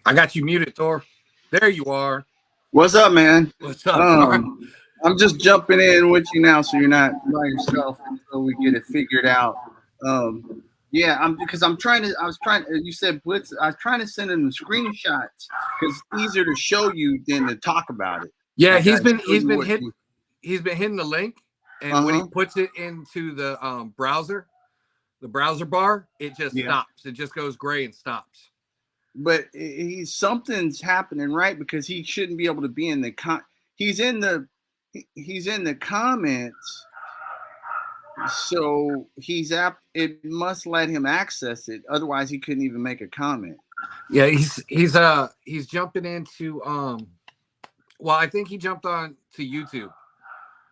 I got you muted, Thor. There you are. What's up, man? What's up? Sorry. I'm just jumping in with you now, so you're not by yourself until we get it figured out. Yeah, I'm trying to. I was trying. You said Blitz. I was trying to send him the screenshots because it's easier to show you than to talk about it. Yeah, Like, he's been hitting the link, and when he puts it into the browser bar, it just stops. It just goes gray and stops. But something's happening, right? Because he shouldn't be able to be in the he's in the comments, so it must let him access it. Otherwise, he couldn't even make a comment. Yeah, he's jumping into well, I think he jumped on to YouTube.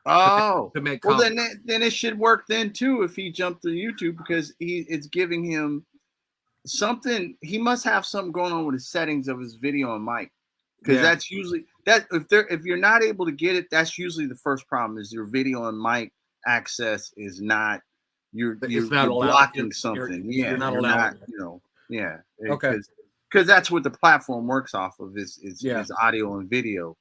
Oh, to make well, then it should work then too if he jumped to YouTube, because it's giving him something. He must have something going on with the settings of his video and mic, because that's usually if you're not able to get it, that's usually the first problem, is your video and mic access is not you're blocking something. You're not allowed. Okay, because that's what the platform works off of is audio and video.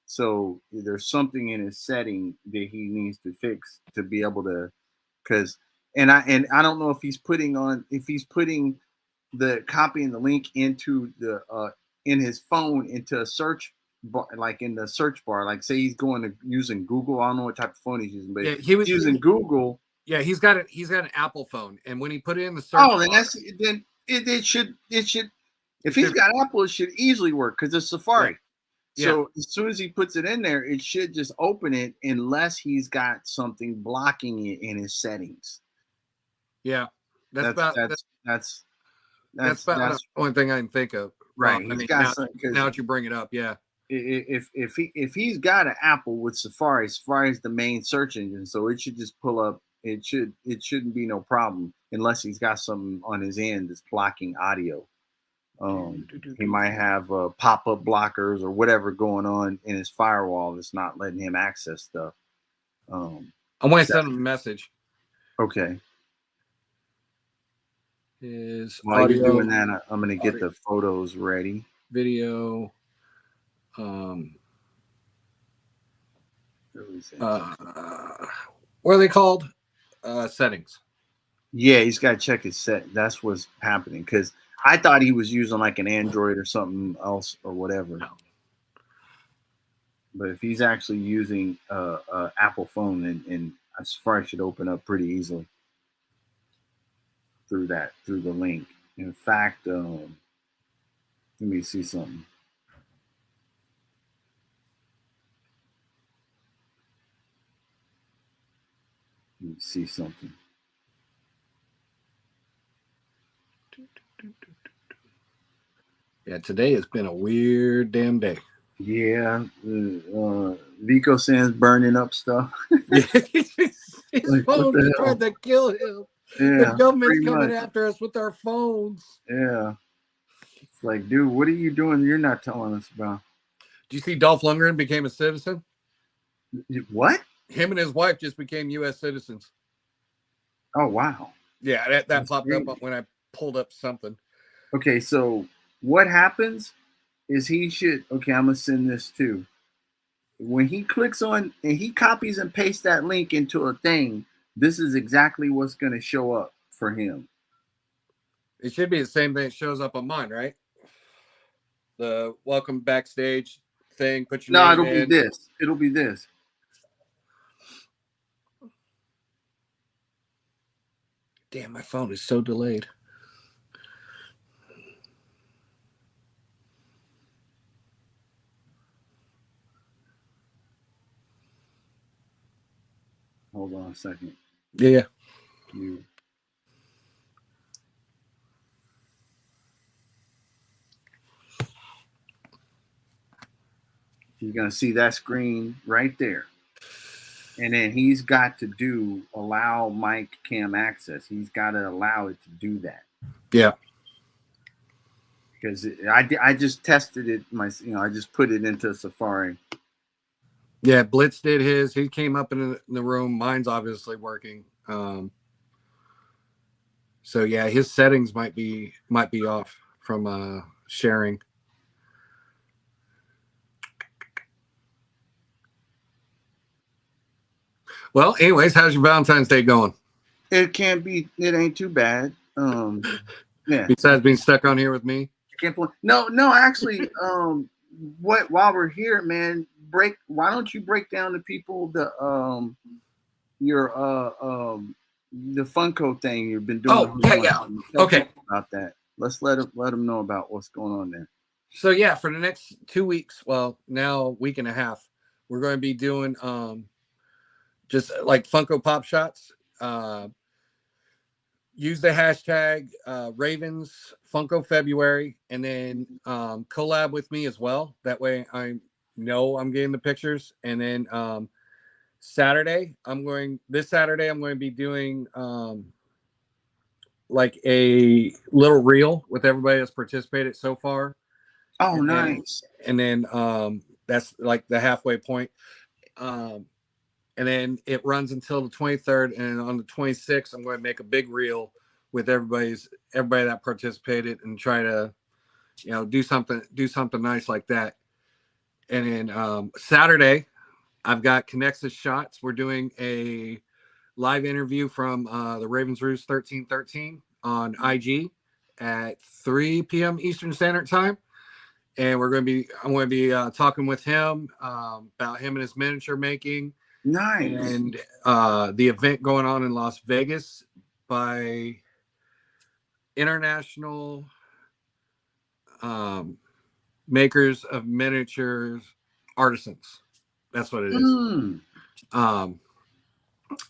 So there's something in his setting that he needs to fix to be able to, and I don't know if he's putting the copying the link into the in his phone into a search bar, like in the search bar, like say he's using Google. I don't know what type of phone he's using, but he was using Google. Yeah, he's got an Apple phone, and when he put it in the search bar, then it should if he's got Apple, it should easily work because it's Safari. Right. So as soon as he puts it in there, it should just open it unless he's got something blocking it in his settings. Yeah, that's about the only thing I can think of. Right. I mean, now that you bring it up, yeah. If he's got an Apple with Safari is the main search engine, so it should just pull up. It shouldn't be no problem unless he's got something on his end that's blocking audio. He might have pop-up blockers or whatever going on in his firewall that's not letting him access stuff. I want to send him a message. Okay. While you're doing that, I'm going to get the photos ready. Video. What are they called? Settings. Yeah, he's got to check his set. That's what's happening, because I thought he was using like an Android or something else or whatever. No. But if he's actually using a Apple phone, and Safari should open up pretty easily through the link. In fact, let me see something. Let me see something. Yeah, today has been a weird damn day. Yeah, Vico Sands burning up stuff. His phone tried to kill him. Yeah, the government's coming after us with our phones. Yeah. It's like, dude, what are you doing you're not telling us about? Do you see Dolph Lundgren became a citizen? What? Him and his wife just became U.S. citizens. Oh, wow. Yeah, that popped up when I pulled up something. Okay, so what happens is I'm going to send this too. When he clicks on and he copies and pastes that link into a thing, this is exactly what's going to show up for him. It should be the same thing that shows up on mine, right? The welcome backstage thing. Put your name in. It'll be this. Damn, my phone is so delayed. Hold on a second. Yeah. You're going to see that screen right there. And then he's got to allow mic cam access. He's got to allow it to do that. Yeah. Because I just tested it. I just put it into Safari. Yeah, Blitz did his. He came up in the room. Mine's obviously working. So yeah, his settings might be off from sharing. Well, anyways, how's your Valentine's Day going? It ain't too bad. Yeah. Besides being stuck on here with me. No, actually, while we're here, man, why don't you break down to people your the Funko thing you've been doing? Oh, yeah. Okay. About that. Let's let them know about what's going on there. So yeah, for the next 2 weeks, well, now week and a half, we're going to be doing just like Funko Pop shots. Use the hashtag Ravens Funko February, and then collab with me as well. That way, I know I'm getting the pictures. And then this Saturday I'm going to be doing like a little reel with everybody that's participated so far. Oh, nice. And then that's like the halfway point. And then it runs until the 23rd, and on the 26th I'm going to make a big reel with everybody that participated and try to, do something nice like that. And then Saturday I've got Connexus Shots. We're doing a live interview from the Ravens Roost 1313 on IG at 3 p.m. Eastern Standard Time. And I'm going to be talking with him about him and his miniature making. Nice. And the event going on in Las Vegas by International Makers of Miniatures Artisans. That's what it is.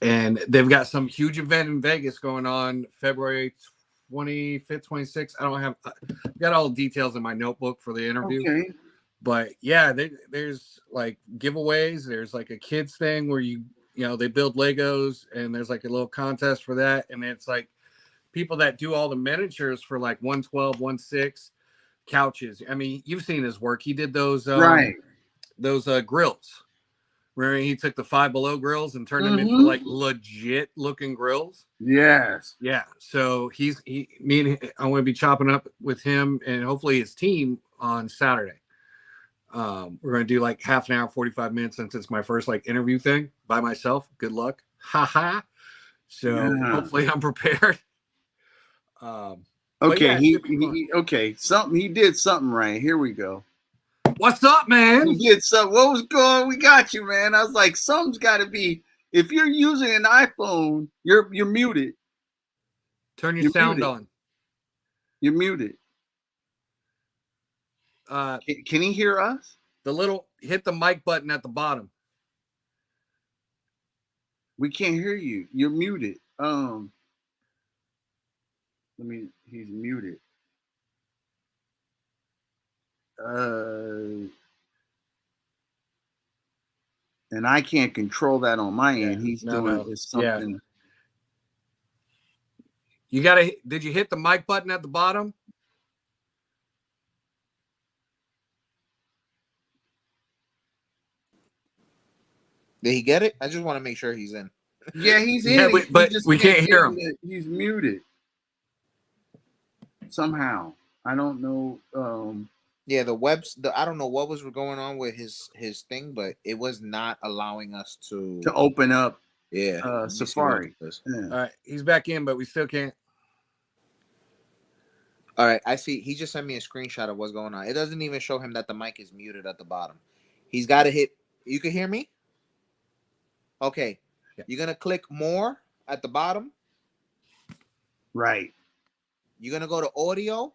And they've got some huge event in Vegas going on February 25th, 26th. I've got all the details in my notebook for the interview. Okay. But yeah, there's like giveaways. There's like a kids thing where they build Legos, and there's like a little contest for that. And it's like people that do all the miniatures for like 112, 1/6 couches. I mean, you've seen his work. He did those those grills. Where he took the Five Below grills and turned them into like legit looking grills. Yes. Yeah. So I want to be chopping up with him and hopefully his team on Saturday. We're going to do like half an hour, 45 minutes, since it's my first like interview thing by myself. Good luck. Ha. So hopefully I'm prepared. Okay. He did something right. Here we go. What's up, man? He did something. What was going on? We got you, man. I was like, something's got to be. If you're using an iPhone, you're muted. Turn your sound on. You're muted. Can he hear us? Hit the mic button at the bottom. We can't hear you. You're muted. He's muted. And I can't control that on my end. He's doing something. Yeah. Did you hit the mic button at the bottom? Did he get it? I just want to make sure he's in. Yeah, he's in. Yeah, but we can't hear him. He's muted somehow. I don't know. Yeah, I don't know what was going on with his thing, but it was not allowing us to open up. Yeah, Safari. Yeah. All right, he's back in, but we still can't. All right, I see. He just sent me a screenshot of what's going on. It doesn't even show him that the mic is muted at the bottom. He's got to hit. You can hear me? Okay. Yeah. You're going to click more at the bottom. Right. You're going to go to audio.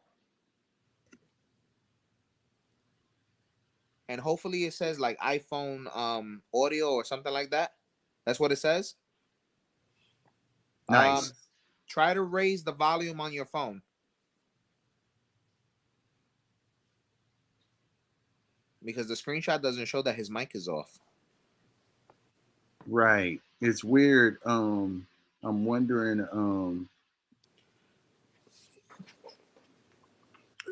And hopefully it says like iPhone audio or something like that. That's what it says. Nice. Try to raise the volume on your phone. Because the screenshot doesn't show that his mic is off. Right. It's weird. I'm wondering.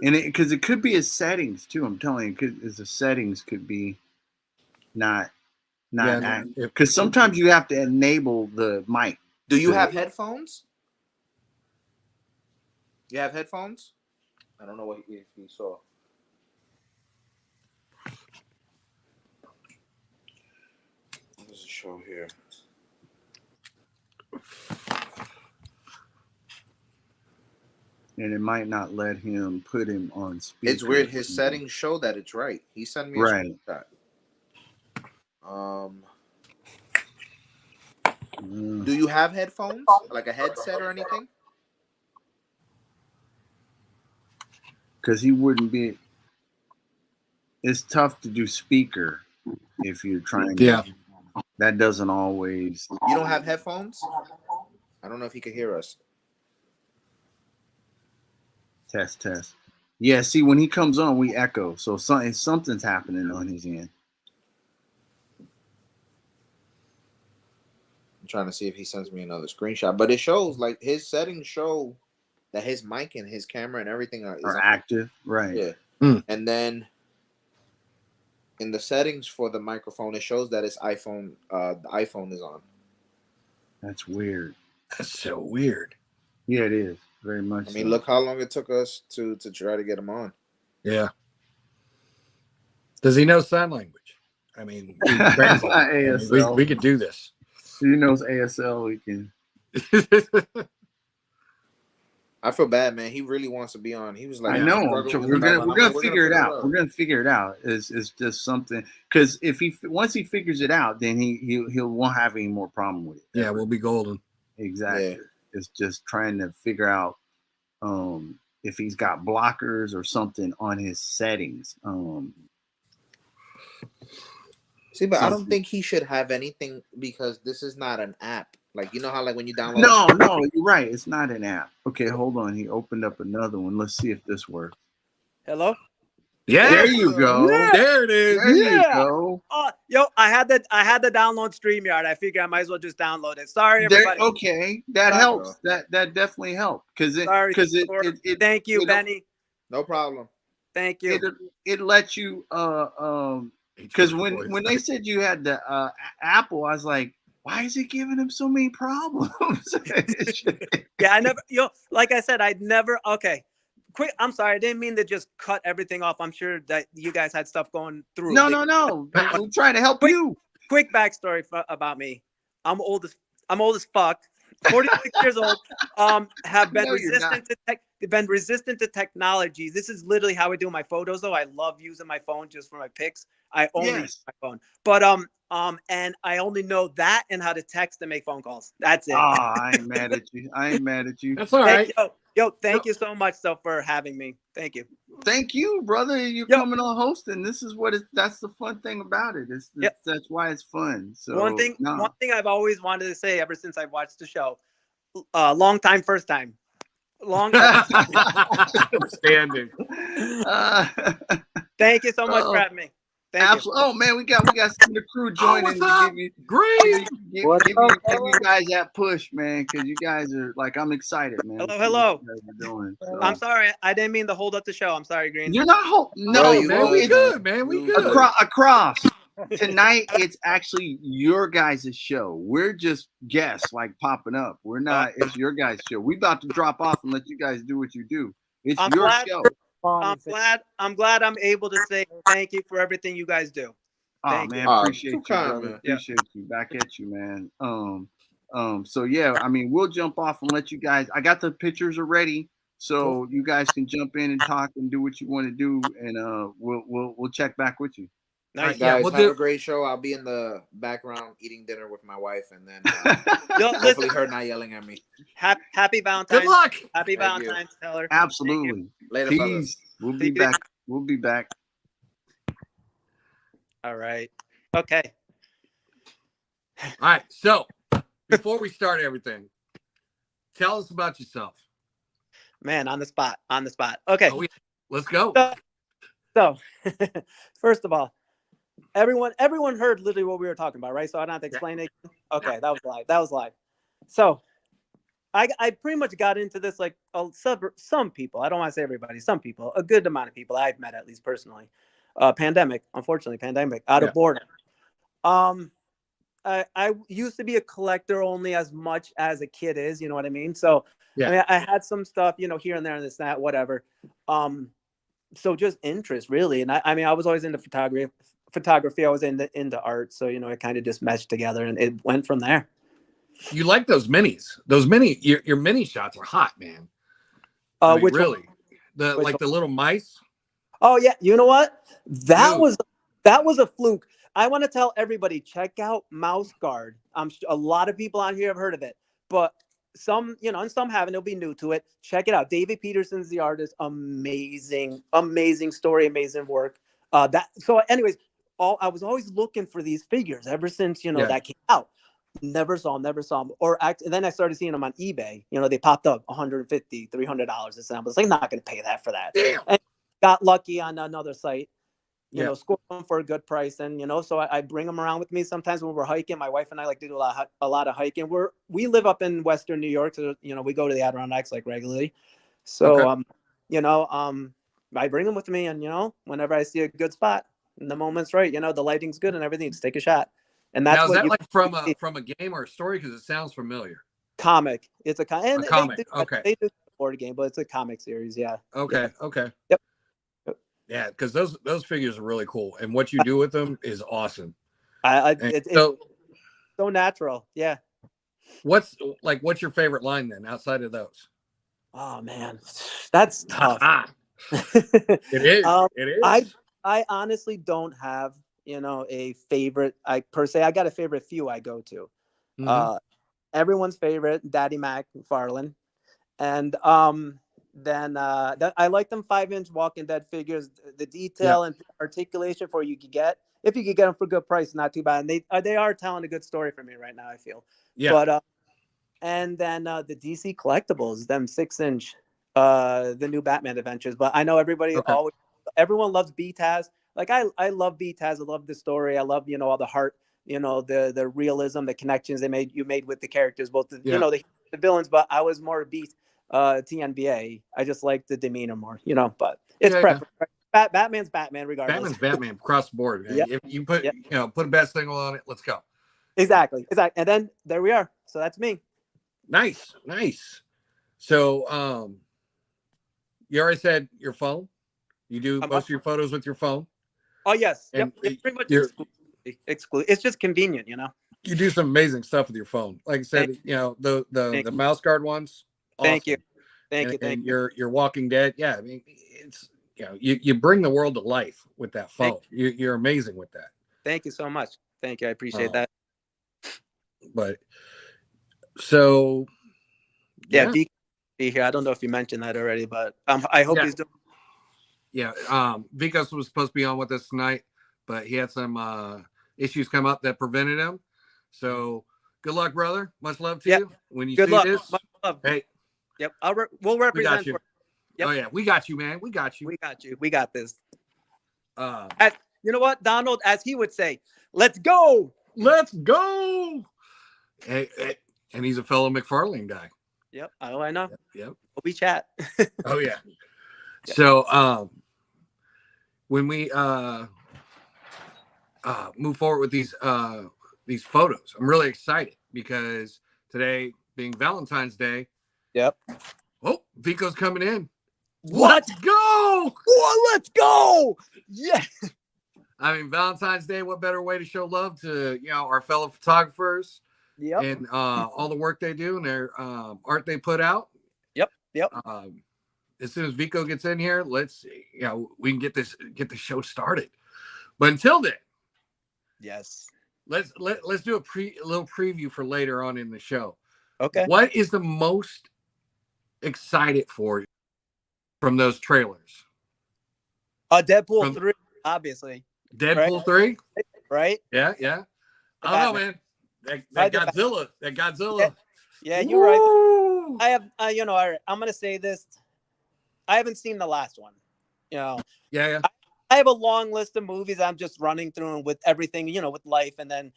And because it could be his settings too. I'm telling you, the settings could be not because sometimes you have to enable the mic. Do you have headphones? You have headphones? I don't know what he saw. What does it show here? And it might not let him put him on speaker. It's weird. His settings show that it's right. He sent me a screenshot. Do you have headphones, like a headset or anything? Because he wouldn't be. It's tough to do speaker if you're trying to. Yeah. That doesn't always. You don't have headphones? I don't know if he could hear us. Test. Yeah, see, when he comes on, we echo. So something's happening on his end. I'm trying to see if he sends me another screenshot. But it shows, like, his settings show that his mic and his camera and everything are active. Right. Yeah. And then in the settings for the microphone, it shows that it's iPhone. The iPhone is on. That's weird. That's so weird. Yeah, it is. Very much. I mean, look how long it took us to try to get him on. Yeah. Does he know sign language? I mean, ASL. We could do this. He knows ASL. We can. I feel bad, man. He really wants to be on. He was like, I know. We're gonna figure it out. We're gonna figure it out. It's just something, because once he figures it out, then he won't have any more problem with it. Yeah, we'll be golden. Exactly. Yeah. It's just trying to figure out if he's got blockers or something on his settings. See, but I don't think he should have anything, because this is not an app. Like, you know how, like, when you download. No, you're right. It's not an app. Okay, hold on. He opened up another one. Let's see if this works. Hello? Yeah, there you go. Yeah. There it is. There you go. Yo, I had to download StreamYard. I figured I might as well just download it. Sorry, everybody. Okay, that helps. That definitely helped, because it. Thank you, Benny. No problem. Thank you. It lets you because when they said you had the Apple, I was like, why is it giving him so many problems? Yeah, I never. Like I said, I'd never. Okay. Quick, I'm sorry. I didn't mean to just cut everything off. I'm sure that you guys had stuff going through. No. I'm trying to help you. Quick backstory about me. I'm old as fuck. 46 years old. Have been resistant to technology. This is literally how I do my photos, though. I love using my phone just for my pics. I only use my phone. But and I only know that and how to text and make phone calls. That's it. I ain't mad at you. That's all right. Thank you so much, for having me. Thank you. Thank you, brother. You're coming on hosting. This is that's the fun thing about it. That's why it's fun. So one thing I've always wanted to say ever since I watched the show, long time, first time. Long time. Standing. Thank you so much for having me. Absolutely. Oh man, we got some of the crew joining. Great. Give you guys that push, man, because you guys are like, I'm excited, man. Hello. Doing, so. I'm sorry. I didn't mean to hold up the show. I'm sorry, Green. You're not No, man, we good, man. We good. Across. Tonight, it's actually your guys' show. We're just guests, like, popping up. We're not. It's your guys' show. We about to drop off and let you guys do what you do. It's your show. I'm glad I'm able to say thank you for everything you guys do. Thank you. Appreciate you, brother. Appreciate you. Back at you, man. So yeah, I mean, we'll jump off and let you guys. I got the pictures already, so you guys can jump in and talk and do what you want to do, and we'll check back with you. Nice, guys. We'll have a great show. I'll be in the background eating dinner with my wife, and then hopefully her not yelling at me. Happy Valentine's. Good luck. Happy Valentine's, Taylor. Absolutely. Later, peace. Fellas. We'll be back. We'll be back. All right. Okay. All right. So before we start everything, tell us about yourself. Man, on the spot. Okay. Let's go. So first of all, everyone heard literally what we were talking about, right? So I don't have to explain it. Okay, that was live. So I pretty much got into this like some people. I don't want to say everybody. Some people, a good amount of people I've met, at least personally. Pandemic out of boredom. I used to be a collector only as much as a kid is. You know what I mean? So I mean, I had some stuff, here and there and this, that, whatever. So just interest really. And I mean, I was always into photography. I was into art. So, it kind of just meshed together and it went from there. You like those minis? Those your mini shots are hot, man. I mean, Which really, one? the Which like one? the little mice. Oh yeah, you know what? That Dude. was a fluke. I want to tell everybody, check out Mouse Guard. A lot of people on here have heard of it, but some, and some haven't. They'll be new to it. Check it out. David Peterson's the artist. Amazing, amazing story, amazing work. Anyways, I was always looking for these figures ever since Yeah. that came out. Never saw them. And then I started seeing them on eBay. They popped up $150, $300. I was like, not going to pay that for that. Damn. And got lucky on another site. Yeah. Score them for a good price. And, so I bring them around with me sometimes when we're hiking. My wife and I like to do a lot of hiking. We live up in Western New York. So, we go to the Adirondacks like regularly. So, Okay. I bring them with me and, whenever I see a good spot and the moment's right, the lighting's good and everything, just take a shot. And that's Now, is what that like from a game or a story? Because it sounds familiar. comic. It's a comic. Okay. They do a board game, but it's a comic series. Yeah. Okay. Yeah. Okay. Yep. Yeah, because those figures are really cool, and what you do with them is awesome. It's so natural. Yeah. What's your favorite line then outside of those? Oh man, that's tough. It is. It is. I honestly don't have a favorite. I got a favorite few I go to. Mm-hmm. Everyone's favorite, Daddy McFarlane, and then I like them 5-inch Walking Dead figures. The detail and articulation for you could get if you could get them for a good price, not too bad. And they are telling a good story for me right now, I feel. Yeah. But and then the DC collectibles, them 6-inch, the new Batman Adventures. But I know everyone loves BTAS. Like I love BTAS. I love the story. I love all the heart, the realism, the connections you made with the characters, both the the villains. But I was more TNBA. I just like the demeanor more, but it's preference. Right? Batman's Batman regardless. Batman's Batman across the board. Yep. If you put put a best thing on it, let's go. Exactly. And then there we are. So that's me. Nice. So you already said your phone. You do most of your photos with your phone. Oh yes. And it's pretty much exclusive. It's just convenient, You do some amazing stuff with your phone. Like I said, the mouse guard ones. Awesome. Thank you. And your Walking Dead. Yeah, I mean, it's you bring the world to life with that phone. You're amazing with that. Thank you so much. Thank you. I appreciate that. But so be here. I don't know if you mentioned that already, but I hope he's doing. Yeah, Vicos was supposed to be on with us tonight, but he had some issues come up that prevented him. So good luck, brother. Much love to you. When you see this, hey. Yep, we'll represent. We got you. Yep. Oh yeah, we got you, man. We got you. We got this. You know what, Donald, as he would say, let's go. Let's go. Hey, and he's a fellow McFarlane guy. Yep. Oh, I know. Yep. We chat. Oh yeah. So when we move forward with these photos, I'm really excited because today being Valentine's Day. Yep. Oh, Vico's coming in. Let's go. Let's go. Yeah. I mean, Valentine's Day, what better way to show love to, our fellow photographers and all the work they do and their art they put out. Yep. As soon as Vico gets in here, let's, we can get the show started. But until then, yes, let's do a little preview for later on in the show. Okay. What is the most excited for from those trailers? Deadpool 3, obviously. Deadpool 3? Right? Yeah. I don't know, man. That Godzilla. Yeah, you're right. I have, I'm going to say this. I haven't seen the last one. Yeah. I have a long list of movies I'm just running through and with everything, with life. And then,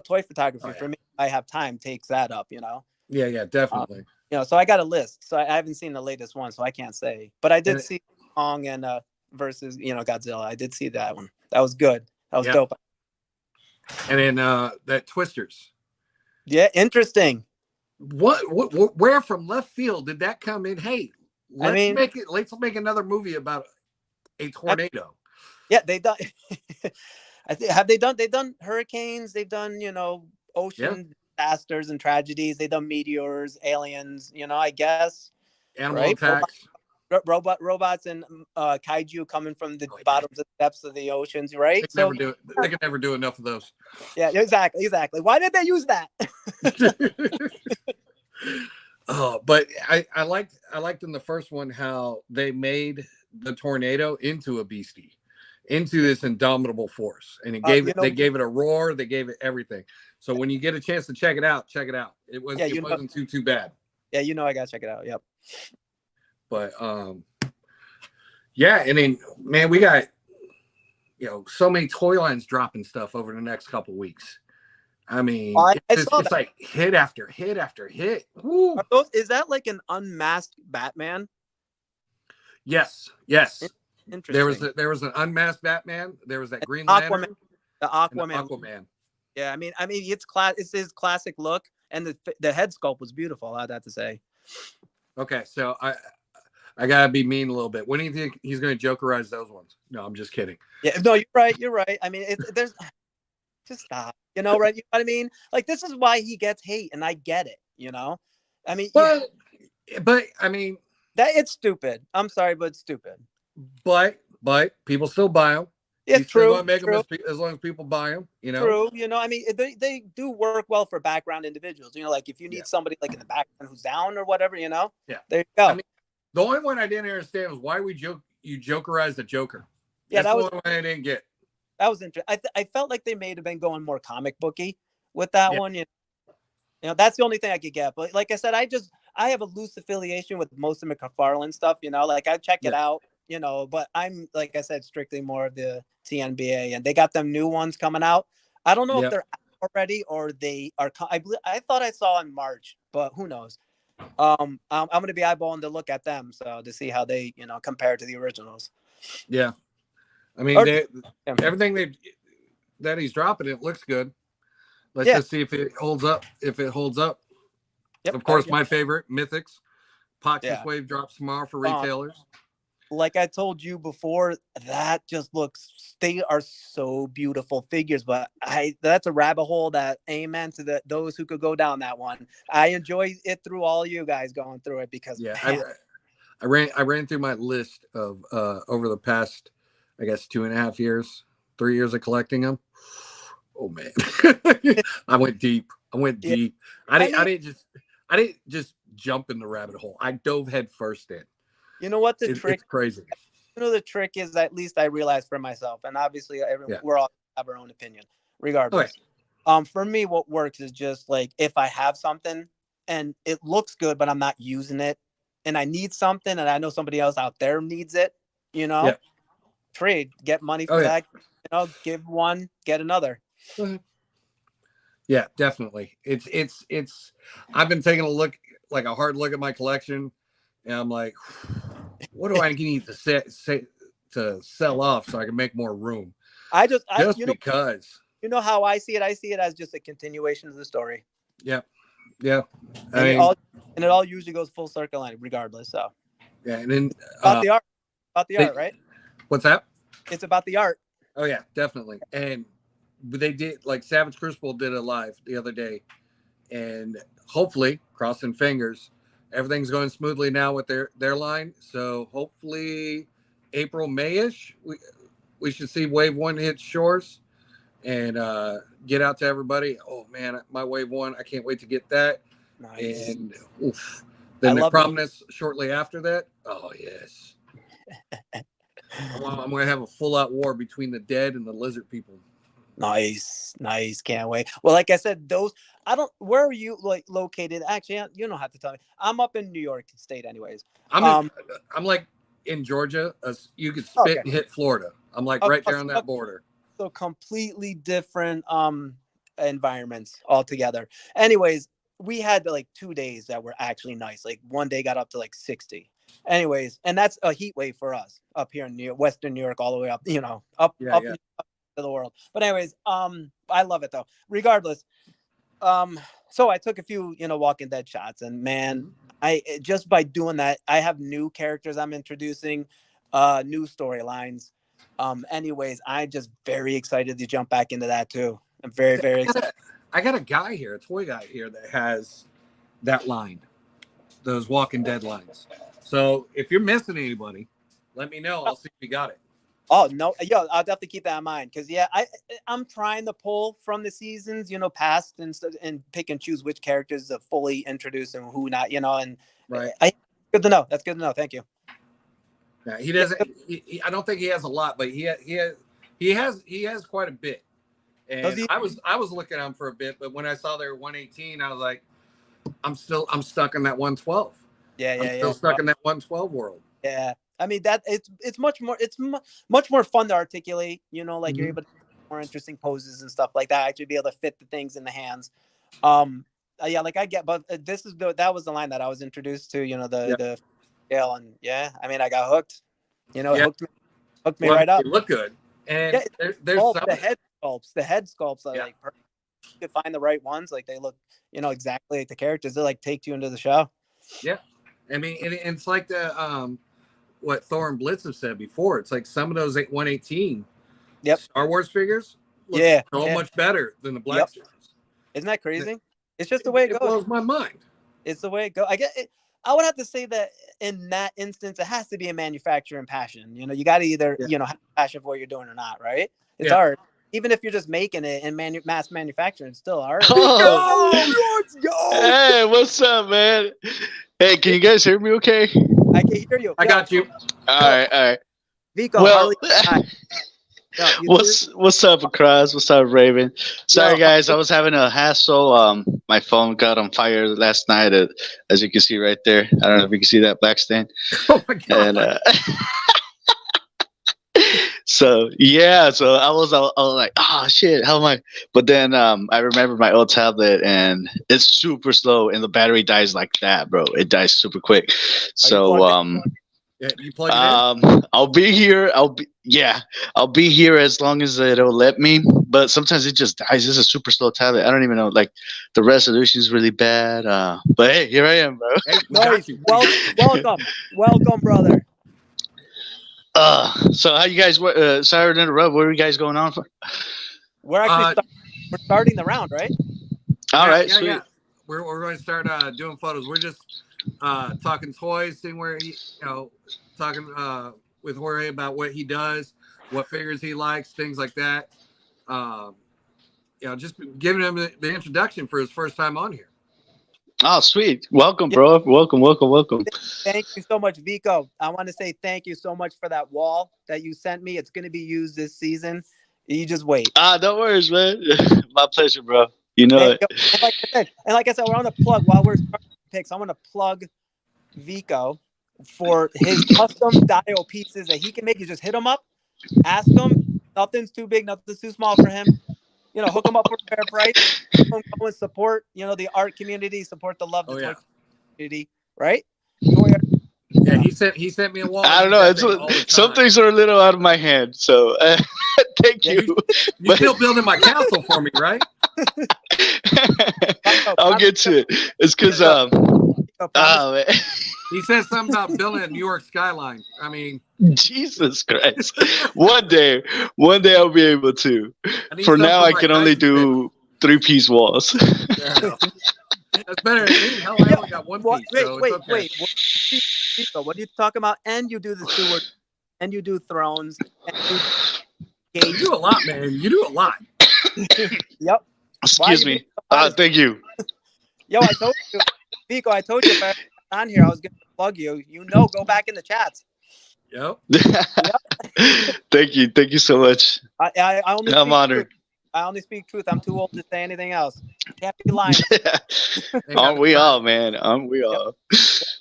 toy photography for me, I have time takes that up, Yeah, definitely. So I got a list. So I haven't seen the latest one, so I can't say. But I did see Kong and versus Godzilla. I did see that one. That was good. That was dope. And then that Twisters. Yeah, interesting. Where from left field did that come in? Hey, let's make another movie about a tornado. They done. They've done hurricanes. They've done ocean disasters and tragedies. They done meteors, aliens. I guess, Animal right? attacks. Robots and kaiju coming from the Oh, yeah. bottoms of the depths of the oceans, They right? can So never do it. They can never do enough of those. yeah, exactly. Why did they use that? Oh, but I liked in the first one how they made the tornado into a beastie, into this indomitable force, and they gave it a roar, they gave it everything. So when you get a chance to check it out. It wasn't too bad. Yeah, I gotta check it out. Yep. But yeah, and then man, we got so many toy lines dropping stuff over the next couple weeks. I mean, it's like hit after hit after hit. Woo. Is that like an unmasked Batman? Yes. Interesting. There was an unmasked Batman. There was that Green Lantern. The Aquaman. Aquaman. Yeah, I mean, it's his classic look, and the head sculpt was beautiful. I'd have to say. Okay, so I gotta be mean a little bit. When do you think he's going to Jokerize those ones? No, I'm just kidding. Yeah, no, you're right. I mean, there's just stop. Right? You know what I mean? Like, this is why he gets hate, and I get it. I mean, but I mean that it's stupid. I'm sorry, but it's stupid. But people still buy them. Yeah, true. Make them as long as people buy them. True. I mean, they do work well for background individuals. Like if you need somebody like in the background who's down or whatever. Yeah. There you go. I mean, the only one I didn't understand was why you Jokerize the Joker. Yeah, that was the only one I didn't get. That was interesting. I felt like they may have been going more comic booky with that one. That's the only thing I could get. But like I said, I have a loose affiliation with most of McFarlane stuff. Like I check it out. But I'm, like I said, strictly more of the TNBA, and they got them new ones coming out. I don't know if they're out already or they are. I thought I saw in March, but who knows? I'm going to be eyeballing to look at them to see how they compare to the originals. Yeah, I mean everything that he's dropping, it looks good. Let's just see if it holds up. Yep, of course, my favorite Mythics. Poxis Wave drops tomorrow for retailers. Like I told you before, that just looks. They are so beautiful figures, but that's a rabbit hole. That amen to those who could go down that one. I enjoy it through all you guys going through it because I ran through my list of over the past, I guess 2.5 years, 3 years of collecting them. Oh man, I went deep. I didn't just jump in the rabbit hole. I dove head first in. You know what the trick? It's crazy. The trick is, at least I realized for myself, and obviously we're all have our own opinion, regardless. Okay. For me, what works is just like if I have something and it looks good, but I'm not using it, and I need something, and I know somebody else out there needs it. Trade, get money for that. Give one, get another. Yeah, definitely. It's. I've been taking a hard look at my collection, and I'm like, what do I need to sell off so I can make more room? Because how I see it. I see it as just a continuation of the story. Yeah. And it all usually goes full circle, regardless. So. Yeah, and then about the art, right? What's that? It's about the art. Oh yeah, definitely. And they did, like Savage Crucible did a live the other day, and hopefully, crossing fingers, everything's going smoothly now with their line. So hopefully April, May-ish, we should see Wave 1 hit shores and get out to everybody. Oh man, my Wave 1, I can't wait to get that. Nice. And then the Prominence shortly after that. Oh yes. I'm going to have a full-out war between the dead and the lizard people. Nice. Can't wait. Well, like I said, where are you located? Actually, you don't have to tell me. I'm up in New York State anyways. I'm like in Georgia. You could spit and hit Florida. I'm like right there on that border. So completely different environments altogether. Anyways, we had 2 days that were actually nice. Like one day got up to 60. Anyways, and that's a heat wave for us up here in Western New York, all the way up, up to the world. But anyways, I love it though. Regardless, so I took a few, Walking Dead shots, and man, I just by doing that, I have new characters I'm introducing, new storylines. Anyways, I'm just very excited to jump back into that too. I'm very, very excited. I got a guy here, a toy guy here that has that line, those Walking Dead lines. So if you're missing anybody, let me know. I'll see if you got it. Oh no, yo, I'll definitely keep that in mind because I'm trying to pull from the seasons, past and pick and choose which characters to fully introduce and who not, and Right. Good to know. That's good to know. Thank you. Yeah, he doesn't. I don't think he has a lot, but he has quite a bit. And I was looking at him for a bit, but when I saw they were 118, I was like, I'm stuck in that 112. I'm still stuck in that 112 world. Yeah. I mean that it's much much more fun to articulate, like you're able to do more interesting poses and stuff like that, actually be able to fit the things in the hands. Yeah, like I get, but that was the line that I was introduced to, the scale, and yeah, I mean I got hooked. It hooked me right up. They look good. And there's the head sculpts are like perfect. You can find the right ones, like they look, exactly like the characters. They like take you into the show. Yeah. I mean, and it's like the what Thor and Blitz have said before. It's like some of those 118 Star Wars figures look so much better than the Black Series. Isn't that crazy? It's just the way it goes. It blows my mind. It's the way it goes. I would have to say that in that instance, it has to be a manufacturing passion. You got to either, have a passion for what you're doing or not, right? It's art. Even if you're just making it and mass manufacturing, it's still art. Oh, let's go! Hey, what's up, man? Hey, can you guys hear me okay? I can hear you. I got you. All right. Vico, well, what's up, Cross? What's up, Raven? Sorry, guys, I was having a hassle. My phone got on fire last night, as you can see right there. I don't know if you can see that black stain. Oh my god! And, so I was like, oh shit, how am I? But then I remember my old tablet, and it's super slow, and the battery dies like that, bro. It dies super quick. So you plug it in? I'll be here. I'll be here as long as it'll let me. But sometimes it just dies. This is a super slow tablet. I don't even know. Like the resolution is really bad. But hey, here I am, bro. Hey, nice. Welcome, brother. So how you guys? Sorry to interrupt. What are you guys going on for? We're actually we're starting the round, right? All right, sweet. Yeah. We're going to start doing photos. We're just talking toys, seeing where he, talking with Jorge about what he does, what figures he likes, things like that. Just giving him the introduction for his first time on here. Oh, sweet. Welcome, bro. Welcome. Thank you so much, Vico. I want to say thank you so much for that wall that you sent me. It's going to be used this season. You just wait. Don't worry, man. My pleasure, bro. You know it. And like I said, we're on a plug while we're starting picks. I want to plug Vico for his custom dial pieces that he can make. You just hit him up, ask him. Nothing's too big, nothing's too small for him. Hook them up for a fair price. Go and support, the art community, support the love toy community, right? Yeah, he sent me a wall. I don't know. Some things are a little out of my hand, so thank you. You're still building my castle for me, right? I'll get to it. It's because man. He said something about building a New York skyline. I mean, Jesus Christ! One day I'll be able to. For now, I can only do 3-piece walls. That's better than me. Hell, I only got 1 piece. Wait. What are you talking about? And you do the Steward, and you do Thrones. And you do a lot, man. You do a lot. Yep. Excuse me. Thank you. Yo, I told you, Vico. I told you if I was on here, I was going to plug you. Go back in the chats. Yep. Thank you so much. I'm honored. I only speak truth. I'm too old to say anything else. Can't be lying. Aren't we all, man? Aren't we all? Is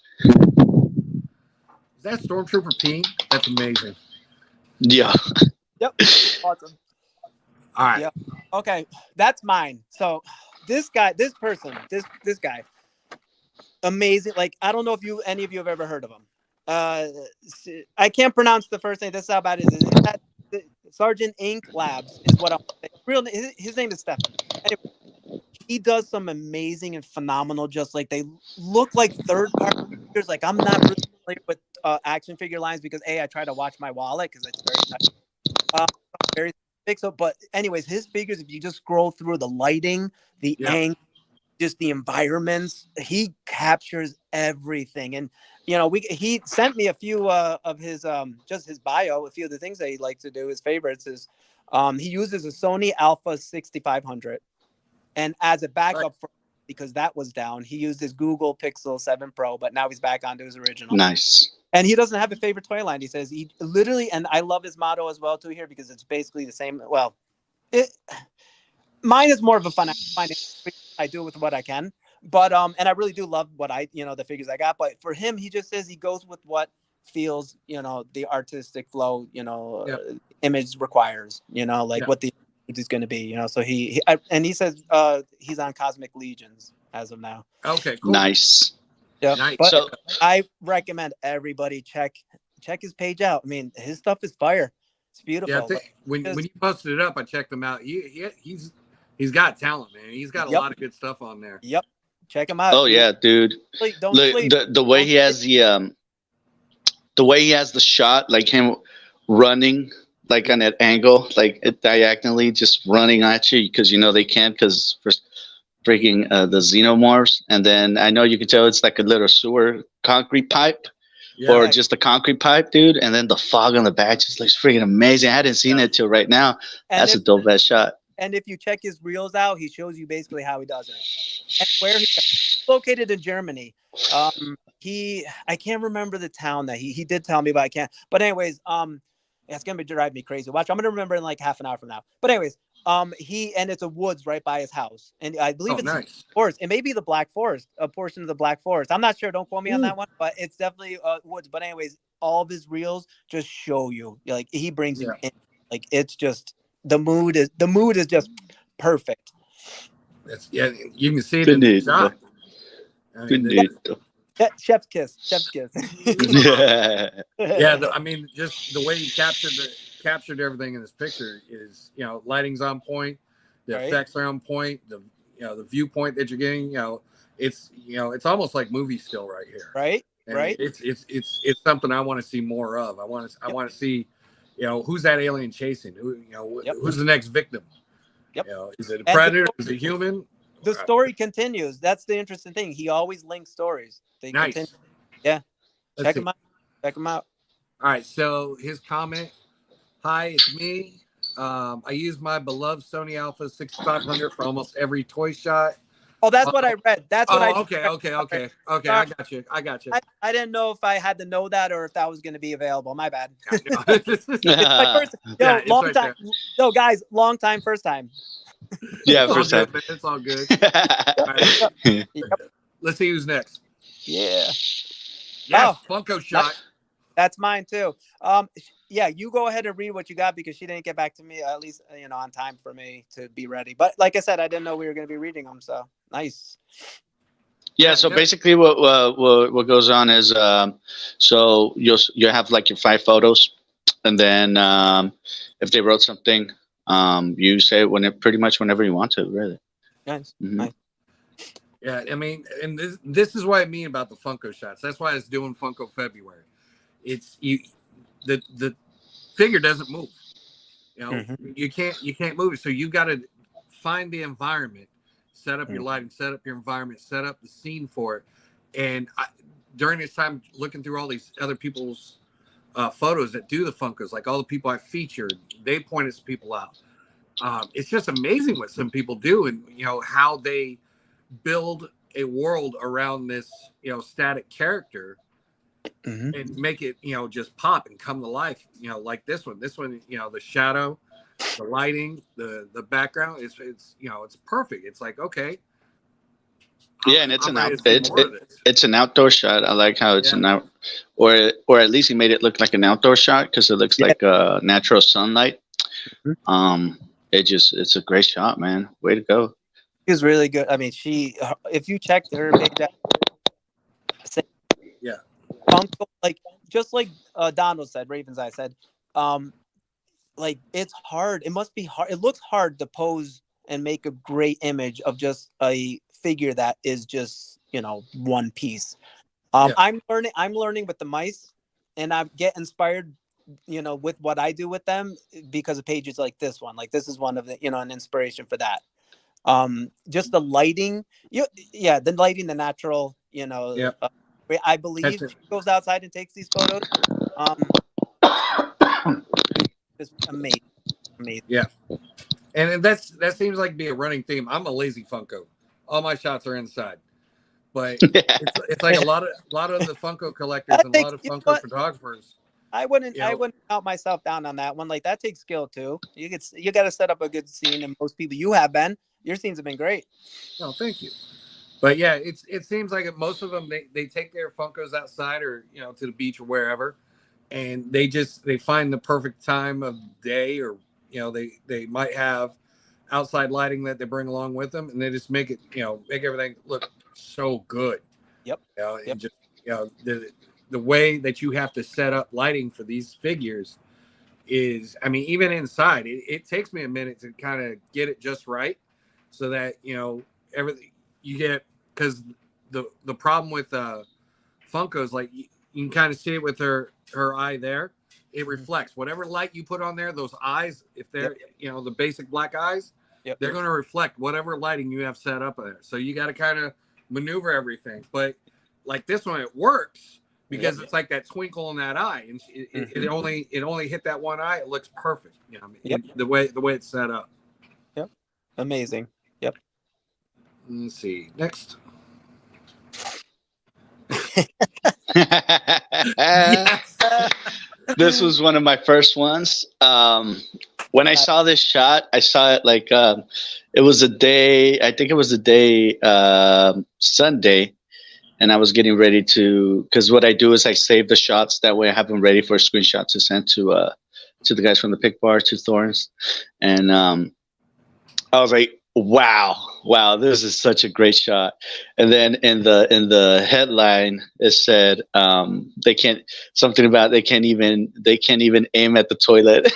that Stormtrooper Peen? That's amazing. Yeah. Yep. Awesome. All right. Yep. Okay, that's mine. So this guy, amazing. Like, I don't know if any of you have ever heard of him. I can't pronounce the first name. This is how bad it is. Sergeant Ink Labs is what I'm saying. His name is Stefan. Anyway, he does some amazing and phenomenal, just like they look like third-party figures. Like, I'm not really familiar with action figure lines because I try to watch my wallet because it's very tight. pixel. But anyways, his figures, if you just scroll through the lighting, the angle, just the environments, he captures everything. And he sent me a few of his just his bio, a few of the things that he likes to do. His favorites is he uses a Sony Alpha 6500, and as a backup for, because that was down, he used his Google Pixel 7 Pro, but now he's back onto his original. Nice. And he doesn't have a favorite toy line. He says he literally, and I love his motto as well too here, because it's basically the same. Well, mine is more of a fun. I do with what I can, but and I really do love what the figures I got. But for him, he just says he goes with what feels, the artistic flow, image requires, what the image is going to be, So he says he's on Cosmic Legions as of now. Okay, cool. Nice. Yeah, Nice. but So I recommend everybody check his page out. I mean, his stuff is fire. It's beautiful. Yeah, I think when you posted it up, I checked him out. He's got talent, man. He's got a lot of good stuff on there. Yep, check him out. oh yeah, dude. Don't Look, sleep. the way he has the way he has the shot, like him running like on that angle, like diagonally, just running at you, because they can't, because for freaking the xenomorphs. And then I know you can tell it's like a little sewer concrete pipe, or just a concrete pipe, dude. And then the fog on the back just looks freaking amazing. I hadn't seen it till right now. That's a dope ass shot. And if you check his reels out, he shows you basically how he does it and where he's located in Germany. I can't remember the town that he did tell me, but I can't. But anyways, it's gonna drive me crazy. Watch, I'm gonna remember in like half an hour from now. But anyways, and it's a woods right by his house, and I believe it's nice. forest. It may be the Black Forest, a portion of the Black Forest. I'm not sure. Don't quote me on that one, but it's definitely woods. But anyways, all of his reels just show you, like, he brings you in. Like, it's just the mood is just perfect. You can see it in the shot. Chef's kiss. I mean, just the way he captured everything in this picture is, lighting's on point, the effects are on point, the viewpoint that you're getting, it's almost like movie still right here. Right. And right. It's something I want to see more of. I want to see, who's that alien chasing? Who's the next victim? Yep. Is it a predator? Is it human? The story continues. That's the interesting thing. He always links stories. They continue. Yeah. Check him out. All right. So his comment: "Hi, it's me. I use my beloved Sony Alpha 6500 for almost every toy shot." Oh, that's what I read. That's what I. Okay. I got you. I didn't know if I had to know that or if that was going to be available. My bad. It's my first, long right time. there. No, guys, long time, first time. Yeah, first time. It's all good. All right. Let's see who's next. Yeah. Funko shot. That's mine too. Yeah, you go ahead and read what you got, because she didn't get back to me at least on time for me to be ready. But like I said, I didn't know we were going to be reading them, so nice. Yeah, so basically what goes on is so you'll have like your 5 photos, and then if they wrote something, you say it pretty much whenever you want to, really. Nice. Mm-hmm. Nice. Yeah, I mean, and this is what I mean about the Funko shots. That's why I was doing Funko February. It's the figure doesn't move. You can't move it. So you got to find the environment, set up your lighting, set up your environment, set up the scene for it. And during this time, looking through all these other people's photos that do the Funkos, like all the people I featured, they pointed some people out. It's just amazing what some people do, and how they build a world around this static character. Mm-hmm. And make it just pop and come to life, like this one the shadow, the lighting, the background, it's perfect. It's like, okay, and it's an outdoor shot. I like how it's or at least he made it look like an outdoor shot, because it looks like natural sunlight. Mm-hmm. It's a great shot, man. Way to go. She was really good. I mean, if you checked her page out, Funko, like, just like Donald said, Raven's Eye said, like, it's hard. It must be hard. It looks hard to pose and make a great image of just a figure that is just one piece. I'm learning with the mice, and I get inspired you know, with what I do with them because of pages like this one. Like this is one of the, you know, an inspiration for that. Just the lighting, yeah, the lighting, the natural, you know, Yeah. I That's believe it. she goes outside and takes these photos. Just amazing, amazing. Yeah. And that seems like be a running theme. I'm a lazy Funko. All my shots are inside. But it's like a lot of the Funko collectors That and a takes, lot of you know Funko what? photographers, you I know, wouldn't count myself down on that one. Like that takes skill too. You got to set up a good scene, and most people you have been, your scenes have been great. no, thank you. But yeah, it seems like most of them they take their Funkos outside or to the beach or wherever, and they find the perfect time of day or they might have outside lighting that they bring along with them, and they just make it make everything look so good. Yep. Yep. And just the way that you have to set up lighting for these figures is, I mean, even inside, it takes me a minute to kind of get it just right, so that everything you get, because the problem with Funkos, like you can kind of see it with her eye there. It reflects whatever light you put on there. Those eyes, if they're the basic black eyes, they're going to reflect whatever lighting you have set up there. So you got to kind of maneuver everything. But like this one, it works because it's like that twinkle in that eye, and it only hit that one eye. It looks perfect. The way it's set up. Yep. Amazing. Yep. Let's see next. Yes. This was one of my first ones. When I saw this shot, I saw it like it was a day. I think it was a day Sunday, and I was getting ready to. Because what I do is I save the shots. That way, I have them ready for a screenshot to send to the guys from the Pic Bar, to Thorns, and I was like, wow, this is such a great shot. And then in the headline it said they can't even aim at the toilet.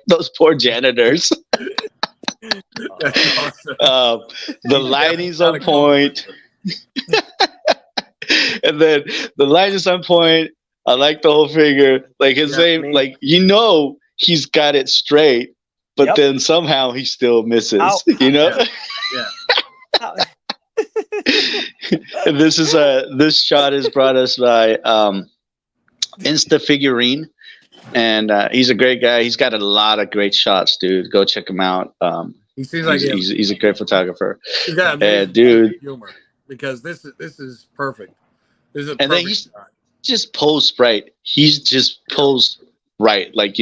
Those poor janitors. That's awesome. The lighting's on point. And then the light is on point. I like the whole figure. Like his name, like he's got it straight. But then somehow he still misses, Yeah. And this shot is brought us by Insta Figurine, and he's a great guy. He's got a lot of great shots, dude. Go check him out. He seems like he's a great photographer. He's got amazing dude, humor, because this is perfect. This is a and perfect then he's shot. just posed right. He's just posed right, like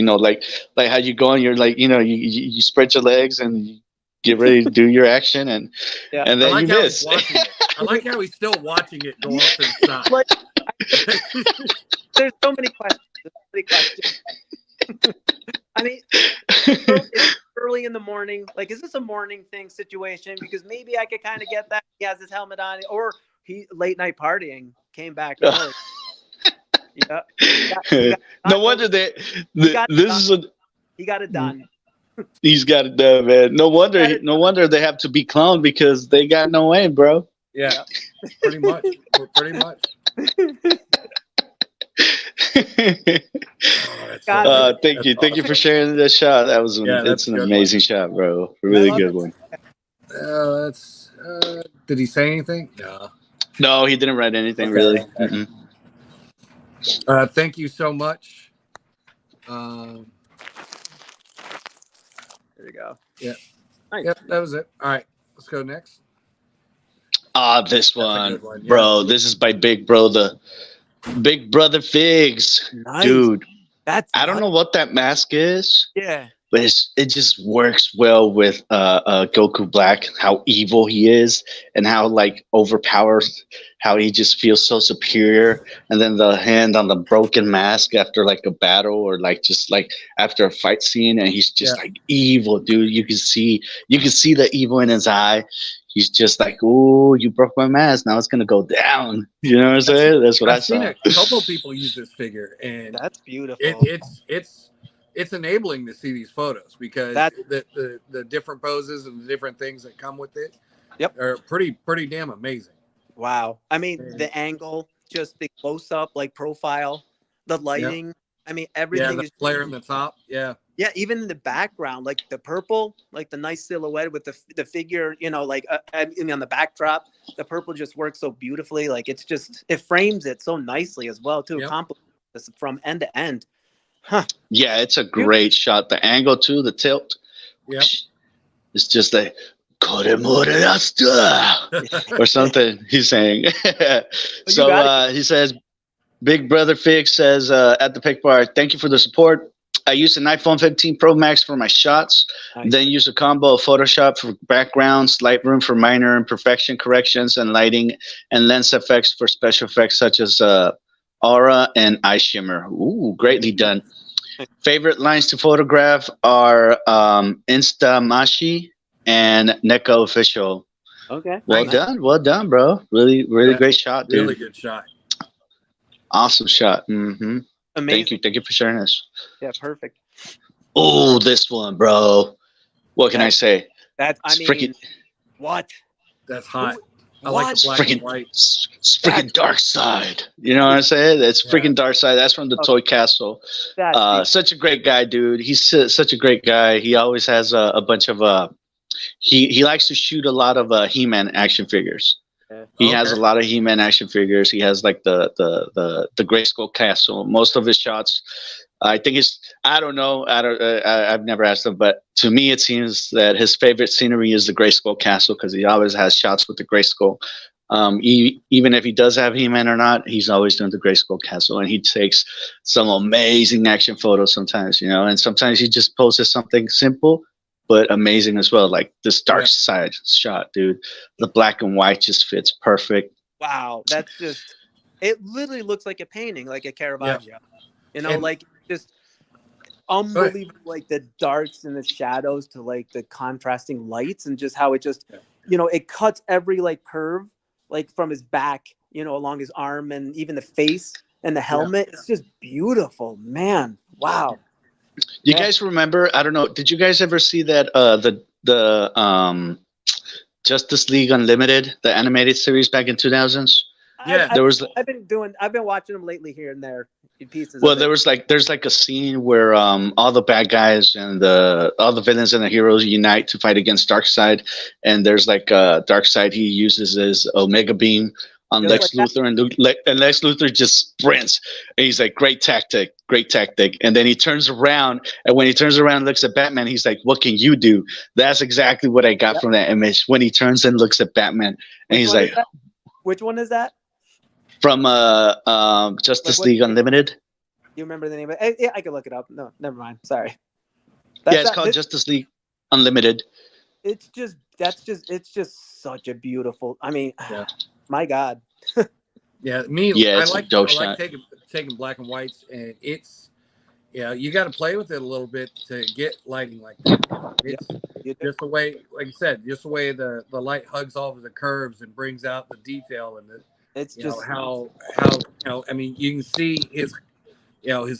like how you go and you're like you spread your legs and you get ready to do your action, and then I like you miss. I like how he's still watching it go off to the side. Like, there's so many questions. I mean, it's early in the morning. Like, is this a morning thing situation? Because maybe I could kind of get that. He has his helmet on, or he late night partying, came back early. No wonder he got it done. He's got it done, man. No wonder they have to be clowned, because they got no aim, bro. Yeah, pretty much. Thank you for sharing that shot. That was it's an amazing shot, bro. A really good one. Did he say anything? No, he didn't write anything really. Thank you so much. There you go. Yeah. Nice. Yep, that was it. All right, let's go next. This one, bro. This is by Big Brother Figs. Nice. Dude. I don't know what that mask is. Yeah. But it just works well with Goku Black, how evil he is, and how like overpowered, how he just feels so superior. And then the hand on the broken mask after like a battle, or like just like after a fight scene, and he's just like evil, dude. You can see the evil in his eye. He's just like, "Ooh, you broke my mask. Now it's gonna go down." You know what I'm saying? That's what I saw. I've seen a couple people use this figure, and that's beautiful. It's enabling to see these photos, because the different poses and the different things that come with it are pretty damn amazing. Wow. I mean, the angle, just the close up, like profile, the lighting. I mean, Yeah, everything the is flare in the top. Yeah. yeah, even in the background, like the purple, like the nice silhouette with the figure, you know, like I mean, on the backdrop, the purple just works so beautifully. Like it's just it frames it so nicely as well too. Yep. Compliments this from end to end. Huh. Yeah, it's a great shot. The angle too, the tilt. Yep. It's just like or something he's saying. So got he says, Big Brother Fig says at the Pic Bar, thank you for the support. I use an iPhone 15 Pro Max for my shots, Nice. then use a combo of Photoshop for backgrounds, Lightroom for minor imperfection corrections and lighting, and Lens FX for special effects such as aura and eye shimmer. Ooh, greatly done. Favorite lines to photograph are Instamashi and Neko Official. Okay. Well Nice. done, well done, bro. Really, really Yeah, great shot, dude. Really good shot. Awesome shot. Mm-hmm. Amazing. Thank you for sharing this. Yeah, perfect. Oh, this one, bro. What can I say? That's I It's mean, freaking, what? That's hot. I What? like the black and white. it's freaking Dark Side. You know what I'm saying? It's Yeah. freaking Dark Side. That's from the Toy Castle. That's Such a great guy, dude. He's such a great guy. He always has a bunch of he likes to shoot a lot of He-Man action figures. He has a lot of He-Man action figures. He has like the Grayskull Castle. Most of his shots, I think I don't know. I've never asked him, but to me it seems that his favorite scenery is the Grayskull Castle because he always has shots with the Grayskull. Even if he does have He-Man or not, he's always doing the Grayskull Castle, and he takes some amazing action photos sometimes, you know. And sometimes he just poses something simple but amazing as well, like this Dark Side shot, dude. The black and white just fits perfect. wow. That's just it. Literally looks like a painting, like a Caravaggio. You know, And- like just unbelievable, like the darks and the shadows to like the contrasting lights, and just how it just, you know, it cuts every like curve, like from his back, you know, along his arm and even the face and the helmet. It's just beautiful, man. Wow. You guys remember? I don't know. Did you guys ever see that the Justice League Unlimited, the animated series back in 2000s? Yeah. I've been watching them lately here and there in pieces. Well, of it. there's like a scene where all the bad guys and all the villains and the heroes unite to fight against Darkseid, and there's like Darkseid. He uses his Omega Beam on Just Lex like Luthor, and Lex Luthor just sprints, and he's like, great tactic, and then he turns around, and when he turns around and looks at Batman, he's like, what can you do? That's exactly what I got from that image when he turns and looks at Batman, and he's like, which one is that? from Justice League Unlimited. You remember the name of it? Yeah, I could look it up. No, never mind. Sorry. It's called Justice League Unlimited. It's just such a beautiful. I mean, Yeah. my God. Yeah, Yeah, I it's a like dope I shot. like taking black and whites, and it's you got to play with it a little bit to get lighting like that. It's just the way, like you said, just the way the light hugs all of the curves and brings out the detail and it's just just how I mean, you can see his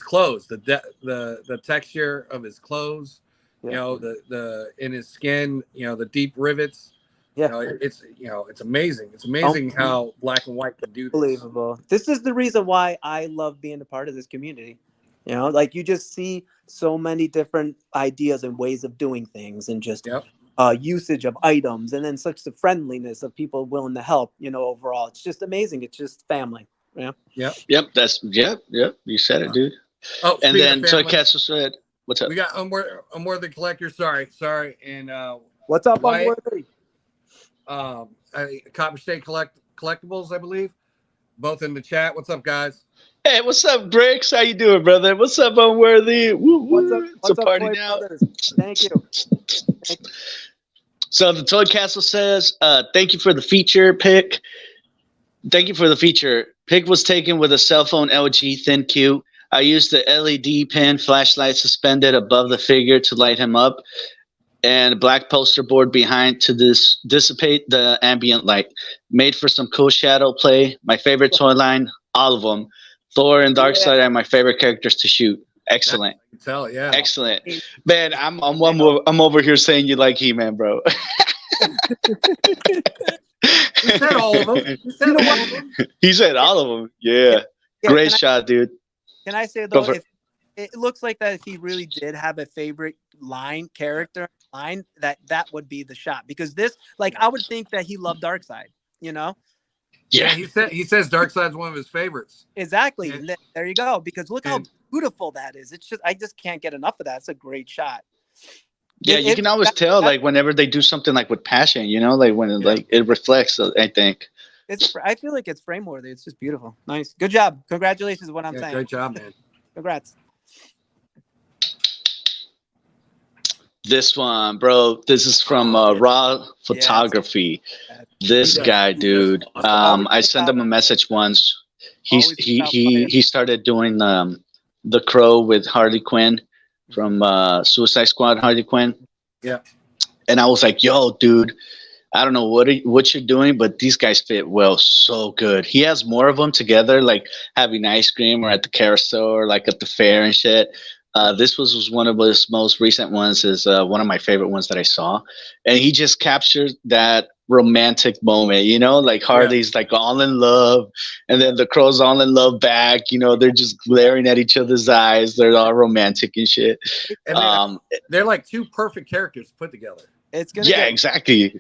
clothes, the texture of his clothes, the in his skin, the deep rivets. Yeah. It's amazing. It's amazing how black and white can do this. Unbelievable. This is the reason why I love being a part of this community. You know, like you just see so many different ideas and ways of doing things, and just usage of items, and then such the friendliness of people willing to help. You know, overall, it's just amazing. It's just family. Yeah. Yep. Yep. You said it, dude. Oh, and then Toy Castle said, "What's up?" We got Unworthy Collector. Sorry, and what's up, Wyatt, Unworthy? Copper State Collectibles, I believe, both in the chat. What's up, guys? Hey, what's up, Bricks? How you doing, brother? What's up, Unworthy? Woo, What's up? It's a party Toy now. Brothers? Thank you. So the Toy Castle says, "Thank you for the feature, Pic. Thank you for the feature. Pic was taken with a cell phone LG Thin Q. I used the LED pin flashlight suspended above the figure to light him up, and a black poster board behind to dissipate the ambient light. Made for some cool shadow play. My favorite toy line, all of them. Thor and Darkseid are my favorite characters to shoot. Excellent. I can tell, yeah. Excellent. Man, I'm over here saying you like He-Man, bro." He said all of them. He said all of them. Yeah. Great shot, dude. Can I say though, it looks like that if he really did have a favorite character line, that would be the shot. Because this, like, I would think that he loved Darkseid, you know? Yeah, he says Darkseid's one of his favorites. Exactly. And- And there you go. Because look how and- beautiful that is. It's just, I just can't get enough of that. It's a great shot. Yeah, you can always tell, like, whenever they do something like with passion, you know, like when like it reflects. I think. I feel like it's frame worthy. It's just beautiful. Nice. Good job. Congratulations is what I'm saying. Great job, man. Congrats. This one, bro. This is from Raw Photography. This guy, dude. I sent him a message once. He started doing the Crow with Harley Quinn from Suicide Squad. Harley Quinn. Yeah. And I was like, yo, dude. I don't know what you're doing, but these guys fit well, so good. He has more of them together, like having ice cream or at the carousel or like at the fair and shit. This was one of his most recent ones. Is one of my favorite ones that I saw, and he just captured that romantic moment. You know, like Harley's like all in love, and then the Crow's all in love back. You know, they're just glaring at each other's eyes. They're all romantic and shit. And they're like two perfect characters put together. It's gonna exactly.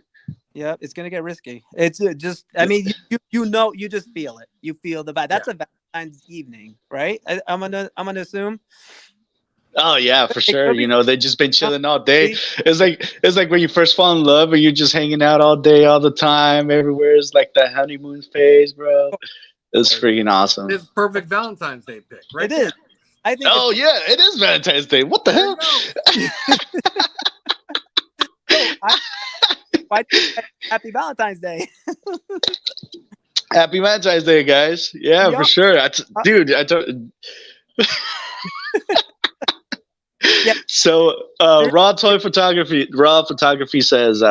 Yeah, it's gonna get risky. It's just, I mean, you know, you just feel it. You feel the vibe. That's a Valentine's evening, right? I'm gonna assume. Oh yeah, for sure. You know, they've just been chilling all day. It's like when you first fall in love and you're just hanging out all day, all the time, everywhere. It's like that honeymoon phase, bro. It's freaking awesome. It's perfect Valentine's Day pick, right? It is. I think. Oh yeah, it is Valentine's Day. What the hell? Happy Valentine's Day. Happy Valentine's Day, guys. Yeah, for sure. Dude, So Raw Photography says,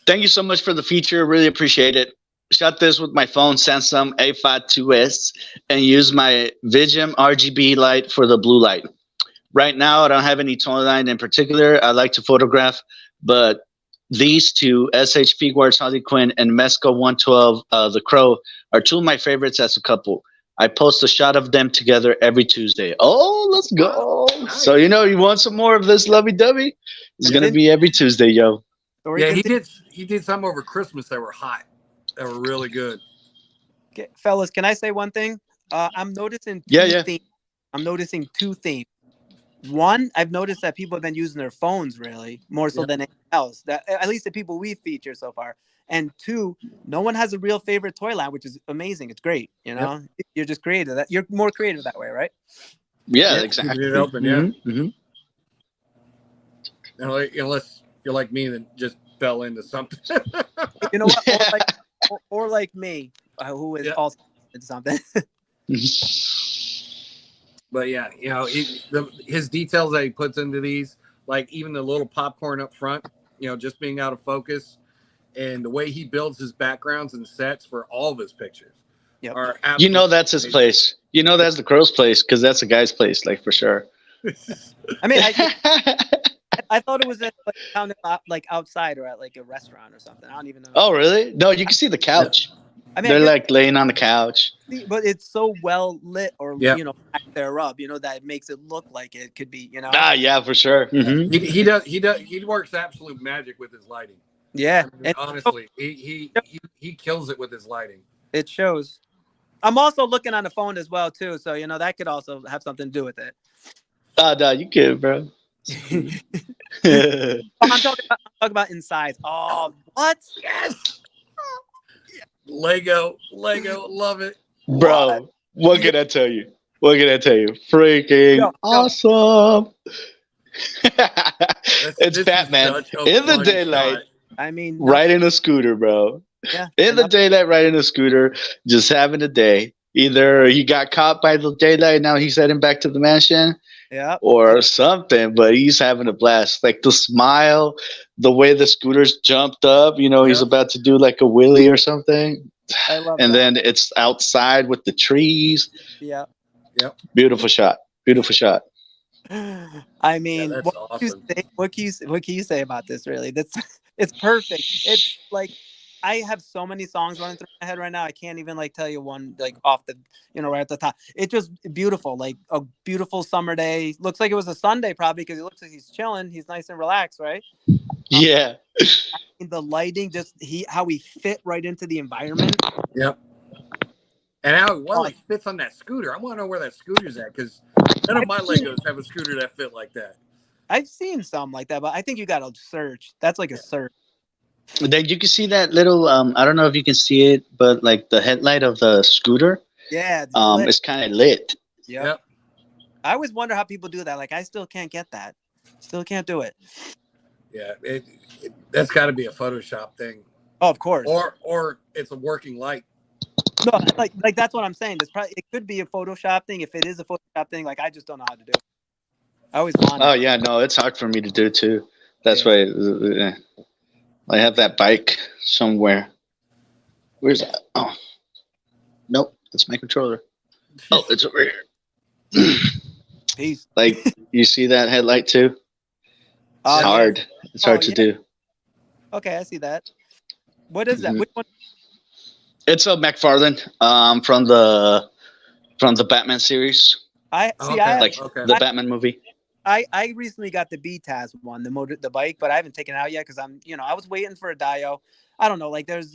thank you so much for the feature. Really appreciate it. Shot this with my phone Samsung A52s and use my Vigium RGB light for the blue light. Right now, I don't have any tone line in particular I like to photograph, but these two, SH Pic Bar Harley Quinn and Mesco 112 The Crow, are two of my favorites as a couple. I post a shot of them together every Tuesday. Oh, let's go. Nice. So, you know, you want some more of this lovey-dovey? It's going to be every Tuesday, yo. Yeah, he did some over Christmas that were hot. That were really good. Okay, fellas, can I say one thing? I'm noticing themes. I'm noticing two themes. One, I've noticed that people have been using their phones really more so than anything else. That at least the people we feature so far. And two, no one has a real favorite toy line, which is amazing. It's great. You know, you're just creative. You're more creative that way, right? Yeah, exactly. It open, unless you're like me that just fell into something. You know what? Or like me, who is also into something. But yeah, you know, his details that he puts into these, like even the little popcorn up front, you know, just being out of focus, and the way he builds his backgrounds and sets for all of his pictures are absolutely. You know, that's his place. You know, that's the Crow's place because that's a guy's place, like for sure. I mean, I thought it was like outside or at like a restaurant or something. I don't even know. Oh, really? No, you can see the couch. I mean, they're like laying on the couch. But it's so well lit, or you know, thereof, you know, that it makes it look like it could be, you know. Yeah, for sure. Mm-hmm. He works absolute magic with his lighting. Yeah, I mean, honestly, he kills it with his lighting. It shows. I'm also looking on the phone as well too, so you know that could also have something to do with it. No, you good, bro. I'm talking about inside. Oh, what? Yes. Lego, love it, bro. What can I tell you? Freaking awesome! It's Batman in the daylight. Shot. I mean, riding a scooter, bro. Yeah, in the daylight, riding a scooter, just having a day. Either he got caught by the daylight, now he's heading back to the mansion. Yeah. Or something, but he's having a blast. Like the smile, the way the scooter's jumped up, you know, he's about to do like a wheelie or something. I love and then it's outside with the trees. Yeah. Yep. Beautiful shot. I mean, awesome. what can you say about this really? It's perfect. It's like I have so many songs running through my head right now. I can't even like tell you one like off the right at the top. It's just beautiful, like a beautiful summer day. Looks like it was a Sunday probably because he looks like he's chilling. He's nice and relaxed, right? Yeah. The lighting, just how he fit right into the environment. Yep. And how he fits on that scooter. I want to know where that scooter's at because none of my Legos have a scooter that fit like that. I've seen some like that, but I think you got to search. That's like a search. Then you can see that little. I don't know if you can see it, but like the headlight of the scooter. Yeah. It's kind of lit. Yep. I always wonder how people do that. Like I still can't get that. Still can't do it. Yeah, that's got to be a Photoshop thing. Oh, of course. Or it's a working light. No, like that's what I'm saying. It could be a Photoshop thing. If it is a Photoshop thing, like I just don't know how to do it. I always want. Oh yeah, no, it's hard for me to do too. That's why I have that bike somewhere. Where's that? Oh, nope, that's my controller. Oh, it's over here. Peace. Like you see that headlight too? It's hard. Yeah. It's hard to do. Okay, I see that. What is that? Which one? It's a McFarlane from the Batman series. The Batman movie. I recently got the BTAS one, the bike, but I haven't taken it out yet because I was waiting for a Dio. I don't know, like there's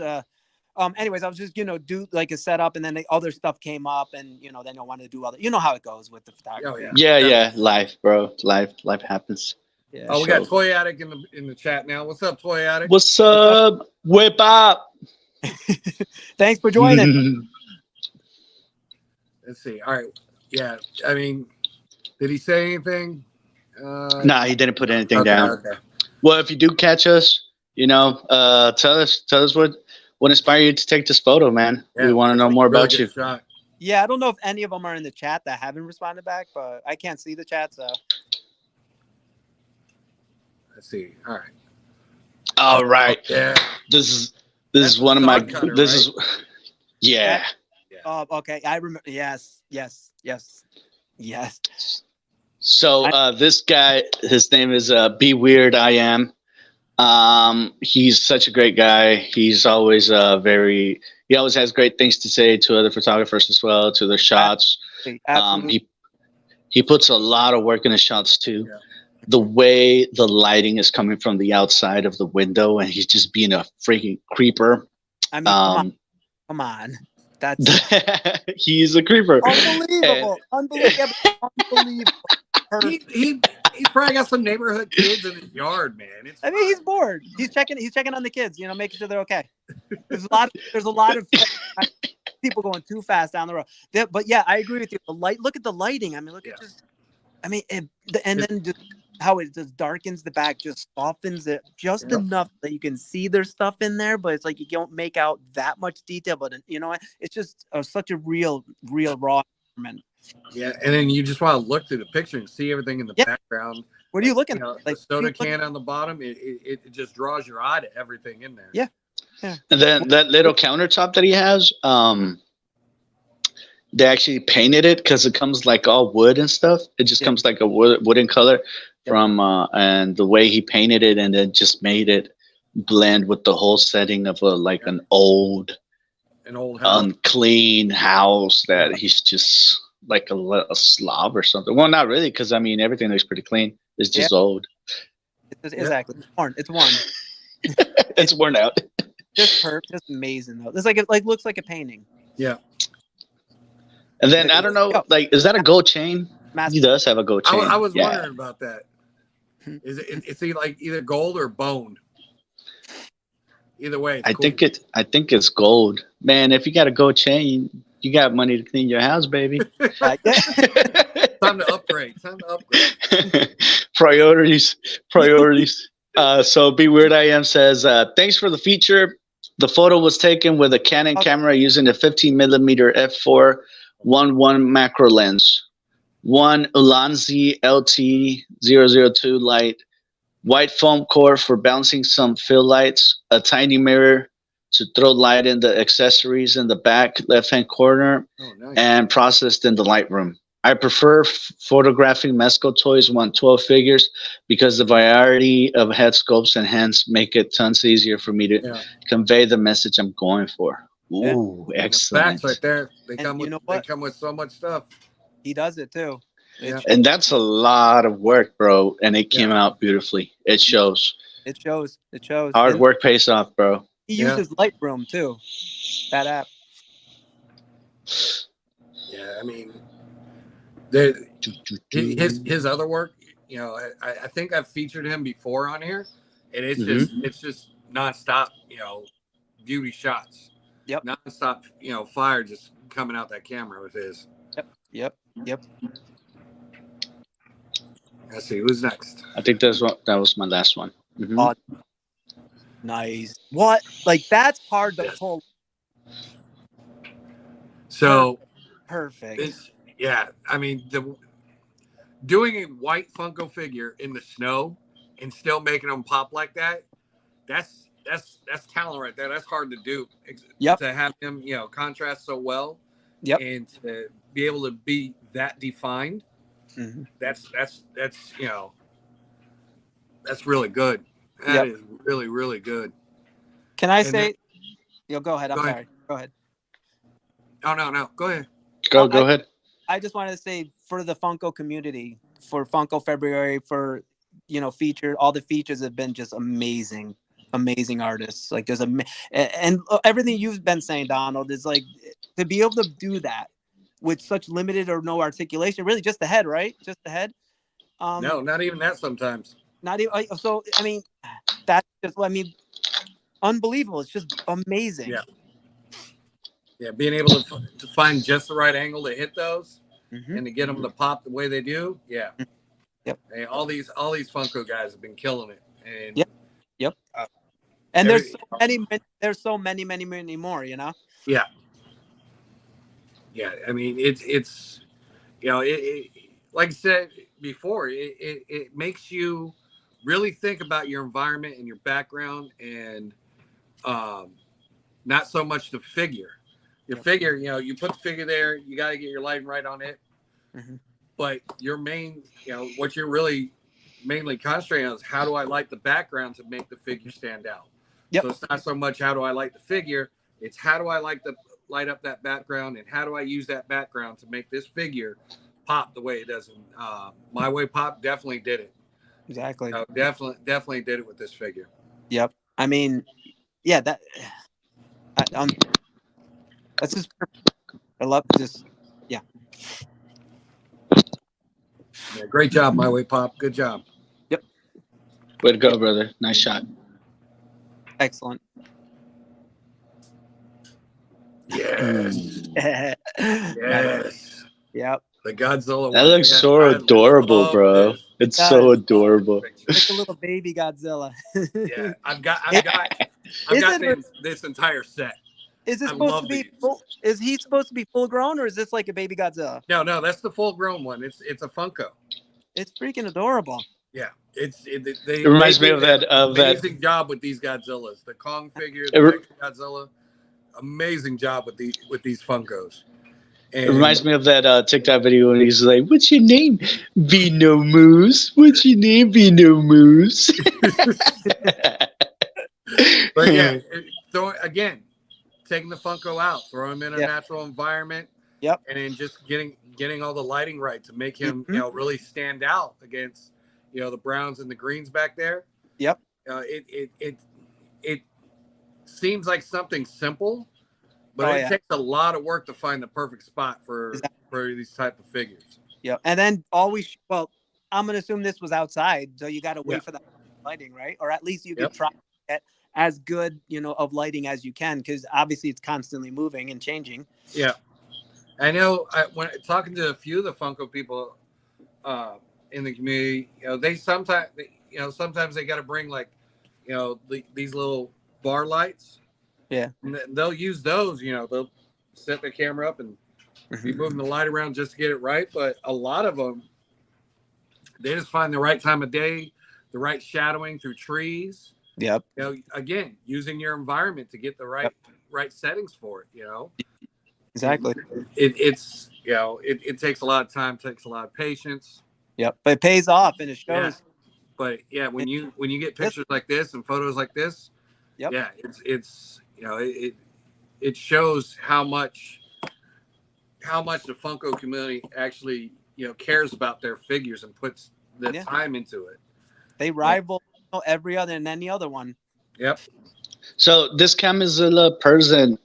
anyways, I was just do like a setup, and then the other stuff came up, and then I wanted to do other. You know how it goes with the photography. Oh, yeah. Life, bro. Life happens. Yeah. Oh, we got Toy Addict in the chat now. What's up, Toy Addict? What's up? Whip up. Thanks for joining. Let's see. All right. Yeah. I mean, did he say anything? Nah, he didn't put anything down. Okay. Well, if you do catch us, tell us what inspired you to take this photo, man. We want to know more about you. Shot. Yeah, I don't know if any of them are in the chat that haven't responded back, but I can't see the chat, so. Let's see. All right. All right. Yeah. This is one of my. Is. Yeah. Oh, okay. I remember. Yes. So this guy, his name is Be Weird I Am. He's such a great guy. He's always he always has great things to say to other photographers as well, to their shots. Absolutely. He puts a lot of work in his shots too. Yeah. The way the lighting is coming from the outside of the window, and he's just being a freaking creeper. I mean, come on. That's he's a creeper. Unbelievable. He probably got some neighborhood kids in his yard, man. He's bored. He's checking on the kids, making sure they're okay. There's a lot of people going too fast down the road. But yeah, I agree with you. Look at the lighting. I mean, then just how it just darkens the back, just softens it just enough that you can see there's stuff in there, but it's like you don't make out that much detail. But it's just such a real raw environment. Yeah, and then you just want to look through the picture and see everything in the background. What are you looking at? The soda can on the bottom, it just draws your eye to everything in there. Yeah. And then that little countertop that he has, they actually painted it because it comes like all wood and stuff. It just comes like a wooden color from and the way he painted it, and then just made it blend with the whole setting of an old house. Unclean house that he's just like a slob or something. Well, not really, because I mean everything looks pretty clean. It's just old. Exactly. It's worn. It's worn out. Just amazing though. It's like it looks like a painting. Yeah. And then I don't know, is that a gold chain? He does have a gold chain. I was wondering about that. Is it's either gold or boned? Either way, I think it's gold. Man, if you got a gold chain, you got money to clean your house, baby. Time to upgrade. Priorities. So Be Weird I Am says, thanks for the feature. The photo was taken with a Canon camera using a 15mm f4 1.1 macro lens, one Ulanzi LT002 light, white foam core for bouncing some fill lights, a tiny mirror to throw light in the accessories in the back left-hand corner, and processed in the Lightroom. I prefer photographing Mezco toys 112 figures because the variety of head sculpts and hands make it tons easier for me to Yeah. convey the message I'm going for. Yeah. Ooh, That's excellent. facts right there. They And come you with know they what? come with so much stuff. He does it too. Yeah. It, And that's a lot of work, bro. And it came Yeah. out beautifully. It shows. it shows. It shows. Hard And work pays off, bro. he Yeah. uses Lightroom too. That app. Yeah, I mean, there his other work, you know, I think I've featured him before on here, and it's just nonstop, you know, beauty shots. Yep. Nonstop, you know, fire just coming out that camera with his. Yep. Let's see who's next. I think that was my last one. Mhm. Oh, nice. What? Like that's hard to Yes. pull. So Perfect. it's yeah, I mean doing a white Funko figure in the snow and still making them pop like that, that's talent right there. That's hard to do. Yep. To have him, you know, contrast so well. Yep. And to be able to be that defined, Mm-hmm. that's you know, that's really good. That is really, really good. Can I And say? then- Yo, go ahead. I'm Go ahead. sorry. Go ahead. Oh no, go ahead. Go ahead. I just wanted to say for the Funko community, for Funko February, for all the features have been just amazing artists. Like there's and everything you've been saying, Donald, is like to be able to do that with such limited or no articulation, really just the head, right? Just the head. No, not even that sometimes. Not even. So I mean, that's just unbelievable. It's just amazing. Yeah. Yeah, being able to find just the right angle to hit those Mm-hmm. and to get them to pop the way they do. Yeah. Yep. And all these Funko guys have been killing it. And Yep. And there's so many more, you know? Yeah. Yeah. I mean, it's you know, it like I said before, it makes you really think about your environment and your background and not so much the figure. Your figure, you know, you put the figure there, you got to get your lighting right on it. Mm-hmm. But your main, you know, what you're really mainly concentrating on is how do I light the background to make the figure stand out. Yep. So it's not so much how do I light the figure, it's how do I light up that background and how do I use that background to make this figure pop the way it does. My Way Pop definitely did it. Exactly. Definitely did it with this figure. Yep. I mean, yeah, that's just perfect. I love this. Yeah. Yeah, great job, My Way Pop. Good job. Yep. Way to go, brother. Nice shot. Excellent. Yes. Yes. Yep. The Godzilla. That one. looks Yeah, so I adorable, love bro. this. It's Guys, so adorable. Like a little baby Godzilla. Yeah, I've got this entire set. Is this I supposed love to be these. full? Is he supposed to be full grown, or is this like a baby Godzilla? No, that's the full grown one. It's a Funko. It's freaking adorable. Yeah, it reminds me did of that- an amazing job with these Godzillas. The Kong figure, the Godzilla, amazing job with these Funkos. And It reminds me of that TikTok video when he's like, "What's your name? Be no moose. What's your name? Be no moose." But yeah, so again, taking the Funko out, throw him in a natural environment. Yep. And then just getting all the lighting right to make him, you know, really stand out against, you know, the browns and the greens back there. Yep. It seems like something simple, but it takes a lot of work to find the perfect spot for these type of figures. Yep. And then I'm gonna assume this was outside, so you got to wait for the lighting, right? Or at least you can try to get as good, of lighting as you can, because obviously it's constantly moving and changing. Yeah. I know when talking to a few of the Funko people in the community, they sometimes they got to bring these little bar lights. Yeah. And they'll use those, they'll set the camera up and be moving the light around just to get it right. But a lot of them, they just find the right time of day, the right shadowing through trees. Yep. Again, using your environment to get the right settings for it, Exactly. It's you know, it takes a lot of time, takes a lot of patience. Yep, but it pays off and it Yeah. shows. But yeah, when you get This- pictures like this and photos like this, Yep. yeah, it's you know, it shows how much the Funko community actually, you know, cares about their figures and puts the Yeah. time into it. They rival every other and any other one. Yep. So this Kamizilla person,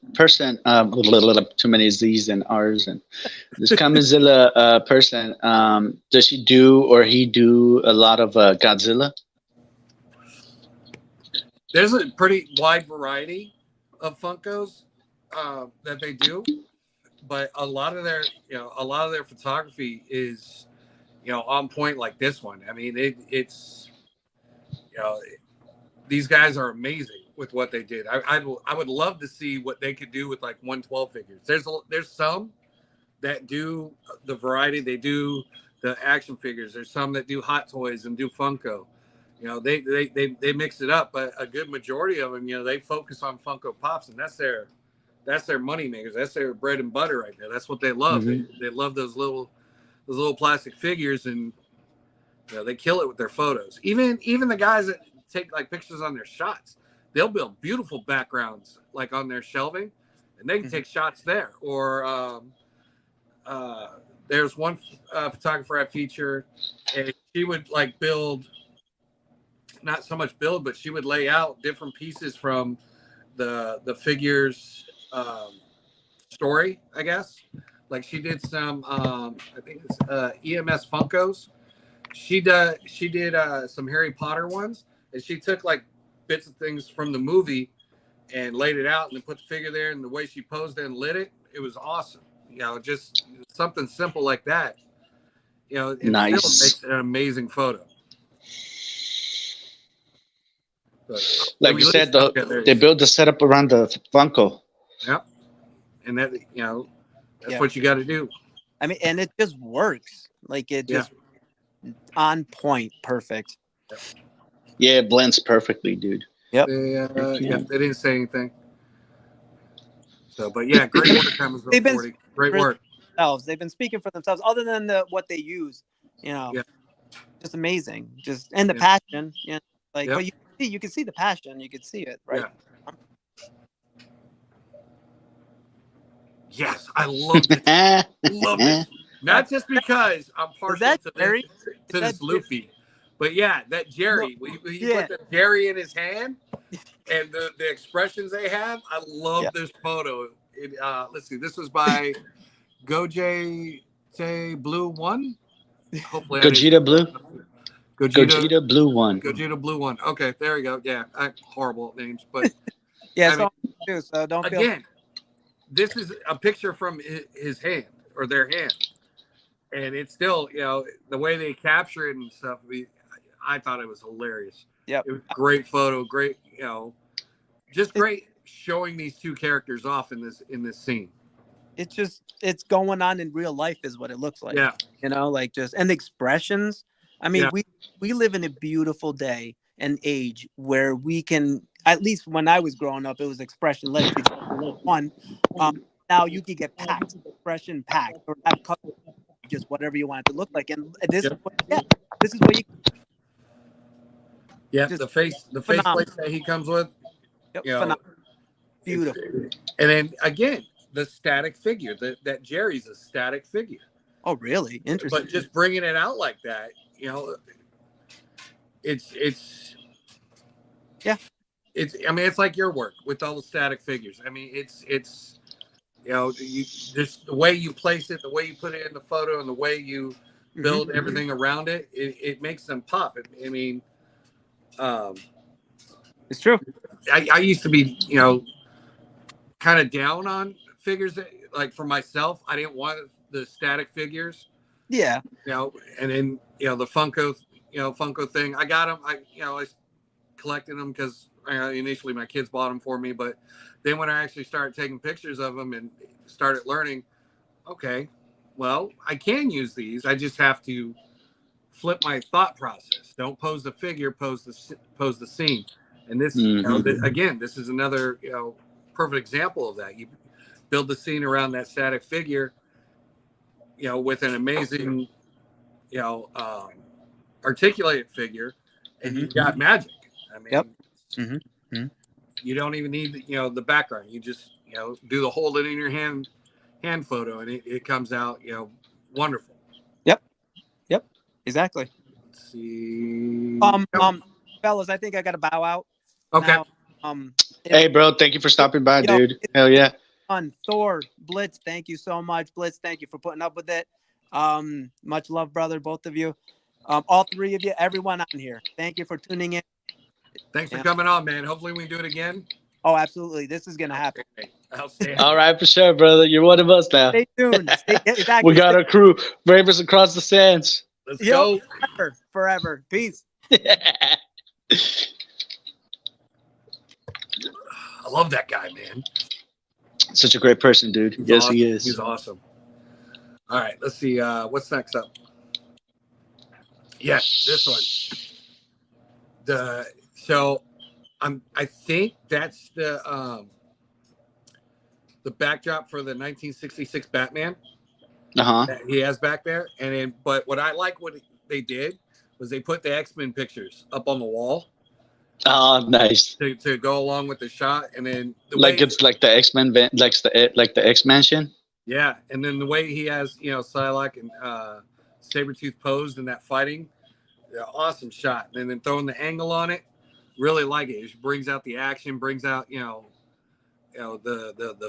too many Z's and R's, and this Kamizilla person, does she do or he do a lot of Godzilla? There's a pretty wide variety of Funkos that they do, but a lot of their photography is, you know, on point like this one. I mean, it's you know, these guys are amazing with what they did. I would love to see what they could do with like 112 figures. There's some that do the variety. They do the action figures. There's some that do Hot Toys and do Funko. You know, they mix it up, but a good majority of them, you know, they focus on Funko Pops, and that's their money makers. That's their bread and butter right there. That's what they love. Mhm. They love those little plastic figures, and you know, they kill it with their photos. Even the guys that take like pictures on their shots, they'll build beautiful backgrounds like on their shelving, and they can take shots there. Or there's one photographer I feature, and she would like build, not so much build, but she would lay out different pieces from the figures story, I guess. Like she did some I think it's EMS Funkos. She did some Harry Potter ones, and she took like bits of things from the movie and laid it out and then put the figure there, and the way she posed it and lit it, it was awesome. You know, just something simple like that. You know, it Nice. still makes an amazing photo. But, Like you said, they build the setup around the Funko. Yep. And that, you know, that's Yeah. what you got to do. I mean, and it just works. Like it just on point, perfect. Yeah, it blends perfectly, dude. Yep. They didn't say anything. So, but yeah, great work, Amazon They've been 40. Great work. They've been speaking for themselves, other than what they use. You know, just amazing. Just and the passion. You know, like, but you can see the passion. You can see it, right? Yeah. Yes, I love it. Love it. Not just because I'm partial to this Luffy, but yeah, that Jerry. He put the Jerry in his hand, and the expressions they have. I love this photo. Let's see. This was by Gojay Blue One. Hopefully, Gogeta Blue. Gogeta Blue One. Gogeta Blue One. Okay, there we go. Yeah, horrible names, but yeah. So don't again. This is a picture from his hand or their hand, and it's still, you know, the way they capture it and stuff. I thought it was hilarious. Yep. It was a great photo, great, you know, just great showing these two characters off in this scene. It's going on in real life is what it looks like. Yeah. You know, like just and the expressions. I mean, we live in a beautiful day and age where we can, at least when I was growing up, it was expressionless. One, now you can get packed, expression packed, or have just whatever you want it to look like, and this is what you. Yeah, the face plate that he comes with. Yep, you know, beautiful. And then again, the static figure. That Jerry's a static figure. Oh, really? Interesting. But just bringing it out like that, you know, it's I mean, it's like your work with all the static figures. I mean, it's you know, you just the way you place it, the way you put it in the photo, and the way you build everything around it, it makes them pop. I mean, it's true. I used to be, you know, kind of down on figures like for myself. I didn't want the static figures. Yeah. You know, and then, you know, the Funko thing. I got them. I collected them because initially my kids bought them for me, but then when I actually started taking pictures of them and started learning, okay, well, I can use these. I just have to flip my thought process. Don't pose the figure, pose the scene. And this, you know, again, this is another, you know, perfect example of that. You build the scene around that static figure, with an amazing, articulated figure, and you've got magic. I mean, Yep. Mm-hmm. you don't even need, the background. You just, do the hold it in your hand photo, and it comes out, wonderful. Yep. Exactly. Let's see. Fellas, I think I got to bow out. Okay. Now, Hey, bro, thank you for stopping by, Yo, dude. Hell yeah. on Thor, Blitz, thank you so much. Blitz, thank you for putting up with it. Much love, brother, both of you. All three of you, everyone on here. Thank you for tuning in. Thanks for coming on, man. Hopefully we can do it again. Oh, absolutely. This is going to happen. Outstanding. All right, for sure, brother. You're one of us now. Stay tuned. Exactly. We got our crew, Bravers Across the Sands. Let's go. Forever. Peace. I love that guy, man. Such a great person, dude. He's yes, awesome. he is. He's awesome. All right, let's see. What's next up? Yes, this one. I think that's the backdrop for the 1966 Batman that he has back there. And then, but what I like what they did was they put the X-Men pictures up on the wall. Oh, nice. To go along with the shot, and then it's like the X-Men, like the X-Mansion. Yeah, and then the way he has, Psylocke and Sabretooth posed in that fighting, awesome shot. And then throwing the angle on it, really like it. It brings out the action, brings out, the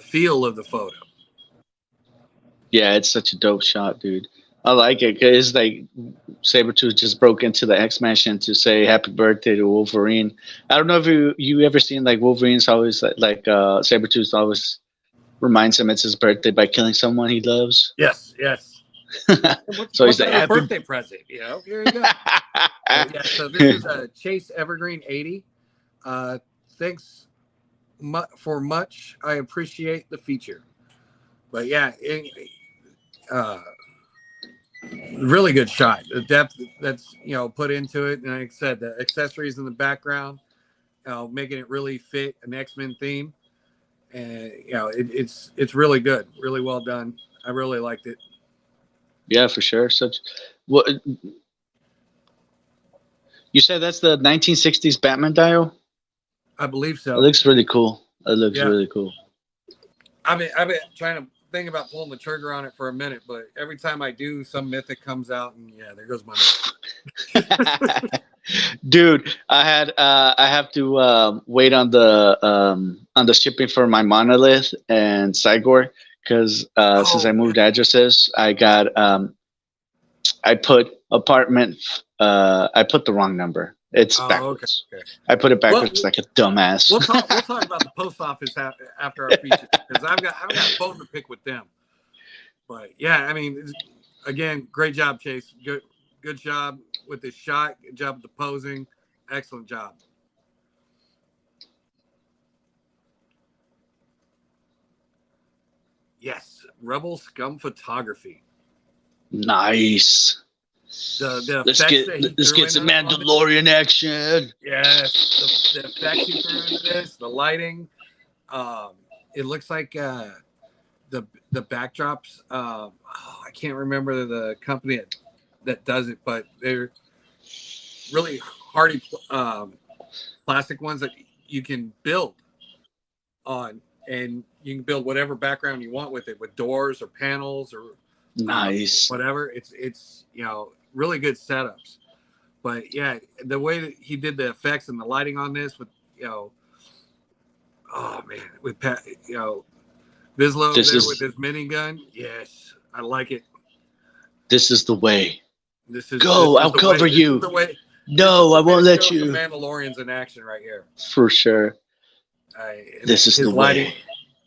feel of the photo. Yeah, it's such a dope shot, dude. I like it because like Sabretooth just broke into the X-Mansion to say happy birthday to Wolverine. I don't know if you ever seen like Wolverine's always like Sabretooth always reminds him it's his birthday by killing someone he loves. Yes. So he's like happy birthday present. Here you go. Yeah. So this is a Chase Evergreen 80. Thanks for much. I appreciate the feature. But yeah, really good shot. The depth that's put into it, and like I said, the accessories in the background, making it really fit an X-Men theme, and it's really good, really well done. I really liked it. Yeah, for sure. What you said that's the 1960s Batman dial? I believe so. It looks really cool. Really cool. I've been trying to think about pulling the trigger on it for a minute, but every time I do, some mythic comes out, and there goes my money. Dude, I have to wait on the shipping for my monolith and Cygor because since I moved addresses, I got I put apartment I put the wrong number. It's backwards. Okay. I put it backwards like a dumbass. We'll talk about the post office after our feature because I've got a bone to pick with them. But yeah, I mean, again, great job, Chase. Good job with the shot. Good job with the posing. Excellent job. Yes, Rebel Scum Photography. Nice. Let's get some Mandalorian action. Yes, the effects he threw into this, the lighting. It looks like the backdrops. I can't remember the company that does it, but they're really hardy plastic ones that you can build on, and you can build whatever background you want with it, with doors or panels or nice whatever. It's really good setups. But yeah, the way that he did the effects and the lighting on this with oh man, with Vizsla there with his minigun. Yes, I like it. This is the way. I'll cover you. No, I won't let you. The Mandalorian's in action right here. For sure. This is the lighting,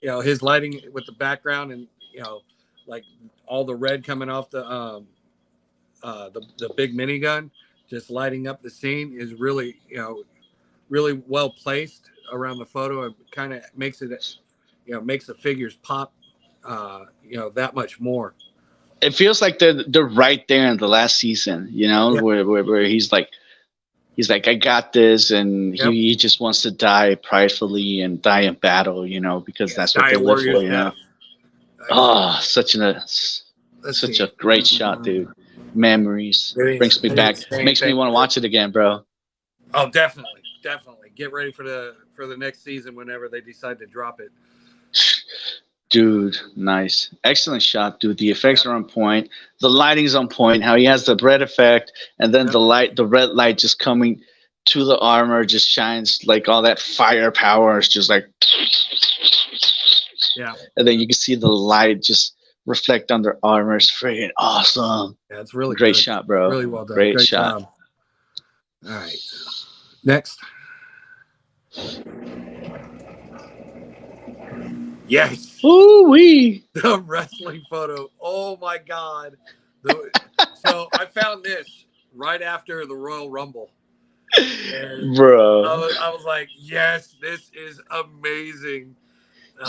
way. His lighting with the background and like all the red coming off the big minigun, just lighting up the scene is really really well placed around the photo. It kind of makes it makes the figures pop that much more. It feels like they're right there in the last season, where he's like I got this, and he just wants to die pridefully and die in battle, because that's what they live for, Such a great shot, dude. Memories. Brings me back. Makes me want to watch it again, bro. Oh, definitely. Get ready for the next season whenever they decide to drop it. Dude, nice. Excellent shot, dude. The effects are on point. The lighting's on point. How he has the red effect, and then the red light just coming to the armor just shines like all that firepower. It's just like, yeah. And then you can see the light just reflect on their armor. It's freaking awesome. Yeah, it's really great good. shot, bro. Really well done. Great shot. Job. All right. Next. Yes. Ooh wee. The wrestling photo. Oh my God. So I found this right after the Royal Rumble. And bro. I was like, yes, this is amazing.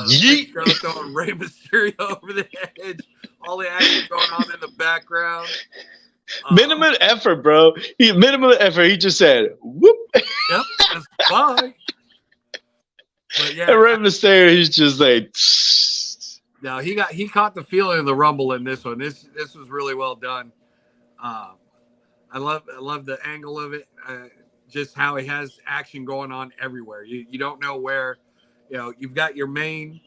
Yeet. Throwing Rey Mysterio over the edge. All the action going on in the background. Minimum effort, bro. Minimum effort. He just said, whoop. Yep, that's fine. But yeah, and Rey Mysterio, he's just like. No, he caught the feeling of the Rumble in this one. This was really well done. I love the angle of it. Just how he has action going on everywhere. You don't know where. You've got your main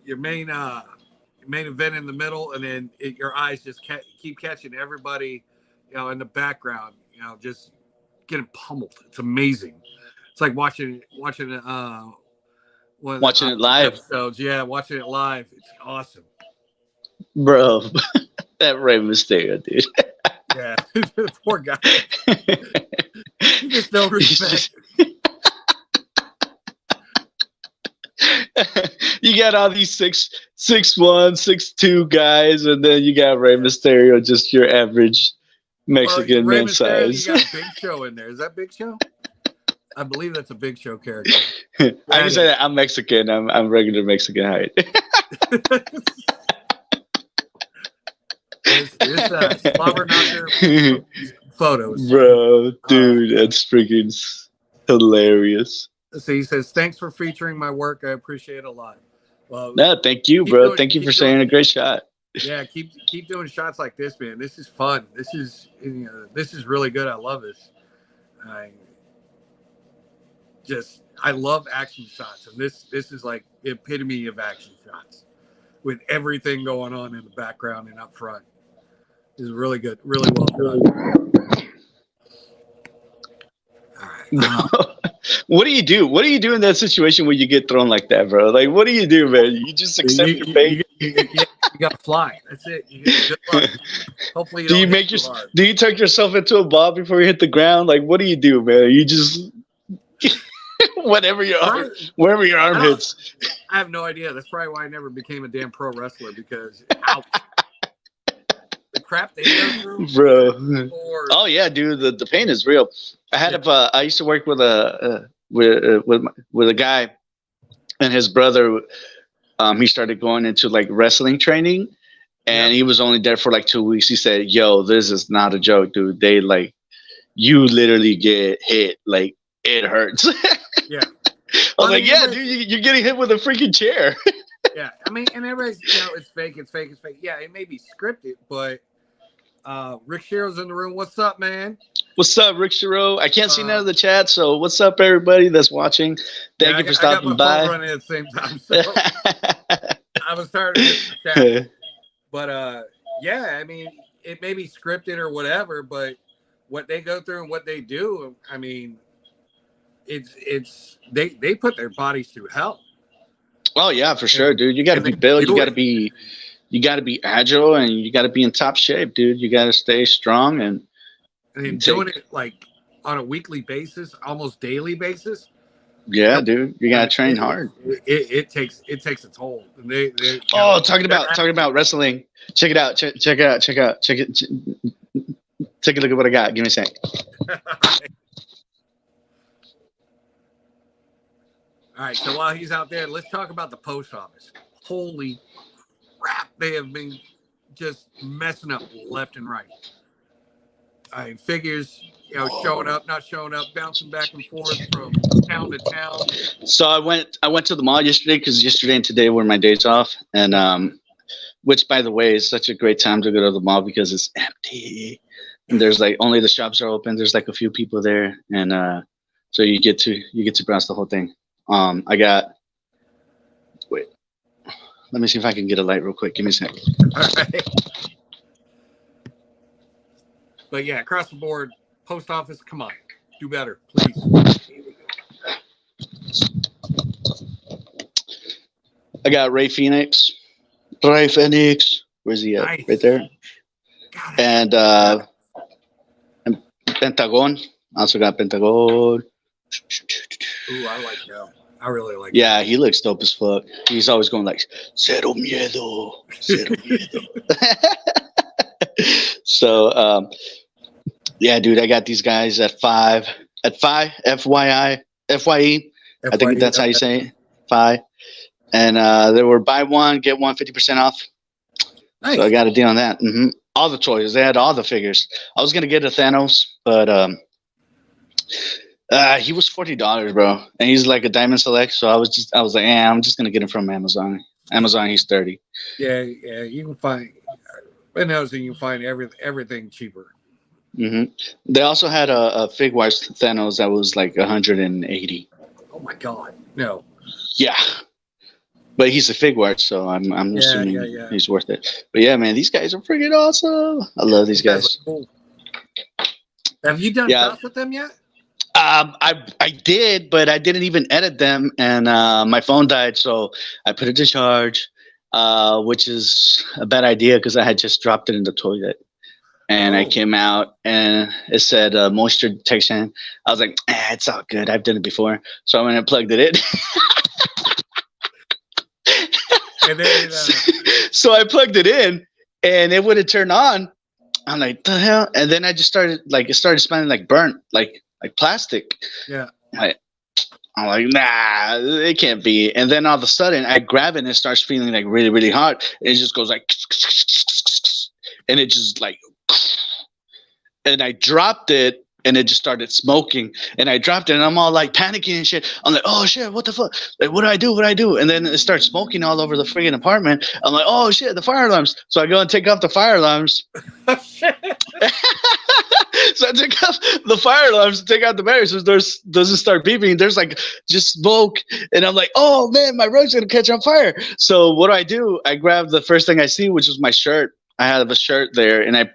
event in the middle, and then your eyes just keep catching everybody, in the background, just getting pummeled. It's amazing. It's like watching it live. Episodes. Yeah, watching it live. It's awesome, bro. That Rey Mysterio, dude. Yeah, poor guy. He just no respect. You got all these 6'1", 6'2" guys, and then you got Rey Mysterio, just your average Mexican man size. You got Big Show in there. Is that Big Show? I believe that's a Big Show character. I can say that I'm Mexican. I'm regular Mexican height. This slobber knocker photos, bro, dude, that's freaking hilarious. So he says, "Thanks for featuring my work. I appreciate it a lot." Well, no, thank you, bro. Thank you for saying a great shot. Yeah, keep doing shots like this, man. This is fun. This is really good. I love this. I love action shots, and this is like the epitome of action shots, with everything going on in the background and up front. This is really good, really well done. All right. What do you do? What do you do in that situation when you get thrown like that, bro? Like, what do you do, man? You just accept your fate. You got to fly. That's it. Good luck. Hopefully, do you tuck yourself into a ball before you hit the ground? Like, what do you do, man? You just wherever your arm hits. I have no idea. That's probably why I never became a damn pro wrestler, because the crap they go through, bro. Oh yeah, dude. The pain is real. I used to work with a guy, and his brother. He started going into like wrestling training, and he was only there for like 2 weeks. He said, "Yo, this is not a joke, dude. They like, you literally get hit, like it hurts." Yeah. I was like, "Yeah, dude, you're getting hit with a freaking chair." Yeah, I mean, and everybody's, it's fake. Yeah, it may be scripted, but Rick Shiro's in the room. What's up, man? What's up, Rick Shiro? I can't see none of the chat, so what's up, everybody that's watching? Thank you for stopping by. I got my phone running at the same time, so I was tired of the chat. But yeah, I mean, it may be scripted or whatever, but what they go through and what they do, I mean, they put their bodies through hell. Oh yeah, for sure, dude. You got to be built. You got to be agile, and you got to be in top shape, dude. You got to stay strong and doing it like on a weekly basis, almost daily basis. Yeah, dude. You got to train hard. It takes a toll. And talking about wrestling. Check it out. Check it out. Check it. Take a look at what I got. Give me a sec. All right, so while he's out there, let's talk about the post office. Holy crap, they have been just messing up left and right. Figures, showing up, not showing up, bouncing back and forth from town to town. So I went to the mall yesterday, because yesterday and today were my days off, and which by the way is such a great time to go to the mall because it's empty and there's like only the shops are open. There's like a few people there, and so you get to browse the whole thing. I got. Wait, let me see if I can get a light real quick. Give me a second. All right. But yeah, across the board, post office, come on, do better, please. I got Ray Phoenix. Ray Phoenix. Where's he at? Nice. Right there. God, And Pentagon. Also got Pentagon. ooh, I like him. I really like him. Yeah, he looks dope as fuck. He's always going like cero miedo. Cero miedo. So yeah, dude, I got these guys at 5 FYE. I think that's how you say it. 5. And they were buy one, get one 50% off. Nice. So I got a deal on that. All the toys. They had all the figures. I was gonna get a Thanos, but he was $40, bro. And he's like a Diamond Select, so I was like, I'm just gonna get him from Amazon. Amazon, he's 30. Yeah, you can find. I know you can find everything cheaper. They also had a Figwise Thanos that was like 180. Oh my God, no. Yeah. But he's a Figwise, so I'm assuming he's worth it. But yeah, man, these guys are freaking awesome. I love these guys. Cool. Have you done stuff with them yet? I did, but I didn't even edit them, and my phone died, so I put it to charge, which is a bad idea because I had just dropped it in the toilet. And I came out and it said moisture detection. I was like, it's all good. I've done it before. So I went and plugged it in. And then, so I plugged it in and it wouldn't turn on. I'm like, the hell? And then I just started it started smelling like burnt, like plastic. Yeah. I'm like, nah, it can't be. And then all of a sudden I grab it and it starts feeling like really, really hot. It just goes like, and it just like, and I dropped it and it just started smoking, and I dropped it and I'm all like panicking and shit. I'm like, oh shit, what the fuck? Like, what do I do? And then it starts smoking all over the friggin' apartment. I'm like, oh shit, the fire alarms. So I go and take off the fire alarms. So I take off the fire alarms and take out the batteries so there's doesn't start beeping. There's like just smoke, and I'm like, oh man, my rug's gonna catch on fire. So what do? I grab the first thing I see, which is my shirt. I had a shirt there, and I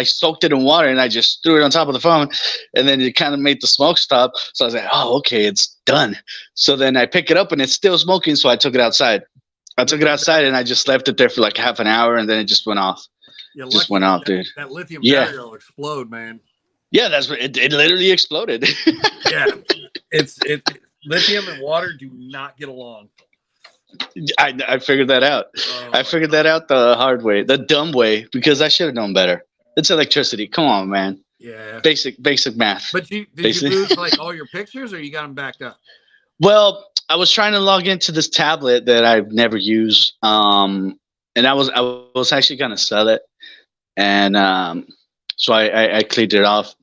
soaked it in water and I just threw it on top of the phone, and then it kind of made the smoke stop. So I was like, oh, okay, it's done. So then I pick it up and it's still smoking. So I took it outside. And I just left it there for like half an hour, and then it just went off. Just went off, dude. That lithium battery will explode, man. Yeah, that's what it literally exploded. Yeah, lithium and water do not get along. I figured that out. I figured that out the hard way, the dumb way, because I should have known better. It's electricity. Come on, man. Yeah. Basic math. But did you lose like all your pictures, or you got them backed up? Well, I was trying to log into this tablet that I've never used, and I was actually gonna sell it, and so I cleared it off.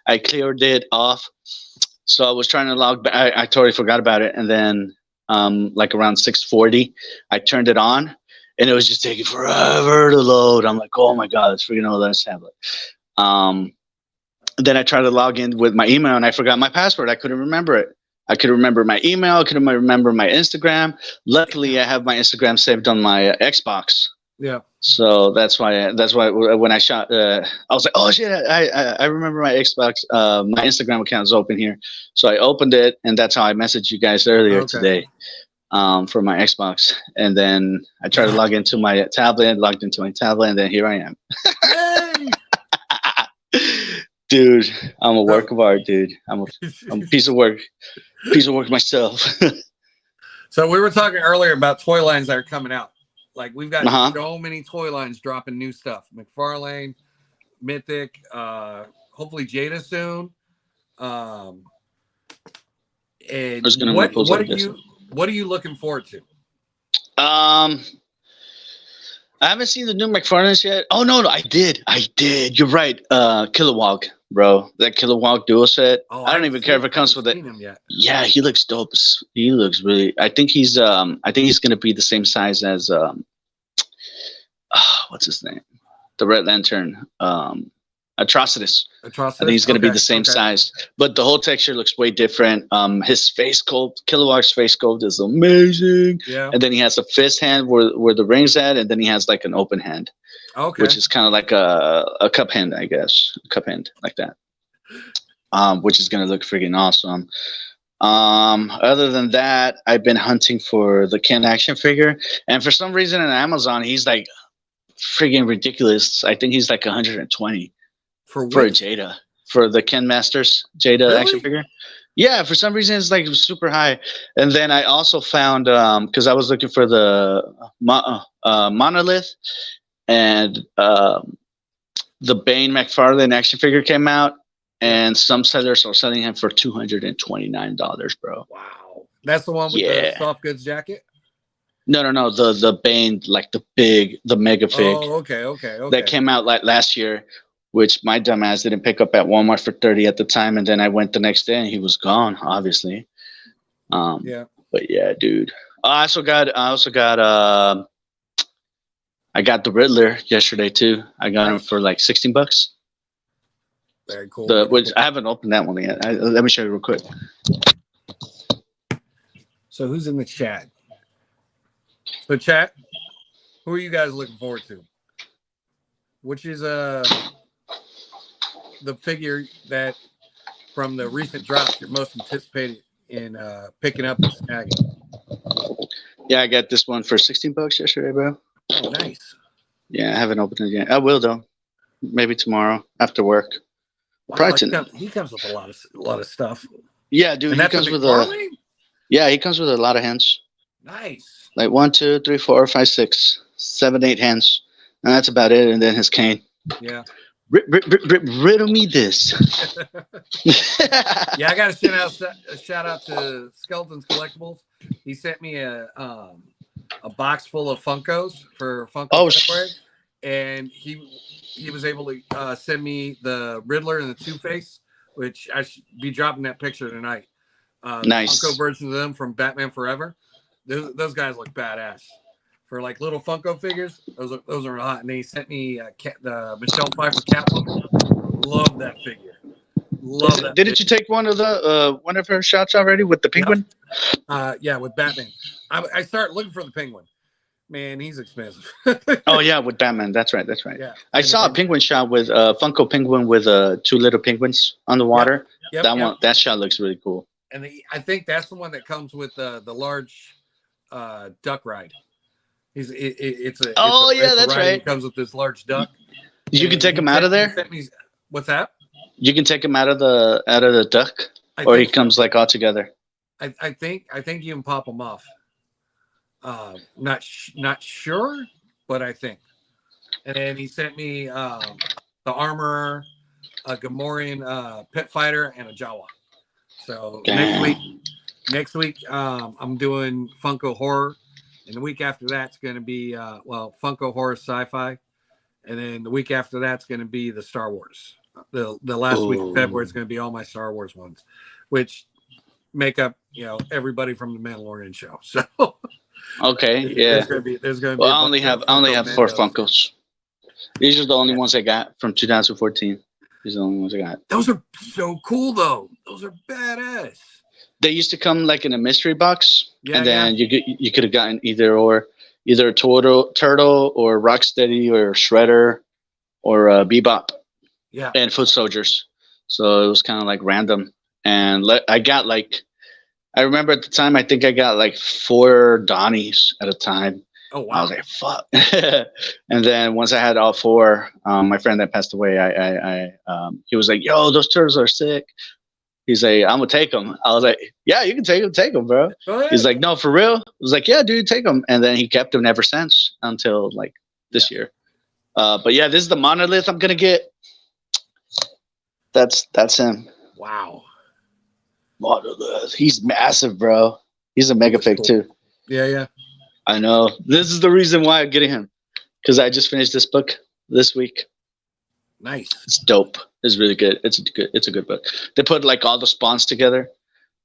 I cleared it off. So I was trying to log back. I totally forgot about it, and then. Like around 6:40, I turned it on, and it was just taking forever to load. I'm like, oh my god, it's freaking old ass tablet. Then I tried to log in with my email, and I forgot my password. I couldn't remember it. I couldn't remember my email. I couldn't remember my Instagram. Luckily, I have my Instagram saved on my Xbox. Yeah. So that's why when I shot, I was like, oh shit, I remember my Xbox, my Instagram account is open here. So I opened it, and that's how I messaged you guys earlier today, for my Xbox. And then I tried to log into my tablet, logged into my tablet, and then here I am. Dude, I'm a work of art, dude. I'm a piece of work myself. So we were talking earlier about toy lines that are coming out. Like, we've got so many toy lines dropping new stuff. McFarlane, Mythic, hopefully Jada soon. And what are you looking forward to? I haven't seen the new McFarlane's yet. Oh no, I did. You're right. Kilowog. bro. That Kilowog dual set. Oh, I don't even care if it comes with it. Him yet. Yeah, he looks dope. He looks really. I think he's gonna be the same size as what's his name? The Red Lantern. Atrocitus. I think he's gonna be the same size, but the whole texture looks way different. His face sculpt, Kilowog's face sculpt is amazing. Yeah. And then he has a fist hand where the ring's at, and then he has like an open hand. Okay. Which is kind of like a cup hand, I guess. A cup hand like that. Which is gonna look freaking awesome. Other than that, I've been hunting for the Ken action figure, and for some reason on Amazon, he's like freaking ridiculous. I think he's like 120 for a Jada, for the Ken Masters Jada action figure. Yeah, for some reason it's like super high. And then I also found because I was looking for the Monolith, and the Bane McFarlane action figure came out, and some sellers are selling him for $229, bro. Wow, that's the one with the soft goods jacket. No, the Bane, like the mega fig. Oh, okay. That came out like last year, which my dumbass didn't pick up at Walmart for $30 at the time, and then I went the next day and he was gone, obviously. Yeah. But yeah, dude. I got the Riddler yesterday too. I got him for like $16. Very cool. Which I haven't opened that one yet. Let me show you real quick. So who's in the chat? So chat, who are you guys looking forward to? Which is the figure that from the recent drops you're most anticipated in picking up and snagging? Yeah, I got this one for $16 yesterday, bro. Oh, nice. Yeah, I haven't opened it yet. I will though. Maybe tomorrow after work. Wow, he comes with a lot of stuff. Yeah, dude. He comes with he comes with a lot of hands. Nice. Like 1, 2, 3, 4, 5, 6, 7, 8 hands, and that's about it. And then his cane. Yeah. Riddle me this. Yeah, I got a shout out to Skeletons Collectibles. He sent me a box full of Funkos for Funko February, and he was able to send me the Riddler and the Two-Face, which I should be dropping that picture tonight. Nice. Funko versions of them from Batman Forever. Those guys look badass. For like little Funko figures, those are hot. And they sent me the Michelle Pfeiffer Catwoman. Love that figure. Love that. Didn't you take one of her shots already with the penguin? Yep. Yeah, with Batman. I started looking for the penguin. Man, he's expensive. Oh yeah, with Batman. That's right. Yeah. I saw a penguin shot with Funko penguin with 2 little penguins on the water. Yep. That shot looks really cool. And I think that's the one that comes with the large duck ride. It's a that's right. It comes with this large duck. You can take him out of there. What's that? You can take him out of the duck, or he comes like all together. I think you can pop them off. Not sure, but I think. And then he sent me the Armorer, a Gamorrean pit fighter, and a Jawa. So next week, I'm doing Funko Horror, and the week after that's going to be Funko Horror Sci-Fi, and then the week after that's going to be the Star Wars. The last week of February is going to be all my Star Wars ones, which make up everybody from the Mandalorian show. So okay, yeah. There's going to be. Well, I only have 4 Funkos. These are the only ones I got from 2014. These are the only ones I got. Those are so cool, though. Those are badass. They used to come like in a mystery box, and then you could have gotten either a turtle or Rocksteady or Shredder or Bebop, and Foot Soldiers. So it was kind of like random, and I got I remember at the time I think I got like 4 Donnies at a time. Oh wow! I was like, fuck. And then once I had all 4, my friend that passed away, he was like, yo, those turtles are sick. He's like, I'm gonna take them. I was like, yeah, you can take them, bro. He's like, no, for real. I was like, yeah, dude, take them. And then he kept them ever since until like this year. But yeah, this is the Monolith I'm gonna get. That's him. Wow. Monolith. He's massive, bro. He's a mega fig too. Yeah. I know. This is the reason why I'm getting him, because I just finished this book this week. Nice. It's dope. It's really good. It's a good book. They put like all the spawns together,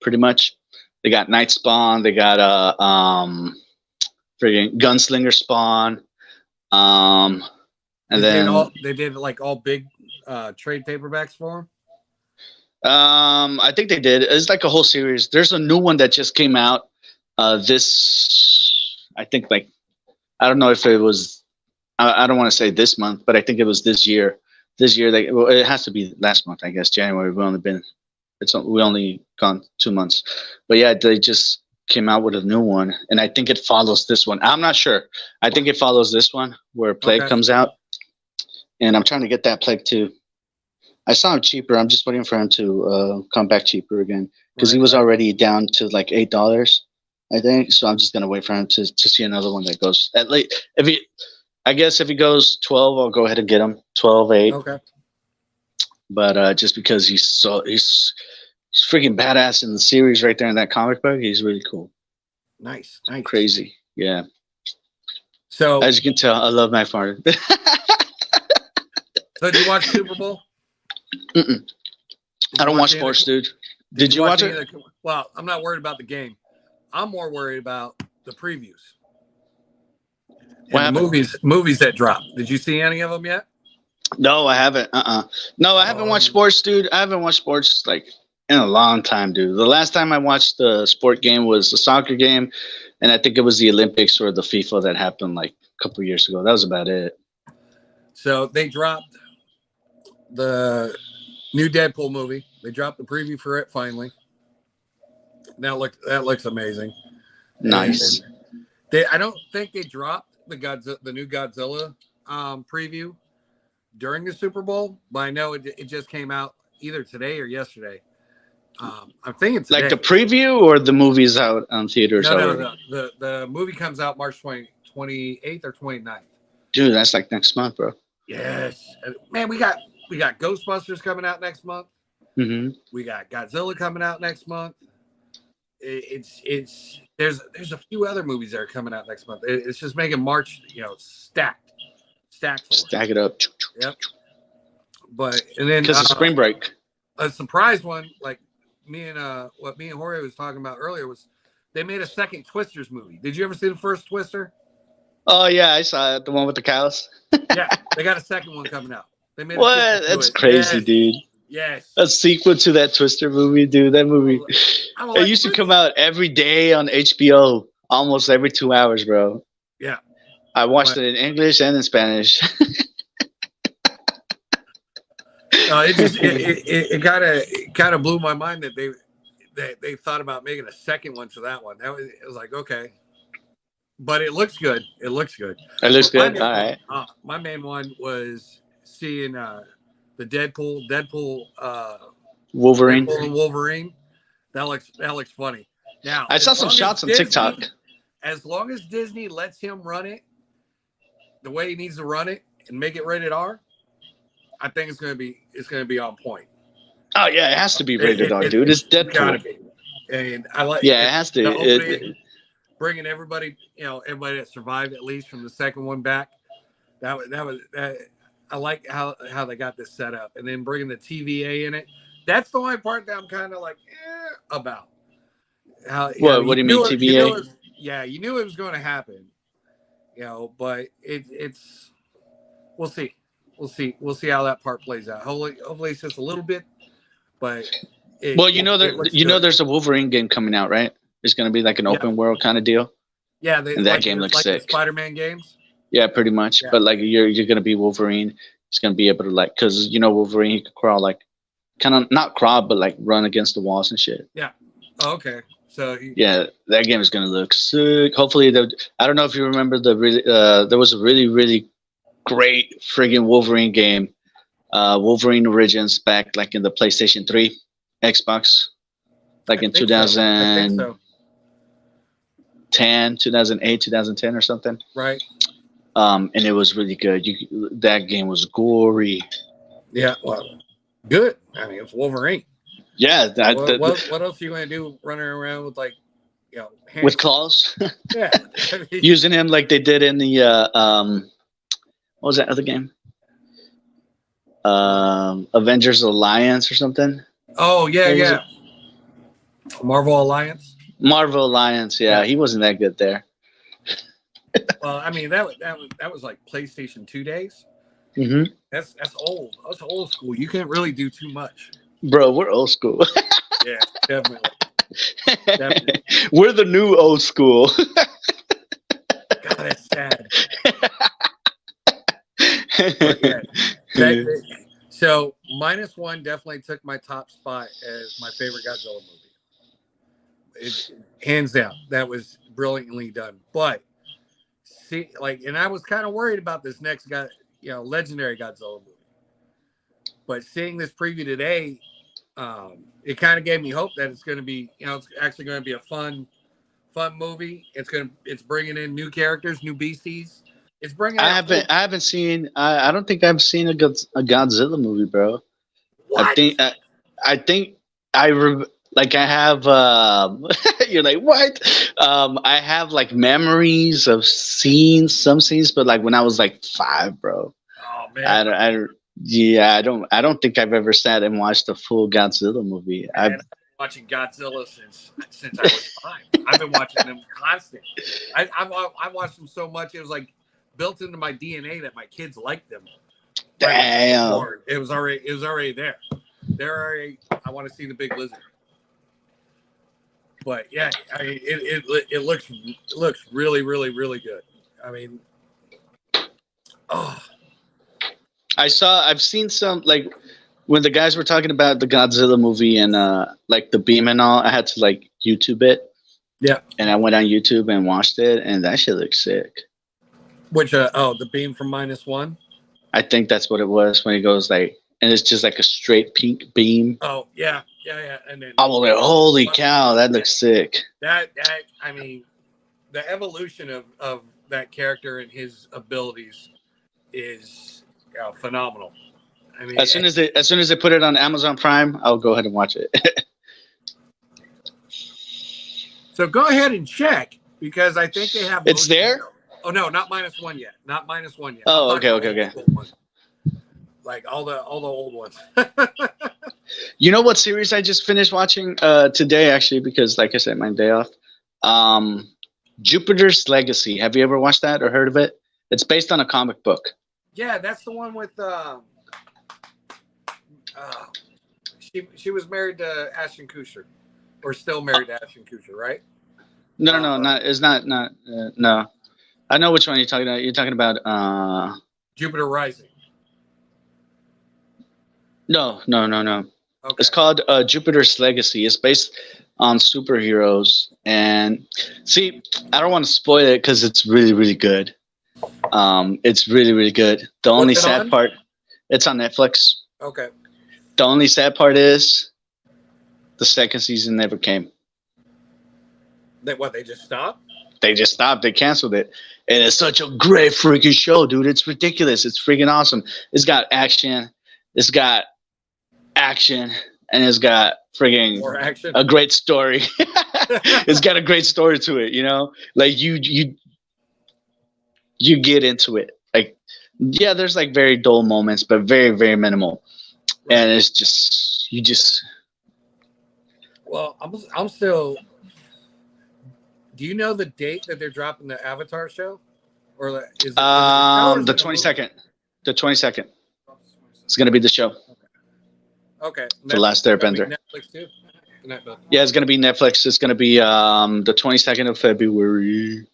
pretty much. They got Night Spawn. They got a friggin' Gunslinger Spawn. And then They did like all big trade paperbacks for him. I think they did. It's like a whole series. There's a new one that just came out. I think like I don't know if it was. I don't want to say this month, but I think it was this year. This year, it has to be last month, I guess. January. We only gone 2 months, but yeah, they just came out with a new one, and I think it follows this one. I'm not sure. I think it follows this one where Plague comes out, and I'm trying to get that Plague too. I saw him cheaper. I'm just waiting for him to come back cheaper again because he was already down to like $8, I think. So I'm just gonna wait for him to see another one that goes at least I guess if he goes 12, I'll go ahead and get him 12, 8. Okay. But just because he's freaking badass in the series right there in that comic book, he's really cool. Nice. Crazy. Yeah. So as you can tell, I love Matt Farley. So did you watch Super Bowl? Mm-mm. I don't watch sports, dude. Did you watch it? Well, I'm not worried about the game. I'm more worried about the previews. And the movies that dropped. Did you see any of them yet? No, I haven't. No, I haven't watched sports, dude. I haven't watched sports like in a long time, dude. The last time I watched the sport game was the soccer game, and I think it was the Olympics or the FIFA that happened like a couple of years ago. That was about it. So they dropped the new Deadpool movie. They dropped the preview for it finally. That looks amazing. Nice. I don't think they dropped the new Godzilla preview during the Super Bowl, but I know it just came out either today or yesterday. I'm thinking today. Like the preview or the movie's out on theaters already? No. The movie comes out March 28th or 29th. Dude, that's like next month, bro. Yes. Man, we got Ghostbusters coming out next month. Mm-hmm. We got Godzilla coming out next month. There's a few other movies that are coming out next month. It's just making March, stacked. Stack it up. Yep. But and then because of spring break, a surprise one, like what me and Jorge was talking about earlier, was they made a second Twisters movie. Did you ever see the first Twister? Oh yeah, I saw it. The one with the cows. Yeah, they got a second one coming out. They made what? That's crazy, dude. Yes. A sequel to that Twister movie, dude. That movie. It used to come out every day on HBO, almost every 2 hours, bro. Yeah. I watched it in English and in Spanish. It kind of blew my mind that they thought about making a second one to that one. It was like, okay, but it looks good. It looks good. All right. My main one was seeing the Deadpool, Wolverine. Deadpool and Wolverine. That looks funny. Now I saw some shots on TikTok. As long as Disney lets him run it the way he needs to run it and make it rated R, I think it's gonna be on point. Oh yeah, it has to be rated R, dude. It's Deadpool. Gotta be. And I like. Yeah, it has to. Bringing everybody, everybody that survived at least from the second one back. That was. I like how they got this set up, and then bringing the TVA in it. That's the only part that I'm kind of like about. What do you mean TVA? You knew it was going to happen, but it's. We'll see. We'll see how that part plays out. Hopefully it's just a little bit, but. There's a Wolverine game coming out, right? It's going to be like an open world kind of deal. Yeah, and that game looks sick. The Spider-Man games. Yeah, pretty much. Yeah. But like you're going to be Wolverine. He's going to be able to because Wolverine, he could crawl like kind of not crawl but like run against the walls and shit. Yeah. Oh, okay. So that game is going to look sick. Hopefully, I don't know if you remember there was a really really great friggin' Wolverine game, Wolverine Origins back like in the PlayStation 3, Xbox, like in 2010, 2008, 2010 or something. Right. And it was really good. That game was gory. Yeah. Well, good. I mean, it's Wolverine. Yeah. What else are you going to do running around with hands? With claws? Yeah. Using him like they did in the what was that other game? Avengers Alliance or something. Oh yeah, What was yeah. Marvel Alliance. Marvel Alliance. Yeah, Yeah. he wasn't that good there. Well, I mean that was like PlayStation 2 days. Hmm. That's old. That's old school. You can't really do too much. Bro, we're old school. Yeah, definitely. Definitely. We're the new old school. God, that's sad. But yeah, so -1 definitely took my top spot as my favorite Godzilla movie. Hands down, that was brilliantly done. But see, like, and I was kind of worried about this next guy, legendary Godzilla movie. But seeing this preview today, it kind of gave me hope that it's going to be, it's actually going to be a fun movie. It's bringing in new characters, new beasties. It's bringing. I haven't seen. I don't think I've seen a Godzilla movie, bro. What? I think like I have. You're like what? I have like memories of seeing some scenes, but like when I was like 5, bro. Oh man. Yeah, I don't think I've ever sat and watched a full Godzilla movie. I've been watching Godzilla since I was 5. I've been watching them constant. I watched them so much it was like built into my DNA that my kids liked them. Damn. It was already there. They're already. I want to see the big lizard. But yeah, I mean, it looks really, really, really good. I mean, oh. I've seen some, like, when the guys were talking about the Godzilla movie and like the beam and all, I had to like YouTube it. Yeah. And I went on YouTube and watched it, and that shit looks sick. Which the beam from -1? I think that's what it was when he goes like, and it's just like a straight pink beam. Oh yeah. And then I was like, holy cow, that looks sick. That I mean, the evolution of that character and his abilities is phenomenal. I mean, as soon as they put it on Amazon Prime, I'll go ahead and watch it. So go ahead and check because I think they have. It's there. Oh no, not -1 yet. Not -1 yet. Oh, okay. Like all the old ones. You know what series I just finished watching today, actually, because like I said, my day off. Jupiter's Legacy. Have you ever watched that or heard of it? It's based on a comic book. Yeah, that's the one with she was married to Ashton Kutcher, or still married to Ashton Kutcher, right? No, no. I know which one you're talking about. You're talking about Jupiter Rising. No. Okay. It's called Jupiter's Legacy. It's based on superheroes, and see, I don't want to spoil it because it's really, really good. It's really, really good. The only sad part, it's on Netflix. Okay. The only sad part is the second season never came. They just stopped? They just stopped. They canceled it. And it's such a great freaking show, dude. It's ridiculous. It's freaking awesome. It's got action. It's got action. And it's got freaking more action. A great story. It's got a great story to it, you know? Like you get into it. Like, yeah, there's like very dull moments, but very, very minimal. Right. And it's just Well, I'm still. Do you know the date that they're dropping the Avatar show? Or is it the 22nd. The 22nd. It's gonna be the show. Okay. The Last Airbender. Netflix too. Yeah, it's gonna be Netflix. It's gonna be the 22nd of February.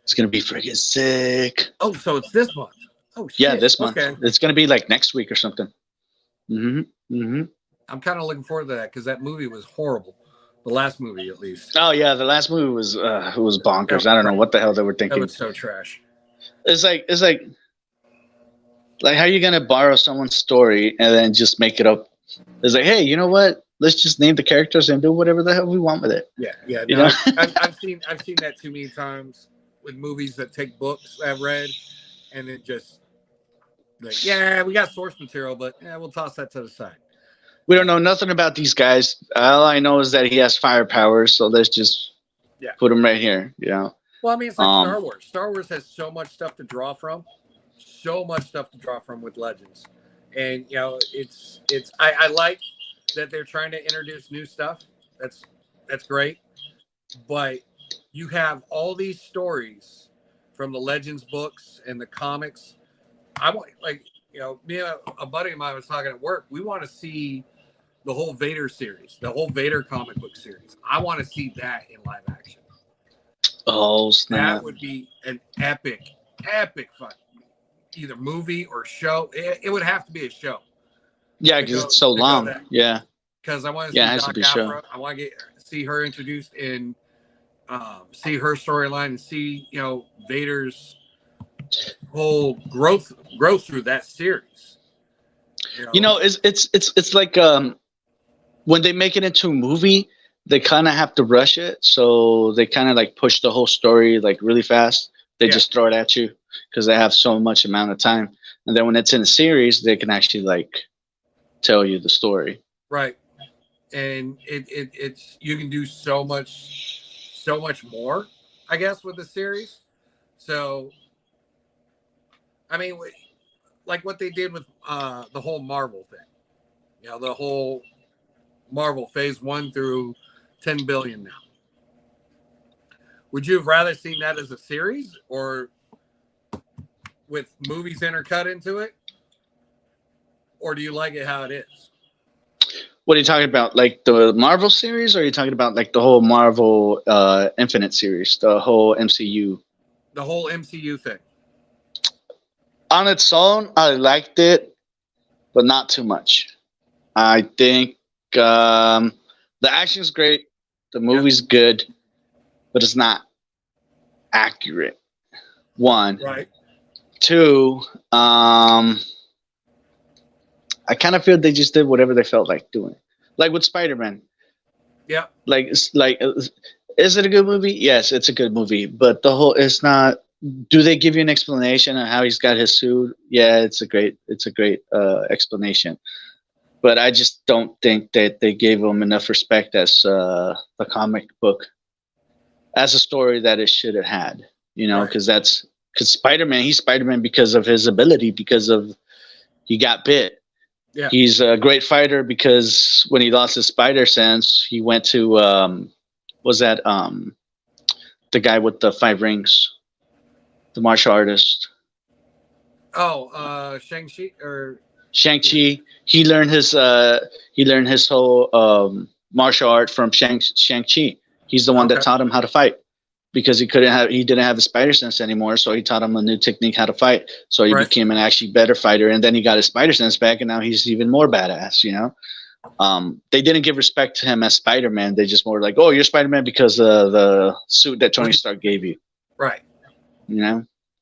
It's gonna be freaking sick. Oh, so it's this month. Oh shit. Yeah, this month. Okay. It's gonna be like next week or something. I'm kind of looking forward to that because that movie was horrible. The last movie, at least. Oh yeah, the last movie was bonkers. I don't know what the hell they were thinking. That was so trash. It's like how are you gonna borrow someone's story and then just make it up? It's like, hey, you know what? Let's just name the characters and do whatever the hell we want with it. Yeah. You know? I've seen that too many times with movies that take books I've read, and it just like, yeah, we got source material, but we'll toss that to the side. We don't know nothing about these guys. All I know is that he has fire powers, so let's just put him right here. You know. Well, I mean, it's like Star Wars. Star Wars has so much stuff to draw from with Legends, And I like that they're trying to introduce new stuff. That's great. But you have all these stories from the Legends books and the comics. I want, like, me and a buddy of mine was talking at work. We want to see the whole Vader series, the whole Vader comic book series. I want to see that in live action. Oh snap! That would be an epic fun, either movie or show. It would have to be a show. Yeah, because it's so long. Yeah. Because I want to see it has Doc to be Afra. show. I want to see her introduced in, see her storyline, and see Vader's whole growth through that series. It's like when they make it into a movie, they kind of have to rush it, so they kind of like push the whole story like really fast. They just throw it at you because they have so much amount of time, and then when it's in a series, they can actually like tell you the story. Right, and it's you can do so much more, I guess, with the series. So, I mean, like what they did with the whole Marvel thing, the whole Marvel phase 1 through 10 billion now. Would you have rather seen that as a series or with movies intercut into it? Or do you like it how it is? What are you talking about? Like the Marvel series, or are you talking about like the whole Marvel Infinite series, the whole MCU? The whole MCU thing. On its own, I liked it, but not too much. I think the action's great, the movie's good, but it's not accurate. One. Right. Two, I kind of feel they just did whatever they felt like doing. Like with Spider-Man. Yeah. Like, is it a good movie? Yes, it's a good movie. But it's not. Do they give you an explanation on how he's got his suit? Yeah, it's a great explanation. But I just don't think that they gave him enough respect as the comic book, as a story that it should have had. Because Spider-Man, he's Spider-Man because of his ability, because of he got bit. Yeah. He's a great fighter because when he lost his spider sense, he went to the guy with the 5 rings, the martial artist. Oh, Shang-Chi or Shang-Chi. He learned his whole martial art from Shang-Chi. He's the one that taught him how to fight. Because he didn't have the spider sense anymore, so he taught him a new technique how to fight. So he became an actually better fighter, and then he got his spider sense back, and now he's even more badass. They didn't give respect to him as Spider-Man. They just more like, oh, you're Spider-Man because of the suit that Tony Stark gave you. Right.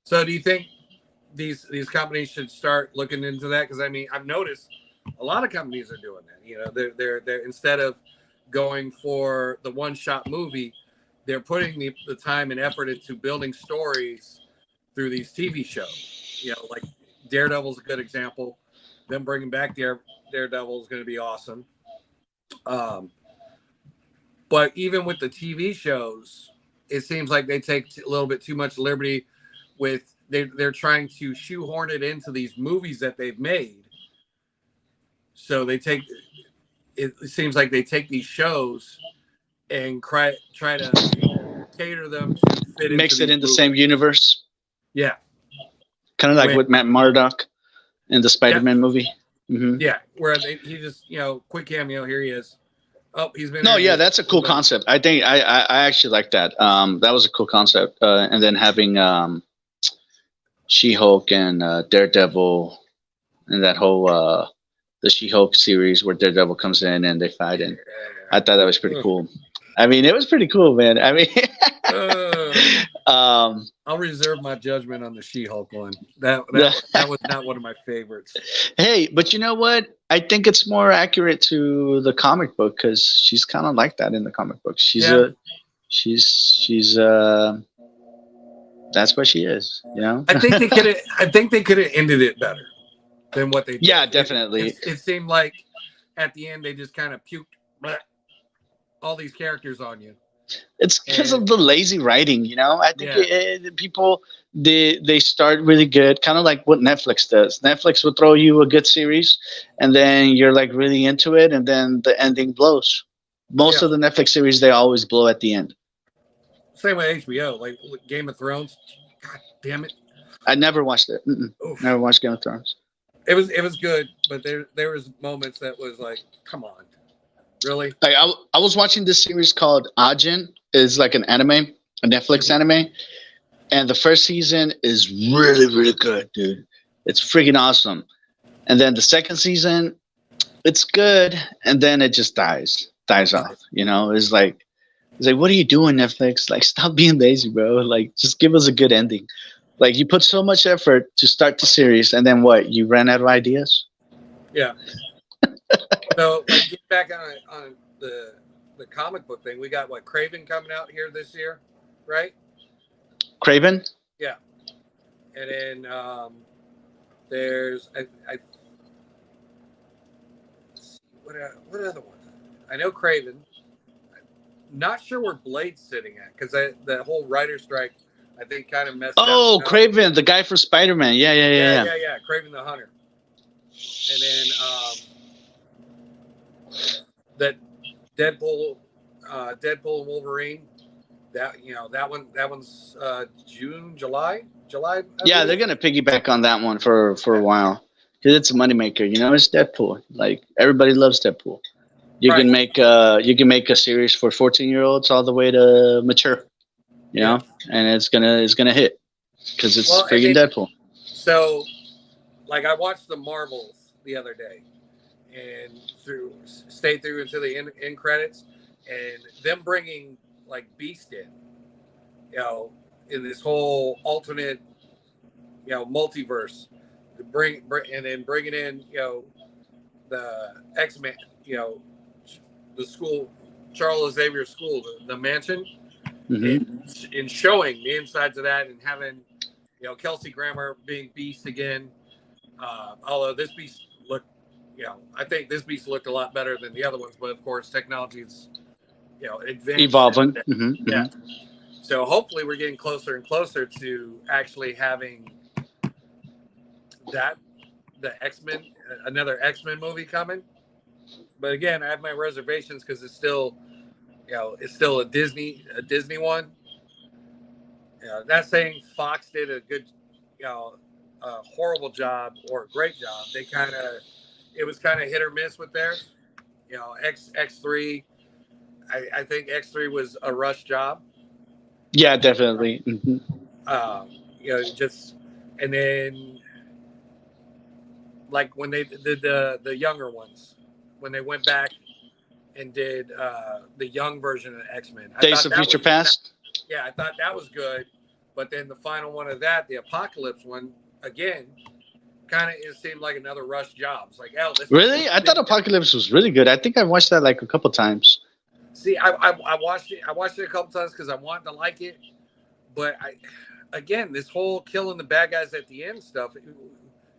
So do you think these companies should start looking into that? Because I mean, I've noticed a lot of companies are doing that. They're instead of going for the one-shot movie, they're putting the time and effort into building stories through these TV shows. Like Daredevil's a good example. Them bringing back Daredevil is going to be awesome. But even with the TV shows, it seems like they take a little bit too much liberty with they're trying to shoehorn it into these movies that they've made. So it seems like they take these shows and try to cater them to fit mix it in the movies. same universe. Yeah. Kind of like with Matt Murdock in the Spider-Man movie. Mm-hmm. Yeah, where he just, quick cameo, here he is. Oh, he's been. No, yeah, that's a cool concept. I think I actually like that. That was a cool concept. And then having She-Hulk and Daredevil and that whole the She-Hulk series where Daredevil comes in and they fight, and I thought that was pretty cool. I mean, it was pretty cool, man. I mean, I'll reserve my judgment on the She-Hulk one. That was not one of my favorites. Hey, but you know what? I think it's more accurate to the comic book because she's kind of like that in the comic book. She's that's what she is. I think they could have ended it better than what they did. Yeah, definitely. It seemed like at the end they just kind of puked all these characters on you. It's because And- of the lazy writing, you know. I think Yeah. people they start really good, kind of like what Netflix does. Netflix will throw you a good series, and then you're like really into it, and then the ending blows. Most Yeah. of the Netflix series they always blow at the end. Same with HBO, like Game of Thrones. God damn it! I never watched it. Mm-mm. Oof. Never watched Game of Thrones. It was good, but there was moments that was like, come on, really? Like I was watching this series called Ajin. It's like an anime, a Netflix anime, and the first season is really good, dude. It's freaking awesome. And then the second season, it's good, and then it just dies off. You know, it's like, what are you doing, Netflix? Like, stop being lazy, bro. Like, just give us a good ending. Like, you put so much effort to start the series, and then what? You ran out of ideas. Yeah. So, like, get back on the comic book thing. We got what, Craven coming out here this year, right? Craven. Yeah. And then there's what other ones? I know Craven. Not sure where Blade's sitting at because the whole writer strike, I think, kind of messed Oh, up. Craven, the guy for Spider-Man. Yeah. Yeah. Craven the Hunter. And then that Deadpool and Wolverine. That one's July. Yeah, they're gonna piggyback on that one for a while because it's a moneymaker. You know, it's Deadpool. Like everybody loves Deadpool. You can make a series for 14-year-olds all the way to mature. You know, and it's gonna hit because it's freaking Deadpool. So, like, I watched the Marvels the other day, and stayed through into the end credits, and them bringing like Beast in, in this whole alternate, multiverse, to bring and then bringing in, the X-Men, the school, Charles Xavier School, the mansion, in showing the insides of that, and having, Kelsey Grammer being Beast again. Although this Beast looked, I think this Beast looked a lot better than the other ones, but of course technology is, advanced, evolving. Yeah. So hopefully we're getting closer and closer to actually having the X-Men, another X-Men movie coming. But again, I have my reservations because it's still, it's still a Disney one. Not saying Fox did a good, a horrible job or a great job. It was kind of hit or miss with theirs. X3, I think X3 was a rush job. Yeah, definitely. And then like when they did the younger ones, when they went back and did the young version of X-Men. Days of Future Past. Yeah, I thought that was good, but then the final one of that, the Apocalypse one, again, it seemed like another rush job. It's like, Really? I thought Apocalypse was really good. I think I watched that like a couple times. See, I watched it. I watched it a couple times because I wanted to like it, but this whole killing the bad guys at the end stuff,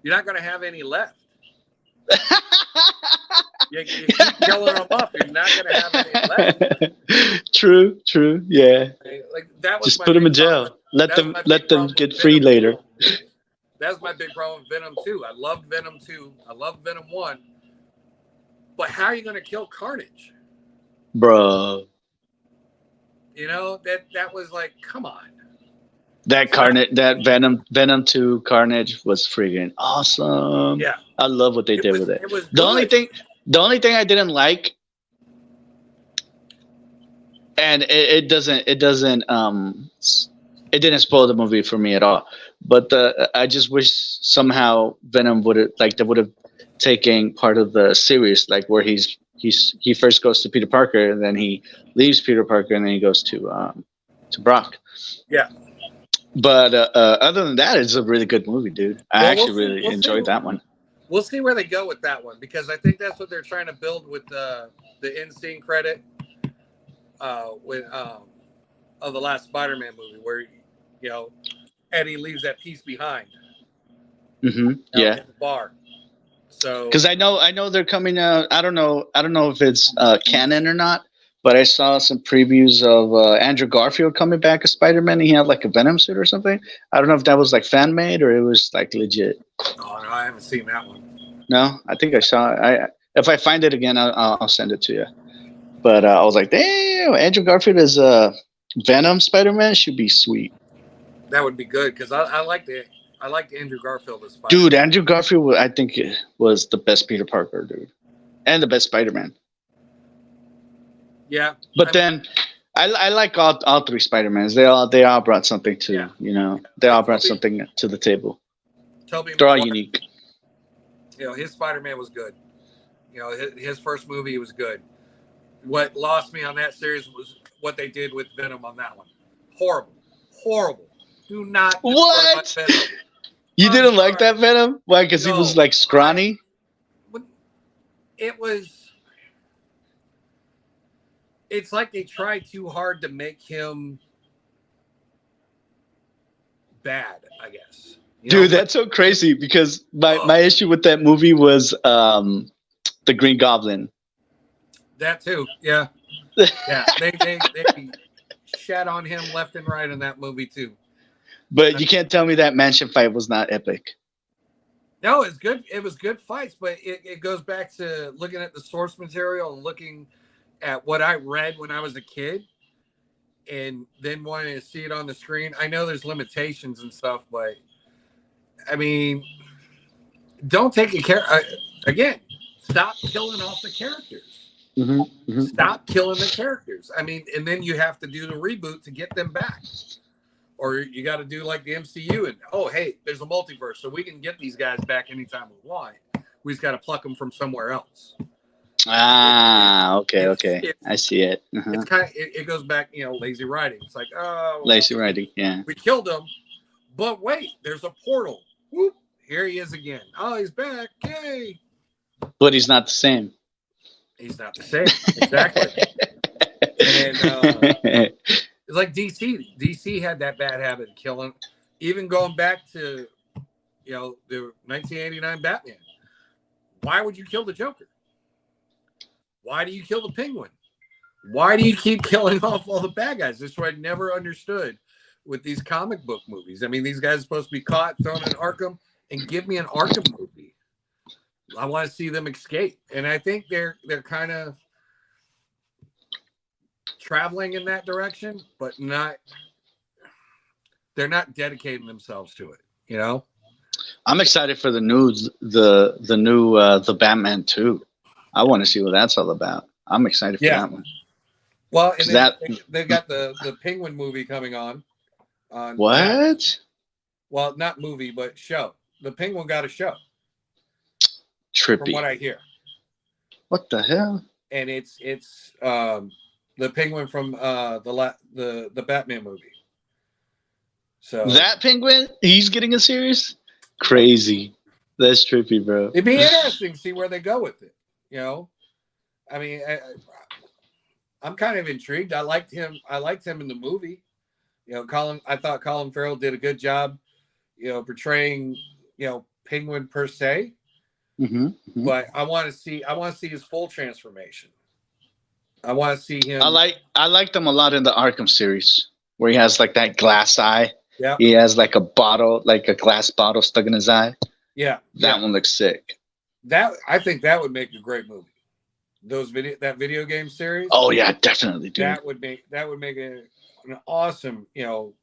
you're not going to have any left. You keep killing them up. You're not going to have any left. True. Yeah. Like that was just put them in jail. Let them get free later. That's my big problem with Venom 2. I loved Venom 2. I loved Venom 1. But how are you going to kill Carnage? Bro. That was like, come on. That Venom 2 Carnage was freaking awesome. Yeah. I love what they did with it. It was the only thing I didn't like, and it didn't spoil the movie for me at all. But I just wish somehow Venom would have taken part of the series, like where he first goes to Peter Parker, and then he leaves Peter Parker, and then he goes to Brock. Yeah. But other than that, it's a really good movie, dude. I really enjoyed that one. We'll see where they go with that one, because I think that's what they're trying to build with the end scene credit of the last Spider-Man movie, where Eddie leaves that piece behind. Yeah. At the bar. So because I know they're coming out. I don't know if it's canon or not, but I saw some previews of Andrew Garfield coming back as Spider-Man. He had like a Venom suit or something. I don't know if that was like fan made or it was like legit. Oh no, I haven't seen that one. No, I think I saw it. If I find it again, I'll send it to you. But I was like, damn, Andrew Garfield as Venom Spider-Man should be sweet. That would be good because I like Andrew Garfield as Spider-Man. Dude, Andrew Garfield, I think was the best Peter Parker, dude, and the best Spider-Man. Yeah, but then I like all three Spider-Mans. They all brought something to they all brought something to the table. They're all unique. You know, his Spider-Man was good. You know, his first movie was good. What lost me on that series was what they did with Venom on that one. Horrible. Do not. What? Venom. You didn't like that Venom? Why? Because he was like scrawny. It was. It's like they tried too hard to make him bad, I guess. Dude, that's so crazy because my issue with that movie was the Green Goblin. That too, yeah. Yeah, they shat on him left and right in that movie too. But you can't tell me that mansion fight was not epic. No, it's good. It was good fights, but it goes back to looking at the source material and looking at what I read when I was a kid and then wanting to see it on the screen. I know there's limitations and stuff, but I mean, don't take again, stop killing off the characters. Stop killing the characters. I mean, and then you have to do the reboot to get them back. Or you got to do like the MCU and, hey, there's a multiverse, so we can get these guys back anytime we want. We just got to pluck them from somewhere else. Okay. I see it. It's kind of it goes back, lazy writing. It's like, lazy writing, yeah. We killed him, but wait, there's a portal. Whoop, here he is again. Oh, he's back. Yay. But he's not the same. He's not the same. Exactly. And it's like DC. DC had that bad habit of killing, even going back to, the 1989 Batman. Why would you kill the Joker? Why do you kill the Penguin? Why do you keep killing off all the bad guys? This is what I never understood with these comic book movies. I mean, these guys are supposed to be caught, thrown in Arkham, and give me an Arkham movie. I want to see them escape. And I think they're kind of traveling in that direction, but they're not dedicating themselves to it, I'm excited for the new the Batman 2. I want to see what that's all about. I'm excited for that one. Well, and they've got the Penguin movie coming on what? That. Well, not movie, but show. The Penguin got a show. Trippy. From what I hear. What the hell? And it's the Penguin from the Batman movie. So that Penguin, he's getting a series? Crazy. That's trippy, bro. It'd be interesting to see where they go with it. I mean, I'm kind of intrigued. I liked him in the movie. I thought Colin Farrell did a good job, portraying, Penguin per se. But I want to see his full transformation. I want to see him. I liked him a lot in the Arkham series where he has like that glass eye. Yeah. He has like a glass bottle stuck in his eye. Yeah. That one looks sick. I think that would make a great movie. That video game series. Oh yeah, definitely, dude. That would make an awesome, do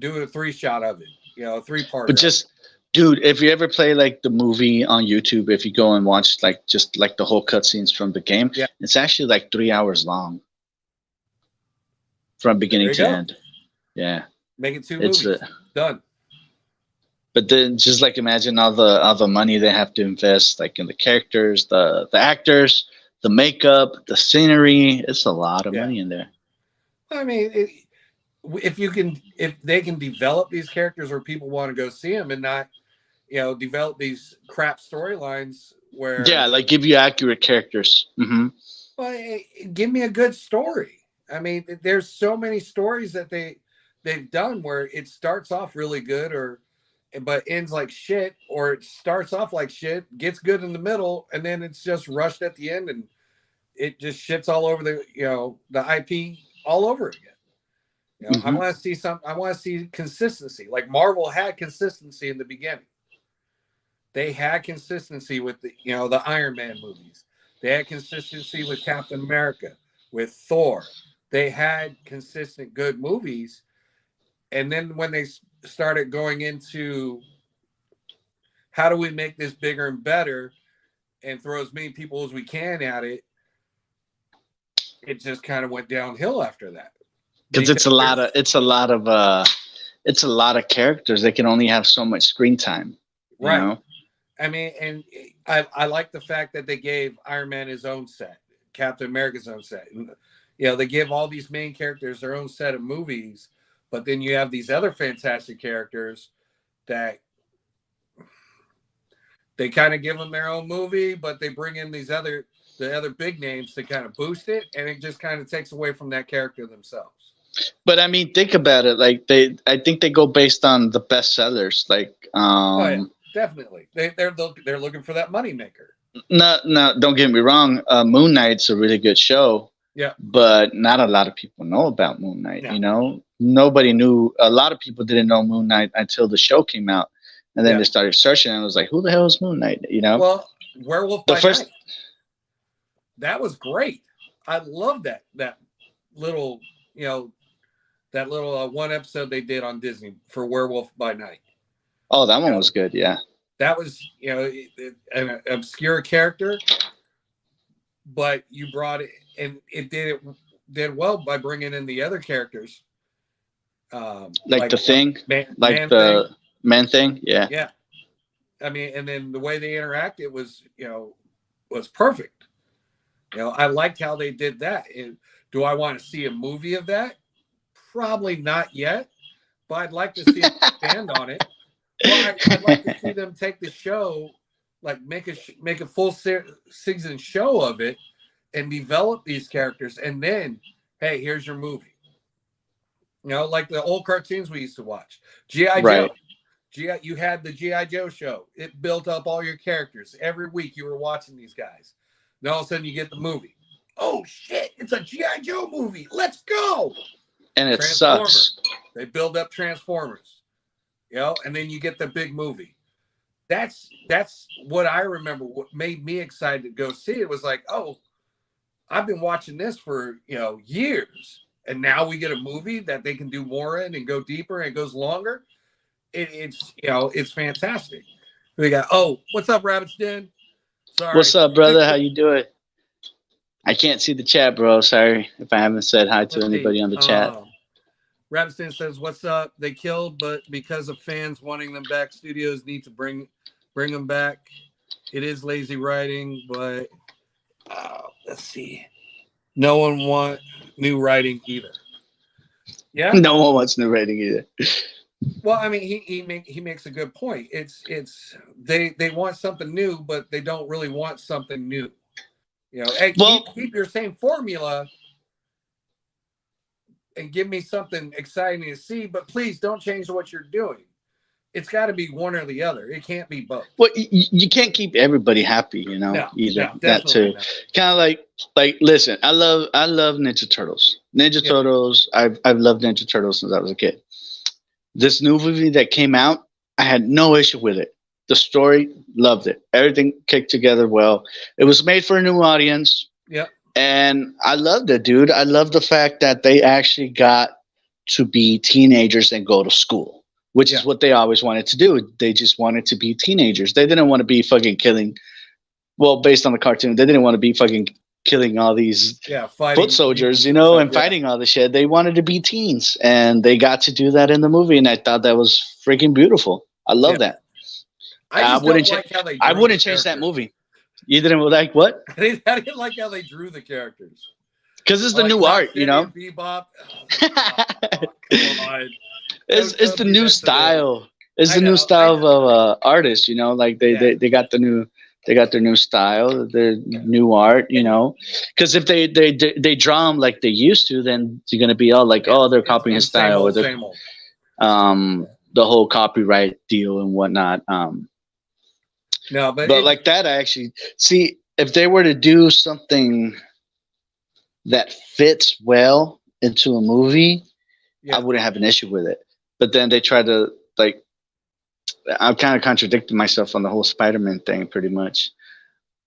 a 3-shot of it, 3-part. But just, dude, if you ever play like the movie on YouTube, if you go and watch like just like the whole cutscenes from the game, it's actually like 3 hours long from beginning to end. Yeah, make it 2 movies. Done. But then just like imagine all the money they have to invest, like in the characters, the actors, the makeup, the scenery. It's a lot of money in there. I mean, if they can develop these characters where people want to go see them and not, develop these crap storylines where like give you accurate characters. Well, give me a good story. I mean, there's so many stories that they've done where it starts off really good but ends like shit, or it starts off like shit, gets good in the middle, and then it's just rushed at the end. And it just shits all over the the IP all over again. I Mhm. want to see I want to see consistency. Like Marvel had consistency in the beginning. They had consistency with the Iron Man movies. They had consistency with Captain America, with Thor. They had consistent good movies. And then when they started going into how do we make this bigger and better and throw as many people as we can at it, it just kind of went downhill after that. Because it's a lot of characters. They can only have so much screen time. Right. You know? I mean, and I like the fact that they gave Iron Man his own set, Captain America's own set. And, they give all these main characters their own set of movies, but then you have these other fantastic characters that they kind of give them their own movie, but they bring in the other big names to kind of boost it, and it just kind of takes away from that character themselves. But I mean, think about it. Like I think they go based on the best sellers. Like, Oh yeah, definitely. They're looking for that money maker. No, don't get me wrong. Moon Knight's a really good show. Yeah. But not a lot of people know about Moon Knight. No. Nobody knew. A lot of people didn't know Moon Knight until the show came out, and then they started searching, and it was like, "Who the hell is Moon Knight?" Well, Werewolf by Night. That was great. I love that little one episode they did on Disney for Werewolf by Night. Oh, that one was good. Yeah. That was an obscure character, but you brought it, and it did well by bringing in the other characters, like the Thing, Man Thing. Yeah. Yeah. I mean, and then the way they interacted was perfect. I liked how they did that. And do I want to see a movie of that? Probably not yet, but I'd like to see them expand on it. Well, I'd like to see them take the show, like make a full season show of it, and develop these characters, and then, hey, here's your movie. Like the old cartoons we used to watch. G.I. Right. Joe. You had the G.I. Joe show. It built up all your characters. Every week you were watching these guys. Then all of a sudden you get the movie. Oh shit! It's a G.I. Joe movie. Let's go. And it sucks. They build up Transformers. And then you get the big movie. That's what I remember. What made me excited to go see it was like, oh, I've been watching this for years, and now we get a movie that they can do more in and go deeper and it goes longer. It's fantastic. We got what's up, Rabbit's Den? Sorry. What's up, brother? How you doing? I can't see the chat, bro. Sorry if I haven't said hi to anybody on the chat. Rabston says, "What's up? They killed, but because of fans wanting them back, studios need to bring them back. It is lazy writing, but let's see. No one want new writing either. Yeah, no one wants new writing either. Well, I mean, he makes a good point. It's they want something new, but they don't really want something new. Hey, keep your same formula." And give me something exciting to see, but please don't change what you're doing. It's got to be one or the other. It can't be both. Well, you can't keep everybody happy, either. No, that too. Kind of like listen, I love Ninja Turtles. Turtles. I've loved Ninja Turtles since I was a kid. This new movie that came out, I had no issue with it. The story, loved it. Everything kicked together well. It was made for a new audience. Yep. And I loved it, dude. I love the fact that they actually got to be teenagers and go to school, which is what they always wanted to do. They just wanted to be teenagers. They didn't want to be fucking killing. Well, based on the cartoon, they didn't want to be fucking killing all these foot soldiers, and fighting all the shit. They wanted to be teens, and they got to do that in the movie, and I thought that was freaking beautiful. I love that. I wouldn't change that movie. You didn't like what? I didn't like how they drew the characters. Because it's the new art, Bebop. Come on. It's the new style. It's the new style of artists, Like they got the new. They got their new style, their new art, Because if they draw them like they used to, then you're gonna be all like, they're copying his style, or the whole copyright deal and whatnot. No, but like that, I actually see if they were to do something that fits well into a movie, Yeah. I wouldn't have an issue with it. But then they try to like, I'm kind of contradicting myself on the whole Spider-Man thing, pretty much.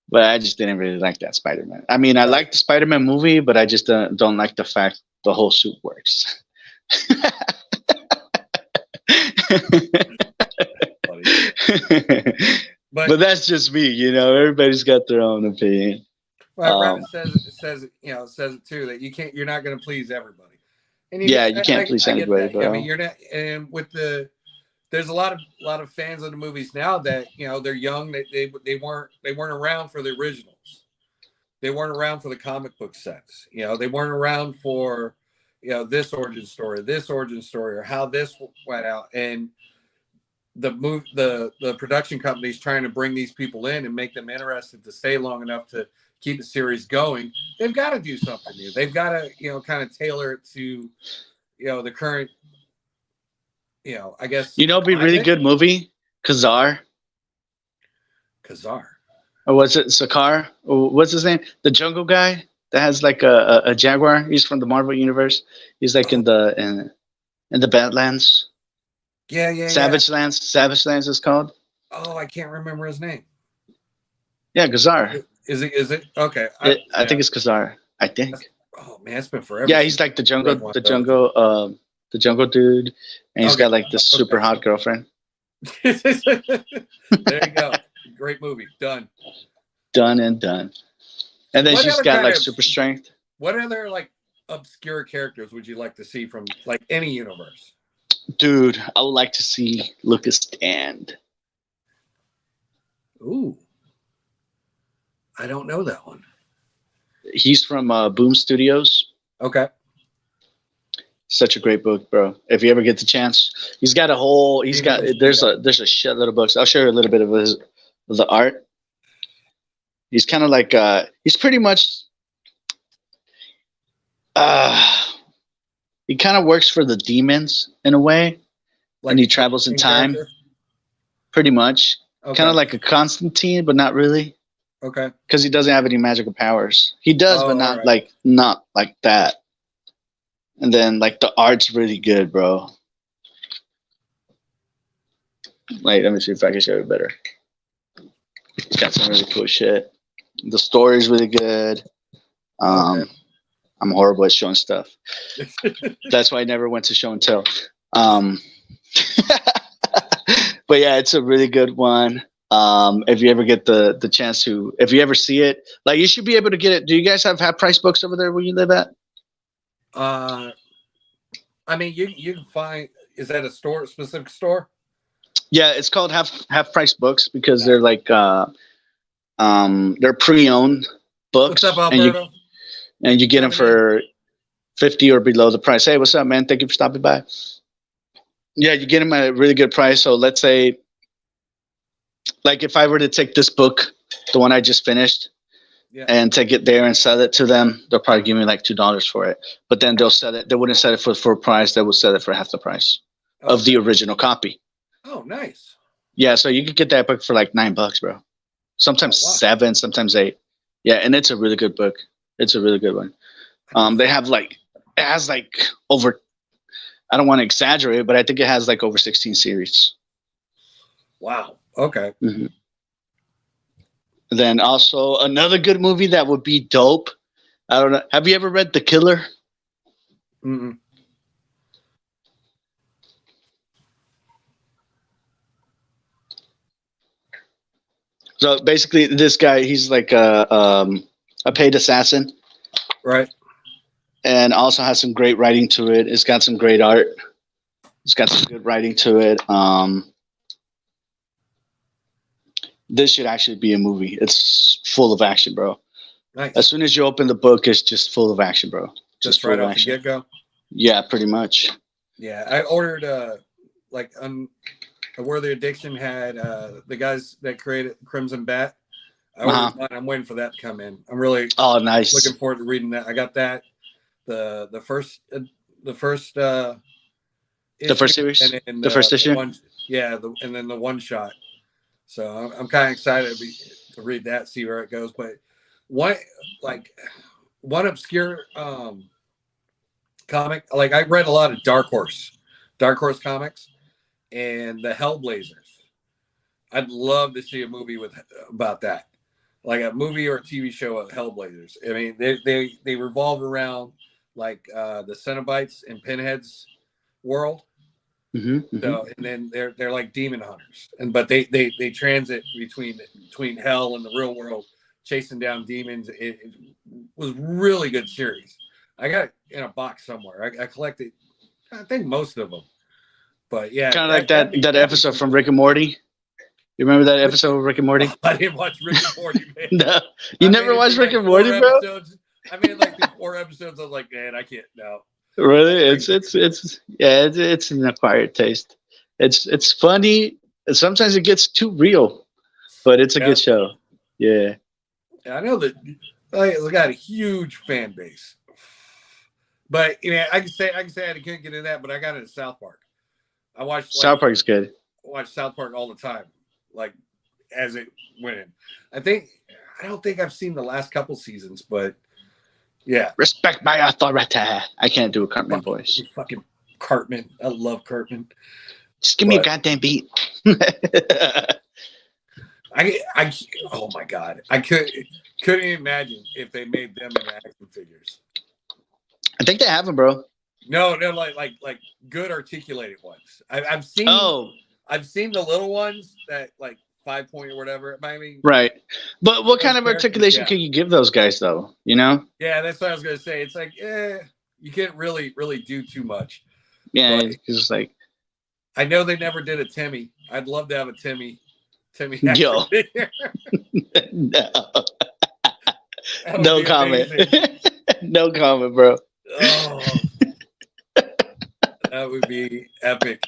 But I just didn't really like that Spider-Man. I mean, I Right. like the Spider-Man movie, but I just don't like the fact the whole suit works. Funny. But that's just me, you know. Everybody's got their own opinion. Well, Reddit says it too, that you're not going to please everybody. And Yeah, you can't please I get anybody, that. bro. I mean, you're not, and with there's a lot of fans of the movies now that they're young. They weren't around for the originals. They weren't around for the comic book sets. They weren't around for this origin story, or how this went out. And the production company's trying to bring these people in and make them interested to stay long enough to keep the series going. They've got to do something new. They've got to kind of tailor it to the current I guess It'd be a really good movie, Kazar. Or was it Sakar? Or what's his name? The jungle guy that has like a jaguar. He's from the Marvel universe. He's like in the Badlands. Yeah. Savage Lands. Savage Lands is called. Oh, I can't remember his name. Yeah, Kazar. Is it? Okay. I think it's Kazar. I think. Oh man, it's been forever. Yeah, he's like the jungle dude, and he's got like this super hot girlfriend. There you go. Great movie. Done. Done and done. And then she's got like super strength. What other like obscure characters would you like to see from like any universe? Dude, I would like to see Lucas Stand. Ooh. I don't know that one. He's from Boom Studios. Okay. Such a great book, bro. If you ever get the chance, there's a shitload of books. I'll show you a little bit of the art. He's kind of like he's pretty much he kind of works for the demons in a way, and he travels in time. Character? Pretty much. Okay. Kind of like a Constantine, but not really. Okay. Because he doesn't have any magical powers. He does, but not like that. And then like the art's really good, bro. Wait, let me see if I can show you better. It's got some really cool shit. The story's really good. Okay. I'm horrible at showing stuff. That's why I never went to show and tell. But yeah, it's a really good one. If you ever get the chance to, if you ever see it, like you should be able to get it. Do you guys have half price books over there where you live at? I mean, you can find. Is that a specific store? Yeah, it's called half price books because they're like they're pre-owned books. What's up, Alberto? And you get them for $50 or below the price. Hey, what's up, man? Thank you for stopping by. Yeah, you get them at a really good price. So let's say, like, if I were to take this book, the one I just finished, and take it there and sell it to them, they'll probably give me like $2 for it. But then they'll sell it. They wouldn't sell it for full price. They would sell it for half the price of the original copy. Oh, nice. Yeah, so you could get that book for like $9, bro. Sometimes $7, sometimes $8. Yeah, and it's a really good book. It's a really good one. They have like, it has like over, I don't want to exaggerate, but I think it has like over 16 series. Wow. Okay. Mm-hmm. Then also another good movie that would be dope. I don't know. Have you ever read The Killer? Mm-mm. So basically, this guy, he's like a paid assassin. Right. And also has some great writing to it. It's got some great art. It's got some good writing to it. This should actually be a movie. It's full of action, bro. Nice. As soon as you open the book, it's just full of action, bro. Just right off the get-go? Yeah, pretty much. Yeah, I ordered Where the Addiction had the guys that created Crimson Bat. I ordered mine. I'm waiting for that to come in. I'm really nice. Looking forward to reading that. I got that the first series, and the first issue. And then the one shot. So I'm kind of excited to read that, see where it goes. But one obscure comic. Like I read a lot of Dark Horse comics, and the Hellblazers. I'd love to see a movie about that, like a movie or a TV show of Hellblazers. I mean, they revolve around like the Cenobites and Pinhead's world. So, and then they're like demon hunters, but they transit between hell and the real world, chasing down demons. It was really good series. I got it in a box somewhere. I collected, I think, most of them. But yeah, Kind of like that episode from Rick and Morty. You remember that episode of Rick and Morty? I didn't watch Rick and Morty, man. No, you never watched Rick and Morty, bro? Episodes. I made like 4 episodes. I was like, man, I can't. No. Really? It's an acquired taste. It's funny. Sometimes it gets too real, but it's a good show. Yeah. I know that it's got a huge fan base. But you know, I can say I couldn't get into that, but I got into South Park. I watched South Park's good. I watch South Park all the time, like as it went in. I don't think I've seen the last couple seasons, but yeah. Respect my authority. I can't do a Cartman voice. Fucking Cartman. I love Cartman. Just give me a goddamn beat. Oh my god. I couldn't imagine if they made them into action figures. I think they have them, bro. No, like good articulated ones. I've seen the little ones that like 5 point or whatever. I mean, right. But what kind of articulation can you give those guys, though? You know? Yeah, that's what I was gonna say. It's like, you can't really do too much. Yeah, it's like I know they never did a Timmy. I'd love to have a Timmy. Yo. No. No comment. No comment, bro. Oh, that would be epic.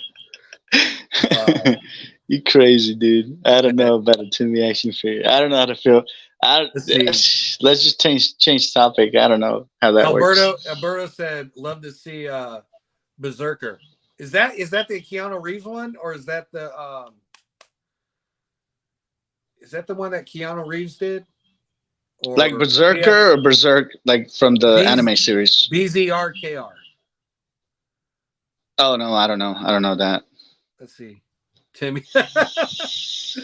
You crazy, dude. I don't know about a Timmy action figure. I don't know how to feel. Let's just change topic. I don't know how that works. Alberto said, "Love to see Berserker." Is that the Keanu Reeves one, or is that the one that Keanu Reeves did? Or, like Berserker or Berserk, like from the anime series? BZRKR. Oh no, I don't know. I don't know that. Let's see, Timmy. Yes.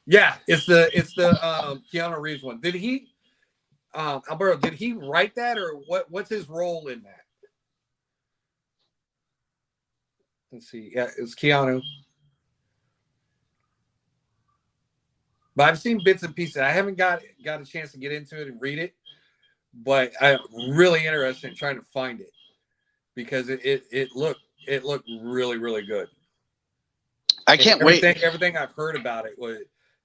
Yeah, it's the Keanu Reeves one. Did he, Alberto? Did he write that, or what's his role in that? Let's see. Yeah, it's Keanu. But I've seen bits and pieces. I haven't got a chance to get into it and read it, but I'm really interested in trying to find it because it looked really, really good. I can't wait. Everything I've heard about it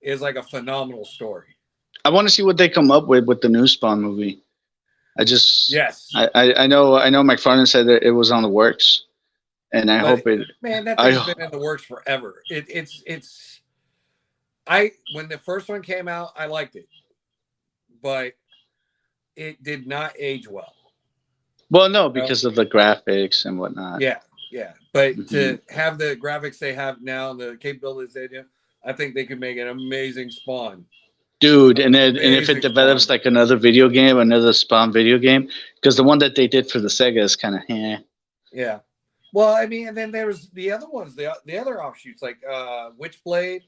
is like a phenomenal story. I want to see what they come up with the new Spawn movie. Yes. I know McFarlane said that it was on the works, and I hope it. Man, that thing's been in the works forever. When the first one came out, I liked it, but it did not age well. Well, no, because of the graphics and whatnot. Yeah. But to have the graphics they have now, the capabilities they do, I think they could make an amazing Spawn. Dude, and if it develops like another video game, another Spawn video game, because the one that they did for the Sega is kind of Yeah. Well, I mean, and then there was the other ones, the other offshoots like Witchblade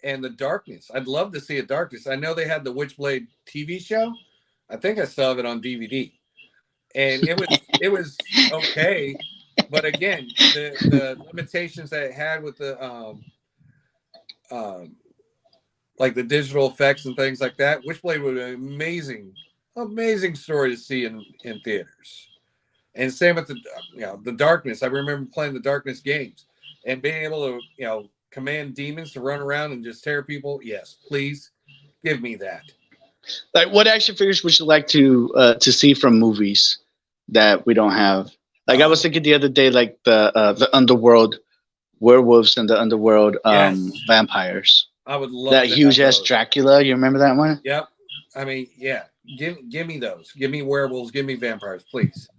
and the Darkness. I'd love to see a Darkness. I know they had the Witchblade TV show. I think I still have it on DVD, and it was okay. But again, the limitations that it had with the like the digital effects and things like that, Witchblade was an amazing story to see in theaters. And same with the Darkness. I remember playing the Darkness games and being able to command demons to run around and just tear people. Yes, please give me that. Like, what action figures would you like to see from movies that we don't have? Like, I was thinking the other day, like the underworld werewolves and the underworld vampires. I would love that huge ass Dracula. You remember that one? Yep. I mean, yeah. Give me those. Give me werewolves. Give me vampires, please.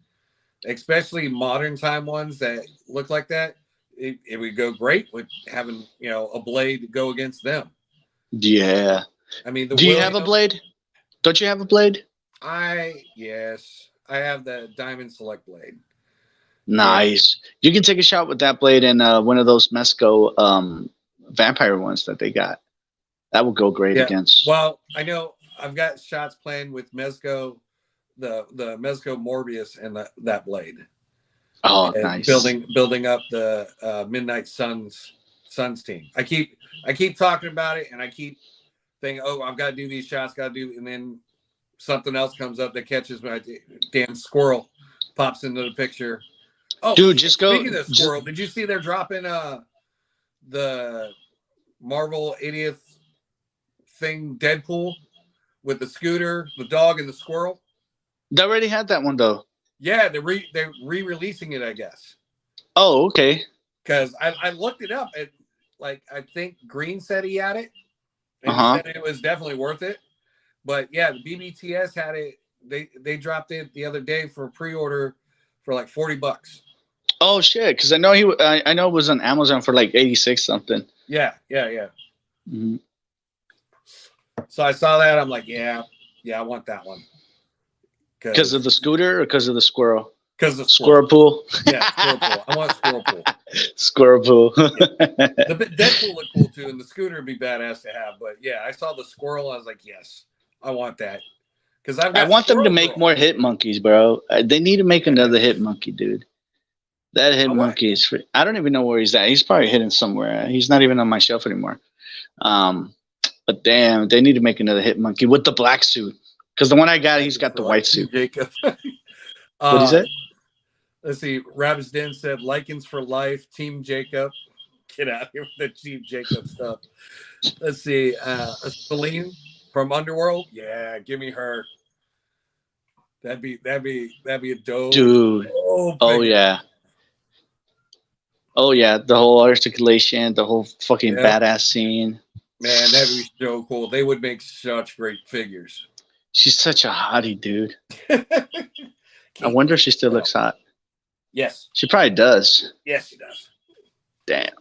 Especially modern time ones that look like that. It would go great with having a blade go against them. Yeah. I mean, the Do you have a Williams, blade? Don't you have a blade? yes, I have the Diamond Select blade. And Nice. You can take a shot with that blade and one of those Mesco vampire ones that they got. That would go great yeah, against. well, I know I've got shots playing with Mezco, the Mezco Morbius and that blade. Oh, And nice. building up the Midnight Suns team. I keep talking about it, and I keep thinking, oh, I've got to do these shots, and then something else comes up that catches my damn squirrel pops into the picture. Oh, Dude, just go. Speaking of squirrel, did you see they're dropping the Marvel 80th thing Deadpool with the scooter, the dog, and the squirrel? They already had that one though. Yeah, they're re-releasing it, I guess. Oh, okay. Because I looked it up. Like, I think Green said he had it, and Uh-huh. he said it was definitely worth it. But yeah, the BBTS had it. They dropped it the other day for pre-order for like $40. Oh shit! Because I know I know it was on Amazon for like 86 something. Yeah. Mm-hmm. So I saw that. I'm like, yeah, I want that one. Because of the scooter or because of the squirrel? Because the Squirrel pool. Yeah, squirrel pool. I want squirrel pool. Squirrel pool. The Deadpool looked cool too, and the scooter would be badass to have. But yeah, I saw the squirrel. I was like, yes, I want that. Because I want them to make more hit monkeys, bro. They need to make another hit monkey, dude. That hit monkey is free. I don't even know where he's at. He's probably hidden somewhere. He's not even on my shelf anymore. But damn, they need to make another hit monkey with the black suit. Because the one I got, he's got the white suit. Jacob. What is it? Let's see. Rabbit's Den said Likens for life. Team Jacob. Get out of here with the Team Jacob stuff. Let's see. Celine from Underworld. Yeah, give me her. That'd be a dope. Dude. Oh yeah. Oh yeah. The whole articulation, the whole fucking badass scene. Man, that'd be so cool. They would make such great figures. She's such a hottie, dude. I wonder if she still looks hot. Yes. She probably does. Yes, she does. Damn.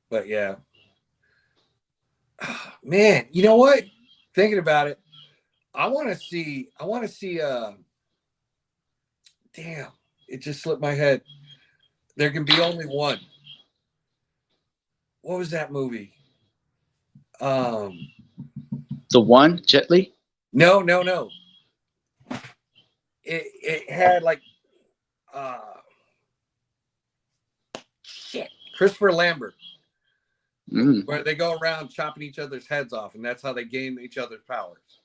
But yeah. Man, you know what? Thinking about it, I want to see damn, it just slipped my head. There can be only one. What was that movie? The one, Jet Li? No. It had like Christopher Lambert. Where they go around chopping each other's heads off, and that's how they gain each other's powers.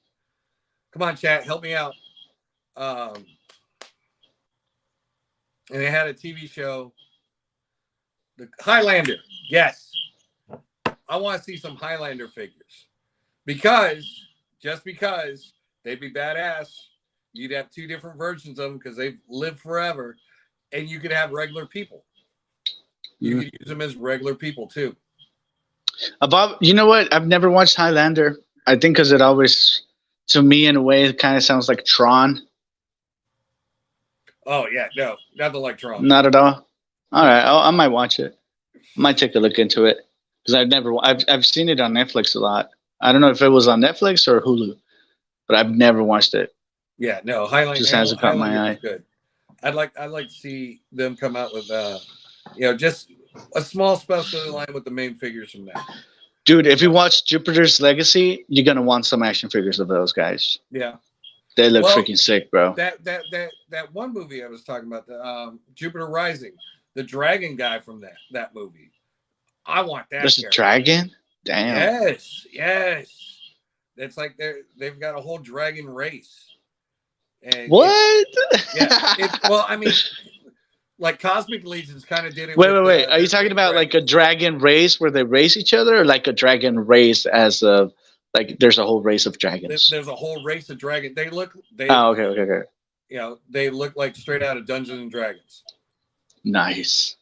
Come on, chat, help me out. And they had a TV show, the Highlander. Yes, I want to see some Highlander figures because they'd be badass. You'd have two different versions of them because they've lived forever, and you could have regular people. You could use them as regular people too. You know what? I've never watched Highlander. I think because it always, to me, in a way, it kind of sounds like Tron. Oh yeah, no, nothing like Tron. Not at all. All right, I might watch it. I might take a look into it because I've seen it on Netflix a lot. I don't know if it was on Netflix or Hulu, but I've never watched it. Yeah, no, Highlander just hasn't caught my eye. Good. I'd like to see them come out with just a small special line with the main figures from that. Dude, if you watch Jupiter's Legacy, you're gonna want some action figures of those guys. Yeah, they look freaking sick, bro. That one movie I was talking about, the Jupiter Rising, the dragon guy from that movie. I want that. There's a dragon. Damn. Yes. It's like they've got a whole dragon race. And what? Well, I mean, like Cosmic Legions kind of did it. Wait. Are you talking about like a dragon race where they race each other, or like a dragon race as a like there's a whole race of dragons? There's a whole race of dragons. Okay. You know, they look like straight out of Dungeons and Dragons. Nice.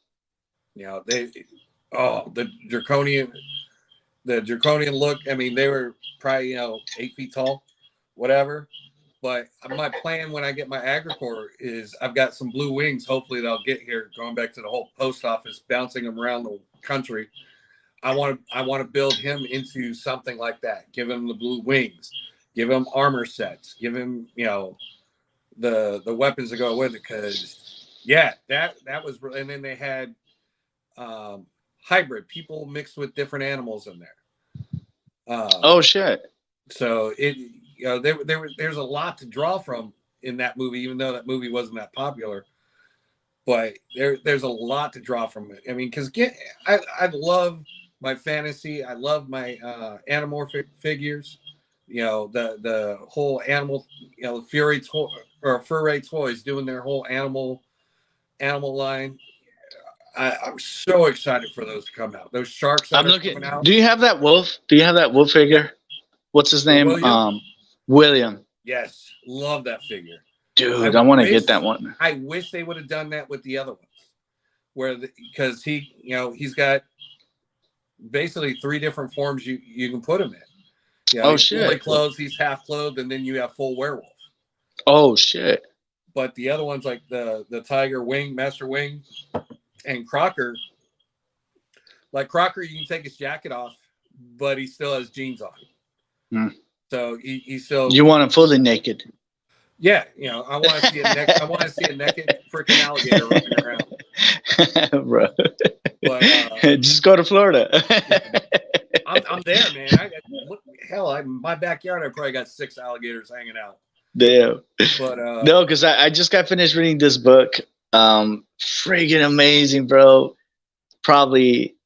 You know, the draconian look. I mean, they were probably 8 feet tall, whatever. But my plan when I get my Agricore is I've got some blue wings. Hopefully they'll get here. Going back to the whole post office, bouncing them around the country. I want to build him into something like that. Give him the blue wings, give him armor sets, give him, you know, the weapons that go with it. Because yeah, that was, and then they had hybrid people mixed with different animals in there. Oh shit! So it, you know, there's a lot to draw from in that movie, even though that movie wasn't that popular. But there's a lot to draw from it. I mean, because I love my fantasy. I love my anamorphic figures. You know, the whole animal, you know, Fury or Furry Toys doing their whole animal line. I'm so excited for those to come out. Those sharks that I'm are looking. coming out. Do you have that wolf? Do you have that wolf figure? Yeah. What's his name? William? William. Yes, love that figure. Dude, I want to get that one. I wish they would have done that with the other ones, because he, you know, he's got basically 3 different forms you can put him in. You know, Oh he's shit! fully clothed, he's half clothed, and then you have full werewolf. Oh shit! But the other ones, like the Tiger Wing, Master Wing, and Crocker, like Crocker, you can take his jacket off, but he still has jeans on. Hmm. So he still. You want him fully naked? Yeah, you know, I want to see a naked freaking alligator running around, bro. But just go to Florida. I'm there, man. My backyard, I probably got 6 alligators hanging out. Damn. But no, because I just got finished reading this book. Friggin' amazing, bro. Probably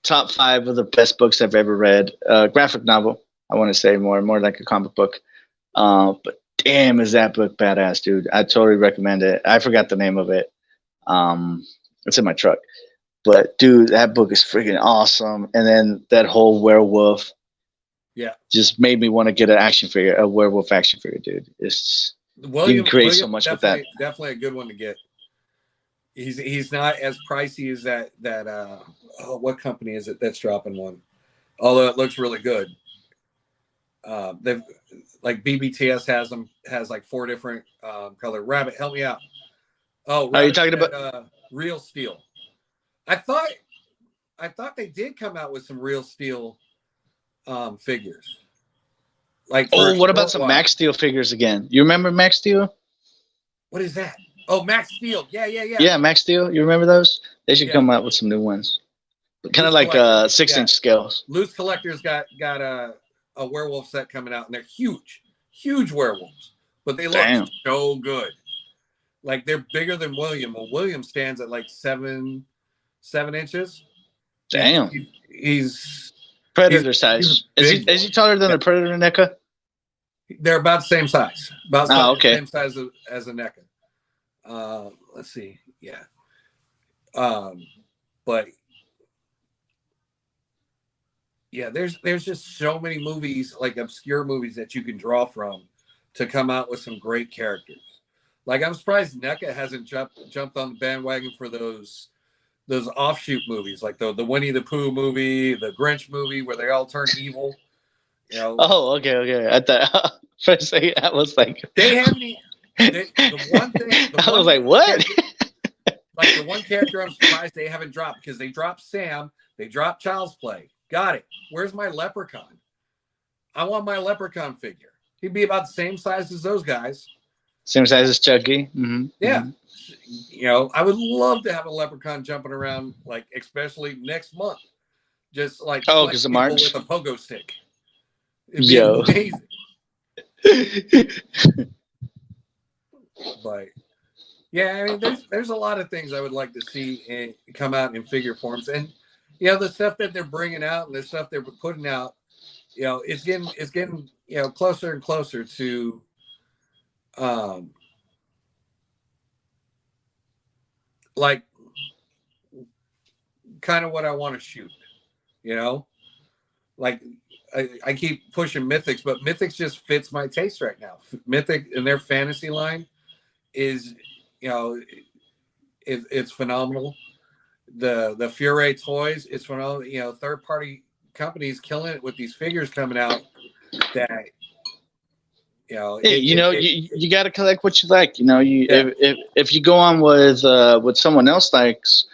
top 5 of the best books I've ever read. Graphic novel, I want to say more like a comic book. But damn, is that book badass, dude. I totally recommend it. I forgot the name of it. It's in my truck. But dude, that book is freaking awesome. And then that whole werewolf, yeah, just made me want to get a werewolf action figure, dude. It's you can create so much with that. Definitely a good one to get. He's not as pricey as that what company is it that's dropping one? Although it looks really good. They've like BBTS has like 4 different color. Rabbit, help me out. Oh, are you talking about Real Steel? I thought they did come out with some Real Steel figures. Like, what about some Max Steel figures again? You remember Max Steel? What is that? Oh, Max Steel. Yeah. Yeah, Max Steel. You remember those? They should come out with some new ones. Kind of like 6-inch scales. Loose Collector's got a werewolf set coming out, and they're huge werewolves, but they look so good. Like, they're bigger than William. Well, William stands at like 7 inches. Damn. He's Predator size. Is he taller than the Predator NECA? They're about the same size. Same size as a NECA. Let's see. Yeah. But yeah, there's just so many movies, like obscure movies, that you can draw from to come out with some great characters. Like, I'm surprised NECA hasn't jumped on the bandwagon for those offshoot movies, like the Winnie the Pooh movie, the Grinch movie, where they all turn evil. You know? Oh, okay. I thought for a second I was like, they haven't. The one thing I was like, what? Like, the one character I'm surprised they haven't dropped, because they dropped Sam, they dropped Child's Play. Got it. Where's my Leprechaun? I want my Leprechaun figure. He'd be about the same size as those guys. Same size as Chucky. Mm-hmm. Yeah. Mm-hmm. You know, I would love to have a Leprechaun jumping around, like, especially next month. Just like, because of March with a pogo stick. It'd be amazing. But yeah, I mean, there's a lot of things I would like to see come out in figure forms, and you know, the stuff that they're bringing out and the stuff they're putting out, you know, it's getting you know, closer and closer to like kind of what I want to shoot, you know, like I keep pushing Mythics, but Mythics just fits my taste right now. Mythic and their fantasy line is, you know, it's phenomenal. The Fury Toys, it's phenomenal. You know, third party companies killing it with these figures coming out that, you know, you got to collect what you like. You know, if you go on with what someone else likes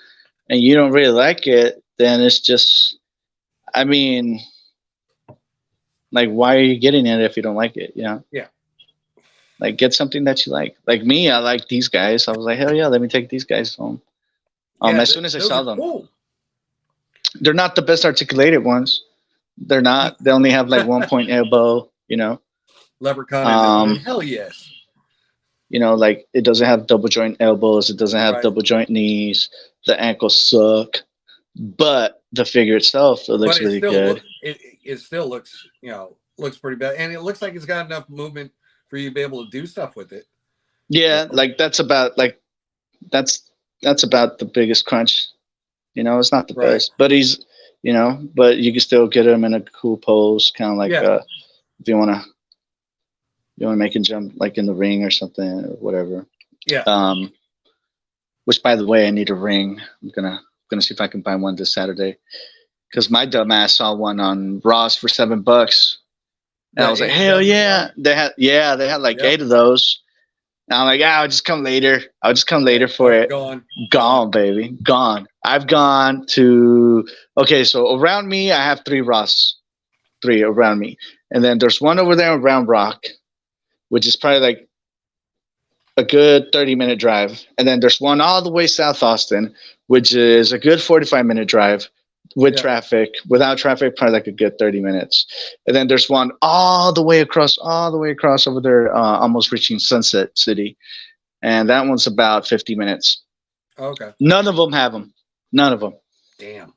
and you don't really like it, then it's just, I mean, like, why are you getting it if you don't like it? You know? Yeah. Like, get something that you like. Like me, I like these guys. I was like, hell yeah, let me take these guys home. As soon as I those saw are them, cool. they're not the best articulated ones. They're not. They only have like 1 point elbow. You know. Leprechaun and hell yes. You know, like it doesn't have double joint elbows. It doesn't have Right. double joint knees. The ankles suck. But the figure itself, it looks really good. It still looks, looks pretty bad, and it looks like it's got enough movement for you to be able to do stuff with it. Yeah, like that's about the biggest crunch. You know, it's not the best, but he's, but you can still get him in a cool pose, kind of like if you want to make him jump like in the ring or something or whatever. Yeah. Which, by the way, I need a ring. I'm gonna see if I can buy one this Saturday, because my dumbass saw one on Ross for $7, and I was like, hell yeah! They had like 8 of those. And I'm like, I'll just come later. For it. Gone, baby, gone. I've gone to so around me, I have 3 Ross, 3 around me, and then there's one over there in Round Rock, which is probably like a good 30-minute drive. And then there's one all the way South Austin, which is a good 45-minute drive with traffic. Without traffic, probably like a good 30 minutes. And then there's one all the way across over there, almost reaching Sunset City. And that one's about 50 minutes. Okay. None of them have them. None of them. Damn.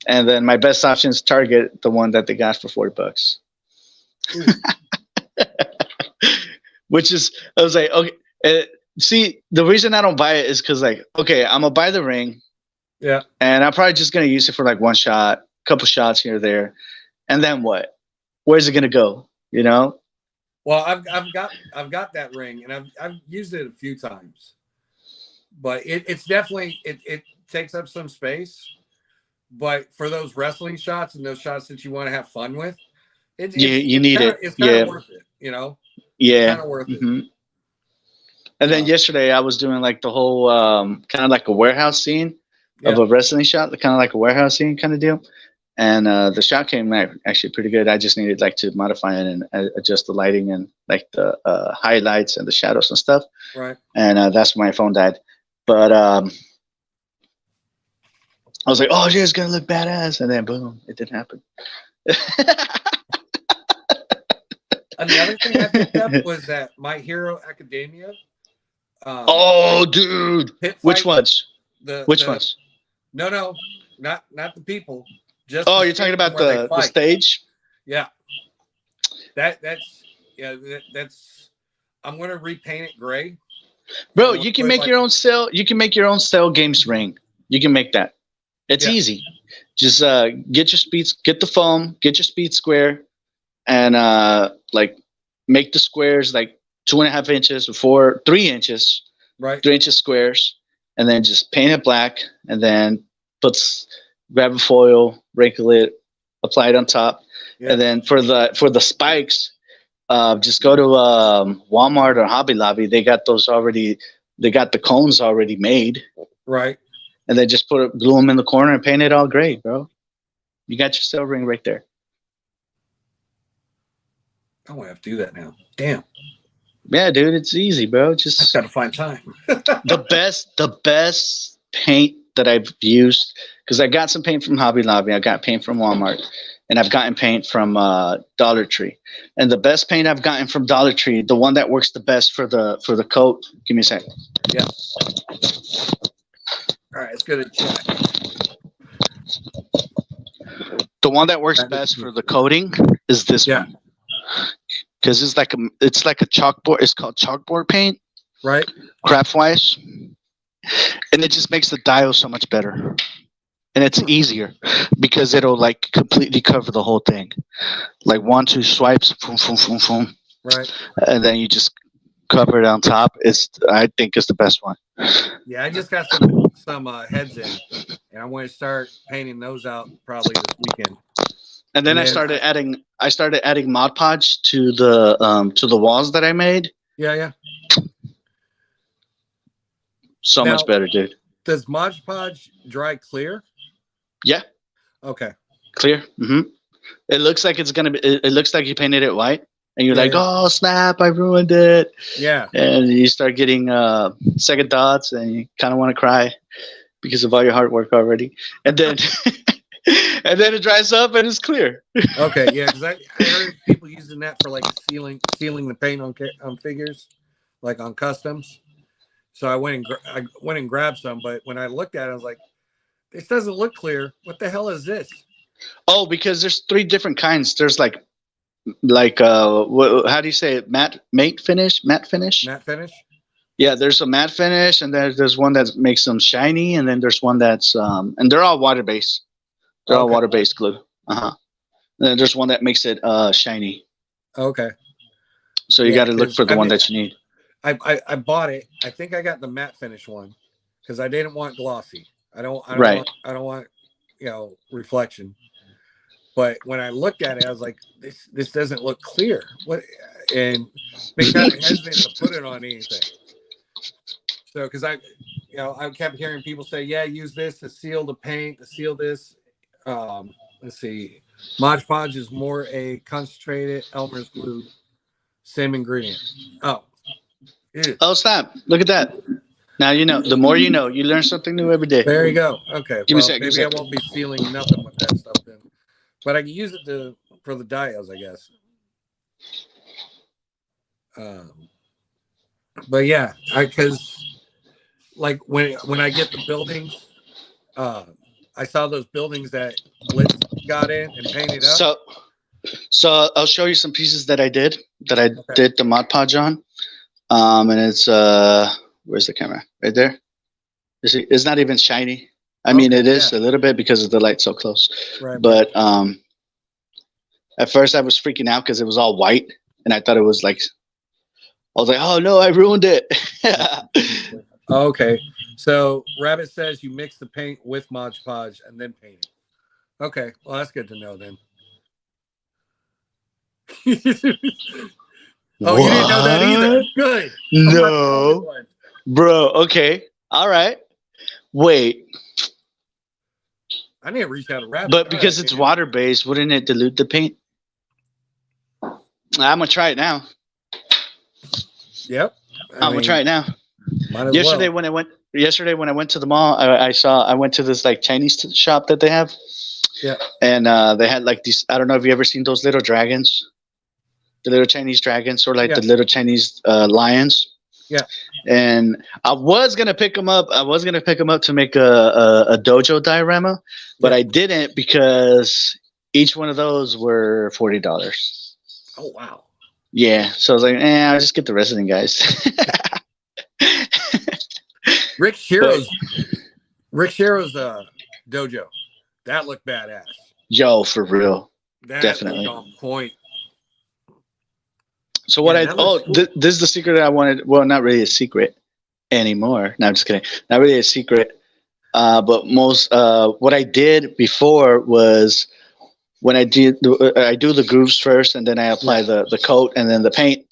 And then my best option is Target, the one that they got for $40. Which is, I was like, okay. See, the reason I don't buy it is because, like, okay, I'm gonna buy the ring. Yeah. And I'm probably just gonna use it for like one shot, couple shots here or there, and then what? Where's it gonna go? You know? Well, I've got that ring, and I've used it a few times, but it's definitely it takes up some space. But for those wrestling shots and those shots that you want to have fun with, it's kind of worth it, you know? Yeah. Kind of worth it. And then yesterday I was doing like the whole kind of like a warehouse scene of a wrestling shot, kind of like a warehouse scene kind of deal. And the shot came out actually pretty good. I just needed like to modify it and adjust the lighting and like the highlights and the shadows and stuff. Right. And that's when my phone died. But I was like, oh, yeah, it's going to look badass. And then boom, it didn't happen. And the other thing I picked up was that My Hero Academia. Dude. Which ones? Which ones? No, not the people. Just you're talking about the stage? Yeah. That's I'm gonna repaint it gray. Bro, you can make your own cell. You can make your own cell games ring. You can make that. It's easy. Just get the foam, get your speed square, and like make the squares like 2.5 inches or 3 inches. Right. 3 inches squares, and then just paint it black, and then grab a foil, wrinkle it, apply it on top, and then for the spikes, just go to Walmart or Hobby Lobby. They got those already. They got the cones already made. Right. And then just glue them in the corner and paint it all gray, bro. You got your cell ring right there. I want to have to do that now. Damn. Yeah, dude, it's easy, bro. Just gotta find time. the best paint that I've used, because I got some paint from Hobby Lobby, I got paint from Walmart, and I've gotten paint from Dollar Tree. And the best paint I've gotten from Dollar Tree, the one that works the best for the coat. Give me a second. Yeah. All right, let's go to check. The one that works best for the coating is this one. Because it's like a chalkboard. It's called chalkboard paint, right? Craft wise, and it just makes the dial so much better, and it's easier because it'll like completely cover the whole thing, like 1-2 swipes, boom, boom, boom, boom, right? And then you just cover it on top. I think it's the best one. Yeah, I just got some heads in, and I want to start painting those out probably this weekend. And then I started adding Mod Podge to the walls that I made. Yeah. So much better, dude. Does Mod Podge dry clear? Yeah, Okay. clear. It looks like it's gonna be. It looks like you painted it white, and you're Yeah, like, yeah. "Oh snap! I ruined it!" Yeah. And you start getting second thoughts, and you kind of want to cry because of all your hard work already. And then, and then it dries up, and it's clear. Okay. Yeah, because I heard people using that for like sealing the paint on figures, like on customs. So I went and grabbed some, but when I looked at it, I was like, this doesn't look clear. What the hell is this? Oh, because there's three different kinds. There's like how do you say it? Matte finish. Matte finish? Yeah, there's a matte finish, and there's one that makes them shiny, and then there's one that's and they're all water based. They're all Okay. water based glue. And then there's one that makes it shiny. Okay. So you Yeah, got to look 'cause for the I one mean, that you need. I bought it. I think I got the matte finish one because I didn't want glossy. I don't Right. want reflection. But when I looked at it, I was like, this doesn't look clear. What? And been kind of hesitant to put it on anything. So because I kept hearing people say, yeah, use this to seal the paint, to seal this. Let's see. Mod Podge is more a concentrated Elmer's glue, same ingredient. Oh, ew. Oh, stop! Look at that. Now you know. The more you know, you learn something new every day. There you go. Okay. Give me a Well, sec, give me a maybe I sec. won't be sealing nothing with that stuff then. But I can use it for the diodes, I guess. But yeah, because like when I get the buildings, I saw those buildings that Blitz got in and painted up. So I'll show you some pieces that I did Okay. did the Mod Podge on. And it's where's the camera? Right there. It's not even shiny. I mean, Okay, it is yeah. a little bit because of the light so close. Right. But at first I was freaking out because it was all white, and I thought it was like, I was like, oh no, I ruined it. Okay. So Rabbit says you mix the paint with Mod Podge and then paint it. Okay. Well, that's good to know then. Oh, you didn't know that either. Good. I'm not the only No, one. bro. Okay, all right. Wait, I need to reach out to Rabbit. but because it's water based, wouldn't it dilute the paint? I'm gonna try it now. Yep. I'm gonna try it now. Might as Yesterday well. when I went to the mall, I went to this like Chinese shop that they have. Yeah. And they had like these. I don't know if you ever seen those little dragons, the little Chinese dragons, or like the little Chinese lions. Yeah. And I was gonna pick them up. I was gonna pick them up to make a dojo diorama, but I didn't because each one of those were $40. Oh wow. Yeah. So I was like, I'll just get the rest of them guys. Rick Shiro's dojo. That looked badass. Yo, for real. That Definitely. looked on point. So what cool. this is the secret that I wanted. Well, not really a secret anymore. No, I'm just kidding. Not really a secret. But most what I did before was when I do the grooves first, and then I apply the coat and then the paint.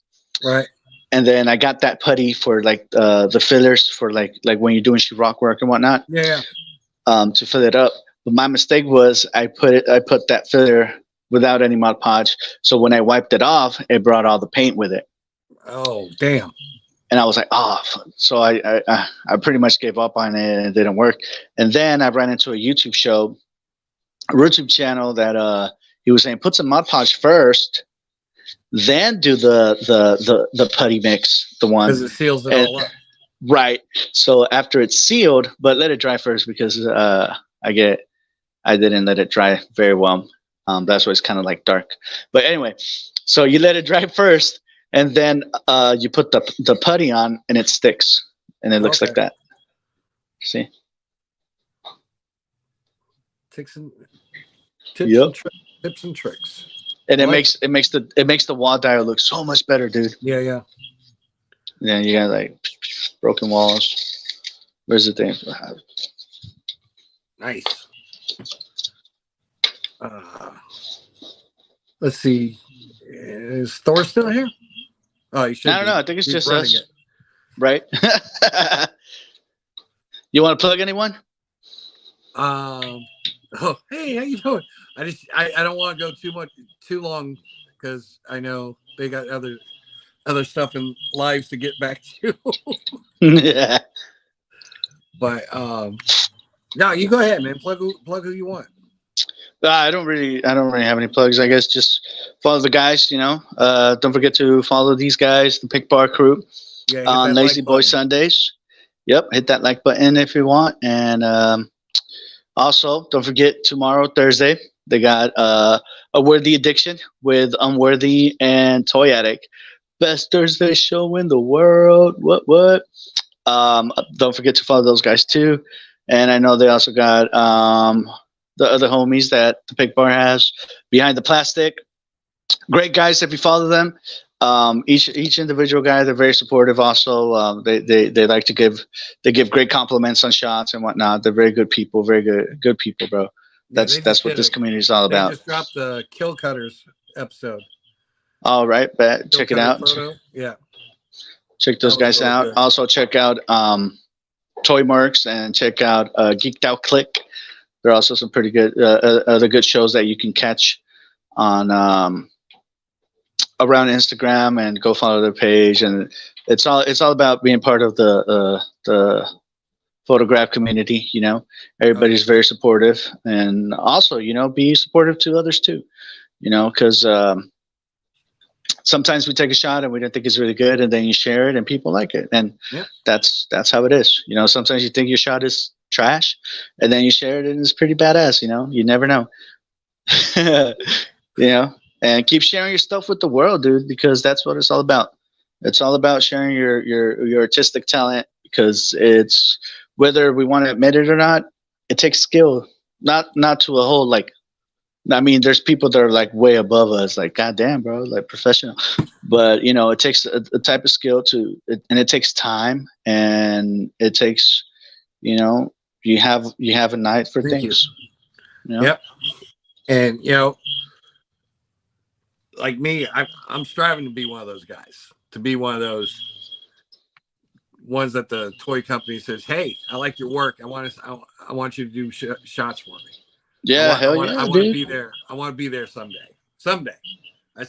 Right. And then I got that putty for like the fillers for like when you're doing sheetrock work and whatnot. Yeah. To fill it up. But my mistake was I put that filler without any Mod Podge. So when I wiped it off, it brought all the paint with it. Oh damn. And I was like, oh. So I pretty much gave up on it, and it didn't work. And then I ran into a YouTube channel that he was saying put some Mod Podge first, then do the putty mix, the one Because it seals it all up. right. So after it's sealed, but let it dry first because I didn't let it dry very well. That's why it's kind of like dark. But anyway, so you let it dry first, and then you put the putty on, and it sticks, and it looks like that. See? Tips and tricks. And it makes the wall dial look so much better, dude. Yeah. Yeah, you got like broken walls. Where's the thing? Nice. Let's see. Is Thor still here? Oh, he should. I don't know. I think it's He's just running us. it. Right? You want to plug anyone? Oh, hey, how you doing? I don't want to go too long because I know they got other stuff in lives to get back to. Yeah. But no, you go ahead, man. Plug who you want. I don't really have any plugs. I guess just follow the guys. Don't forget to follow these guys, the Pic Bar crew, Yeah, hit on that Lazy like Boy button. Sundays. Yep, hit that like button if you want, and also don't forget tomorrow, Thursday, they got a Worthy Addiction with Unworthy and Toy Addict. Best Thursday show in the world. What? Don't forget to follow those guys too. And I know they also got the other homies that the Pic Bar has behind the plastic. Great guys if you follow them. Each individual guy, they're very supportive. Also, they like to give great compliments on shots and whatnot. They're very good people, very good people, bro. Yeah, That's what this community is all They about. just dropped the Kill Cutters episode. All right, bet. Kill Check it Cutter out. Photo. Yeah, Check those that was guys really out. good. Also, check out Toy Mercs and check out Geeked Out Click. There are also some pretty good other good shows that you can catch on around Instagram, and go follow their page. And it's all about being part of the photograph community. Everybody's very supportive, and also be supportive to others too. Because sometimes we take a shot and we don't think it's really good, and then you share it and people like it, and that's how it is. Sometimes you think your shot is trash, and then you share it and it's pretty badass. You never know. And keep sharing your stuff with the world, dude, because that's what it's all about. It's all about sharing your artistic talent, because it's, whether we want to admit it or not, it takes skill. Not to a whole, like, I mean, there's people that are like way above us, like, goddamn, bro, like professional. But it takes a type of skill and it takes time, and it takes, you have a night for Thank things. Yep. And like me, I'm striving to be one of those guys, to be one of those ones that the toy company says, "Hey, I like your work. I want you to do shots for me." Yeah, I want to dude. be there. I want to be there someday. Someday.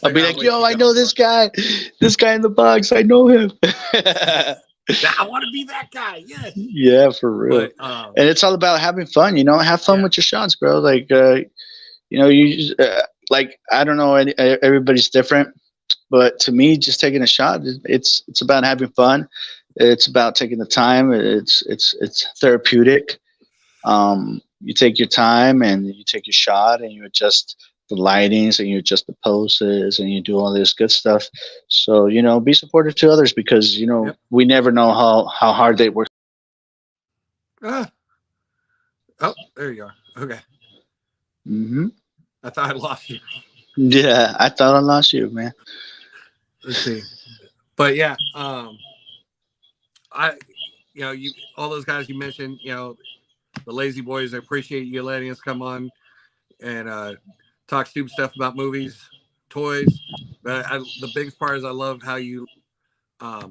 I'll be like, yo, I know this guy in the box. I know him. I want to be that guy. Yes. Yeah, for real. But, and it's all about having fun. Have fun with your shots, bro. Like, you like, I don't know. Everybody's different, but to me, just taking a shot, it's about having fun. It's about taking the time. It's therapeutic. You take your time and you take your shot, and you adjust the lightings, and you adjust the poses, and you do all this good stuff. So, be supportive to others, because, we never know how hard they work. Oh, there you are. Okay. Mm-hmm. I thought I lost you. Yeah, I thought I lost you, man. Let's see. But yeah, all those guys you mentioned, the Lazy Boys, I appreciate you letting us come on and talk stupid stuff about movies, toys. But the biggest part is I love how you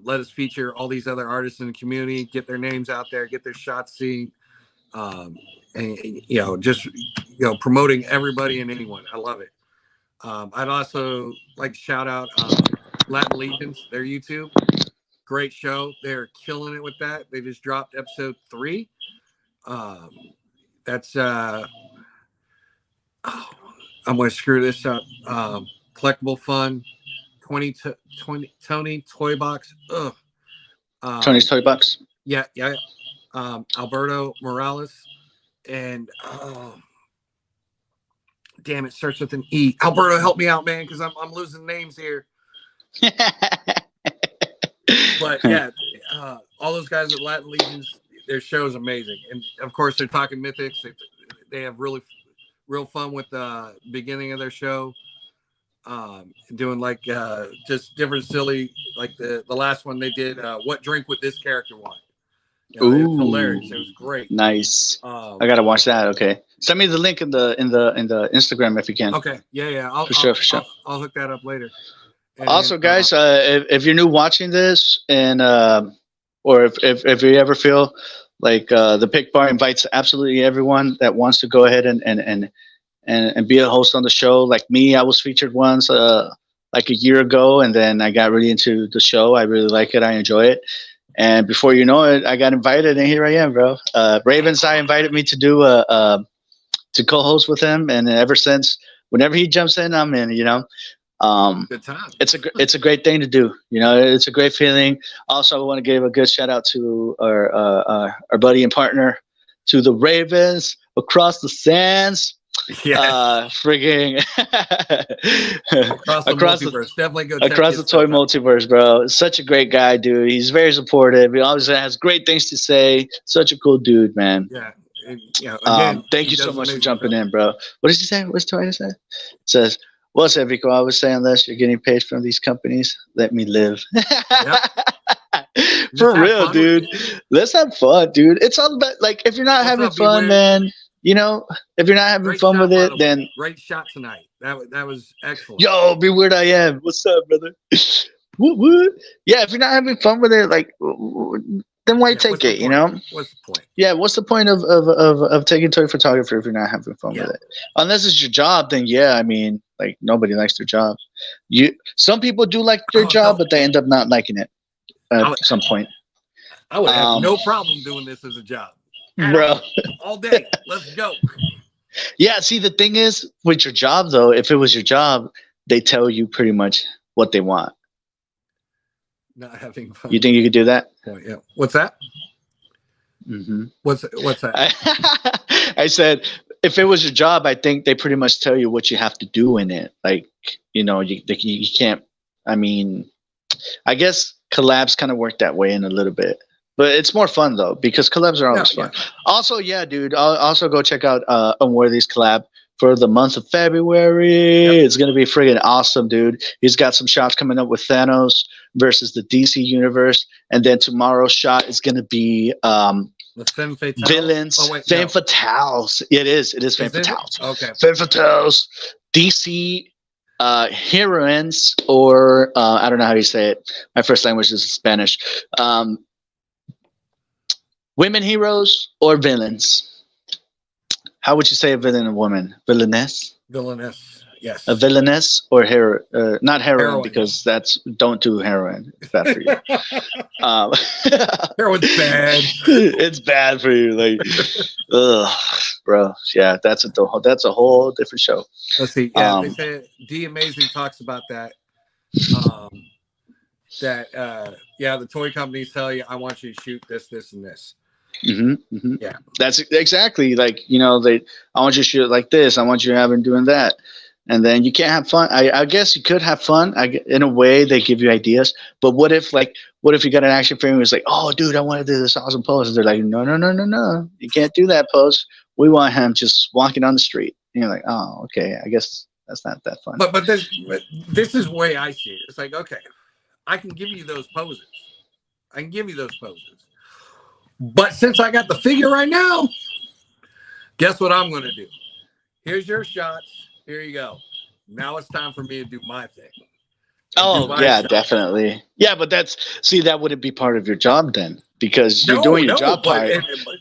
let us feature all these other artists in the community, get their names out there, get their shots seen, and just promoting everybody and anyone. I love it. I'd also like to shout out Latin Legions, their YouTube. Great show. They're killing it with that. They just dropped episode 3. That's I'm going to screw this up. Collectible Fun, 20 Tony Toy Box. Tony's Toy Box. Yeah. Alberto Morales, and damn, it starts with an E. Alberto, help me out, man, because I'm losing names here. But yeah, all those guys at Latin Legions, their show is amazing, and of course they're talking mythics. They have real fun with the beginning of their show, doing like just different silly, like the last one they did. What drink would this character want? It was hilarious. It was great. Nice. I gotta watch that. Okay, send me the link in the Instagram if you can. Okay. Yeah. I'll hook that up later. And also, guys, if you're new watching this, and or if you ever feel Like the Pic Bar invites absolutely everyone that wants to go ahead and be a host on the show. Like me, I was featured once like a year ago, and then I got really into the show. I really like it. I enjoy it. And before you know it, I got invited, and here I am, bro. Ravens I invited me to do to co-host with him, and ever since, whenever he jumps in, I'm in. You know, Good time. it's a great thing to do. You know, it's a great feeling. Also, I want to give a good shout out to our buddy and partner, to the Ravens across the sands. Yeah. Frigging Across the multiverse. Definitely go check across his the toy stuff out. multiverse, bro. Such a great guy, dude. He's very supportive. He always has great things to say. Such a cool dude, man. Yeah. And, you know, again, Thank he you so does much for amazing jumping stuff. in, bro. What did you say? What's Toy say? It says, "What's up, Vico? I was saying this. You're getting paid from these companies. Let me live." Just For have real, fun with dude. it. Let's have fun, dude. It's all about, like, if you're not What's having up, fun, Beware? man. You know, if you're not having Great fun shot, with by it, the then way. Great shot tonight. That was excellent. yo, be weird. I am. What's up, brother? What? Yeah, if you're not having fun with it, like, then why Yeah, take what's the it? You point? know? What's the point? Yeah. What's the point of taking toy photography if you're not having fun Yeah. with it? Unless it's your job, then yeah. I mean, like nobody likes their job. Some people do like their Oh, job, no. but they end up not liking it at some point. I would have Um, no problem doing this as a job. Bro. All day. Let's go. Yeah. See, the thing is, with your job though, if it was your job, they tell you pretty much what they want. Not having fun. You think you could do that? Oh, yeah. What's that? Mm-hmm. What's that? I said, if it was your job, I think they pretty much tell you what you have to do in it. Like, you know, you can't. I mean, I guess collabs kind of work that way in a little bit, but it's more fun though because collabs are always fun. Yeah. Also, yeah, dude. I'll also go check out Unworthy's collab for the month of February. Yep. It's gonna be friggin' awesome, dude. He's got some shots coming up with Thanos versus the DC universe, and then tomorrow's shot is gonna be The Femme Fatale. villains, Oh, wait, Femme no. Fatales. It is Femme Is it? Fatales. Okay. Femme Fatales, DC heroines, or I don't know how you say it. My first language is Spanish. Women heroes or villains? How would you say a villain and woman? Villainess? Villainess. Yes. A villainess or not heroin, Heroin. because don't do heroin. It's bad for you. Heroin's bad. It's bad for you. Like, ugh, bro. Yeah, that's a whole different show. Let's see. Yeah, they say D Amazing talks about that. The toy companies tell you, I want you to shoot this, this, and this. Mm-hmm, mm-hmm. Yeah, that's exactly like, you know, I want you to shoot it like this. I want you to have him doing that, and then you can't have fun. I guess you could have fun. In a way, they give you ideas. But what if you got an action figure and it's like, oh, dude, I want to do this awesome pose, and they're like, no, you can't do that pose. We want him just walking on the street. And you're like, oh, okay, I guess that's not that fun. but this is the way I see it. It's like, okay, I can give you those poses. But since I got the figure right now, guess what I'm going to do? Here's your shots. Here you go. Now it's time for me to do my thing. Oh, yeah, definitely. Yeah, but that wouldn't be part of your job then, because you're doing your job part,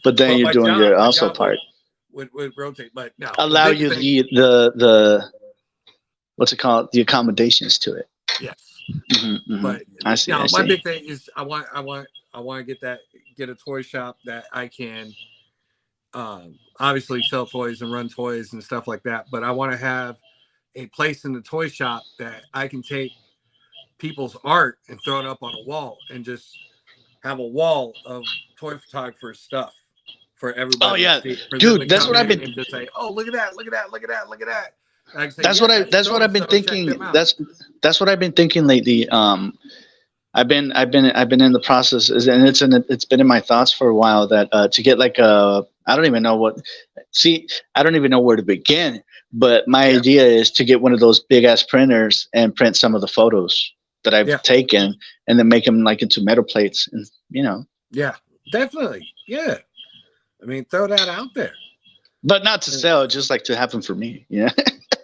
but then you're doing your also part. Would rotate, but no. Allow you the what's it called? The accommodations to it. Yes. Mm-hmm, mm-hmm. But I see. my big thing is I want to get a toy shop that I can obviously sell toys and run toys and stuff like that. But I want to have a place in the toy shop that I can take people's art and throw it up on a wall and just have a wall of toy photographer's stuff for everybody. Oh yeah, to see, dude, that's what I've been. And just say, oh, look at that. Say, that's what I've been thinking. That's what I've been thinking lately. I've been in the process, and it's been in my thoughts for a while that to get like I don't even know where to begin. But my idea is to get one of those big ass printers and print some of the photos that I've taken, and then make them like into metal plates, and you know. Yeah, definitely. Yeah, I mean, throw that out there. But not to sell, just like to have them for me. Yeah.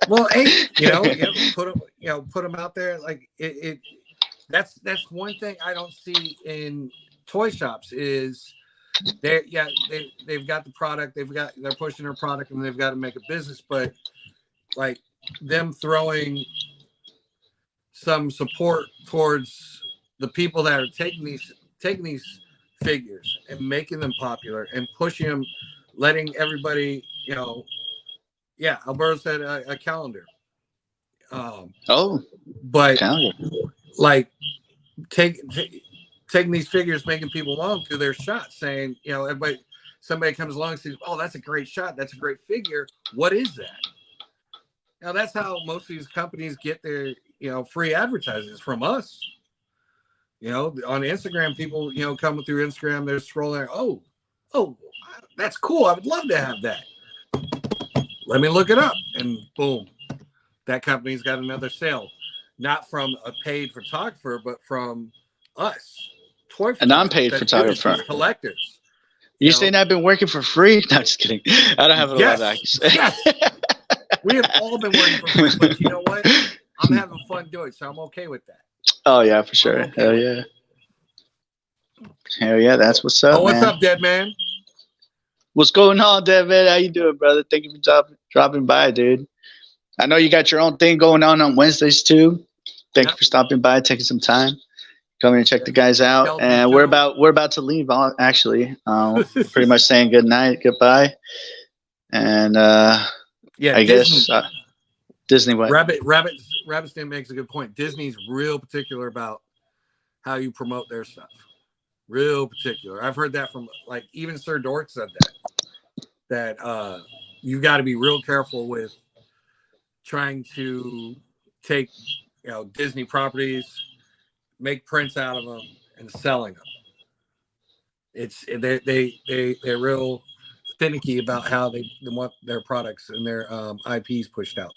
Well, hey, put them out there. Like that's one thing I don't see in toy shops is they've got the product, they're pushing their product, and they've got to make a business. But like them throwing some support towards the people that are taking these figures and making them popular and pushing them, letting everybody, Alberto said a calendar. But calendar. like taking these figures, making people want to their shots, saying, somebody comes along and says, "Oh, that's a great shot. That's a great figure. What is that?" Now that's how most of these companies get their, free advertisements from us. On Instagram, people, coming through Instagram, they're scrolling. Oh, that's cool. I would love to have that. Let me look it up, and boom, that company's got another sale, not from a paid photographer, but from us, toy a non-paid photographer, collectors. You saying I've been working for free? No, just kidding. I don't have a lot of that. Yes. We have all been working for free, but you know what? I'm having fun doing it, so I'm okay with that. Oh yeah, for sure. Okay Hell yeah. Hell yeah, that's what's up. What's man. up, Dead Man? What's going on, Dead Man? How you doing, brother? Thank you for dropping by, dude. I know you got your own thing going on Wednesdays too. Thank you for stopping by, taking some time. Come and check the guys out, and we're about to leave. Actually, pretty much saying good night, goodbye, and I Disney. guess Disney. What? Rabbit's Den makes a good point. Disney's real particular about how you promote their stuff. Real particular. I've heard that from even Sir Dork said that you got to be real careful with trying to take Disney properties, make prints out of them, and selling them. They're real finicky about how they want their products and their IPs pushed out.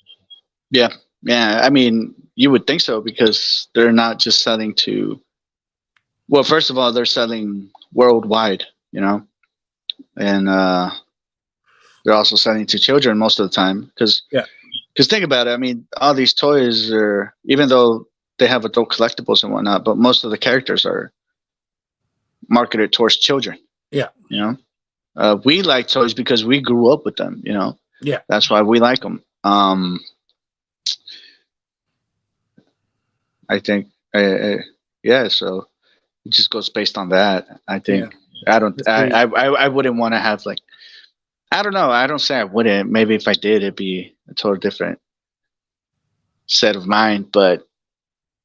Yeah. I mean, you would think so, because they're not just selling to. Well, first of all, they're selling worldwide, and they're also selling to children most of the time. Because think about it. I mean, all these toys are, even though they have adult collectibles and whatnot, but most of the characters are marketed towards children. Yeah. We like toys because we grew up with them, Yeah. That's why we like them. I think, so it just goes based on that. I think I wouldn't want to have I don't know. I don't say I wouldn't. Maybe if I did, it'd be a total different set of mind. But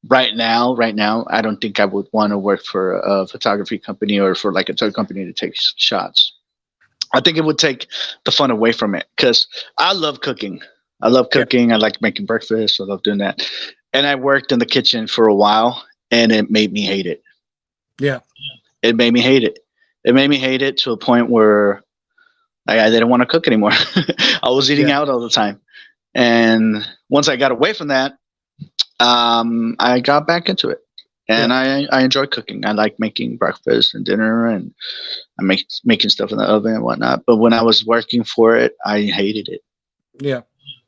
right now, I don't think I would want to work for a photography company or for a toy company to take shots. I think it would take the fun away from it, because I love cooking. I like making breakfast. I love doing that. And I worked in the kitchen for a while, and it made me hate it. Yeah. It made me hate it. It made me hate it to a point where I didn't want to cook anymore. I was eating out all the time. And once I got away from that, I got back into it. And I enjoy cooking. I like making breakfast and dinner, and I making stuff in the oven and whatnot. But when I was working for it, I hated it. Yeah.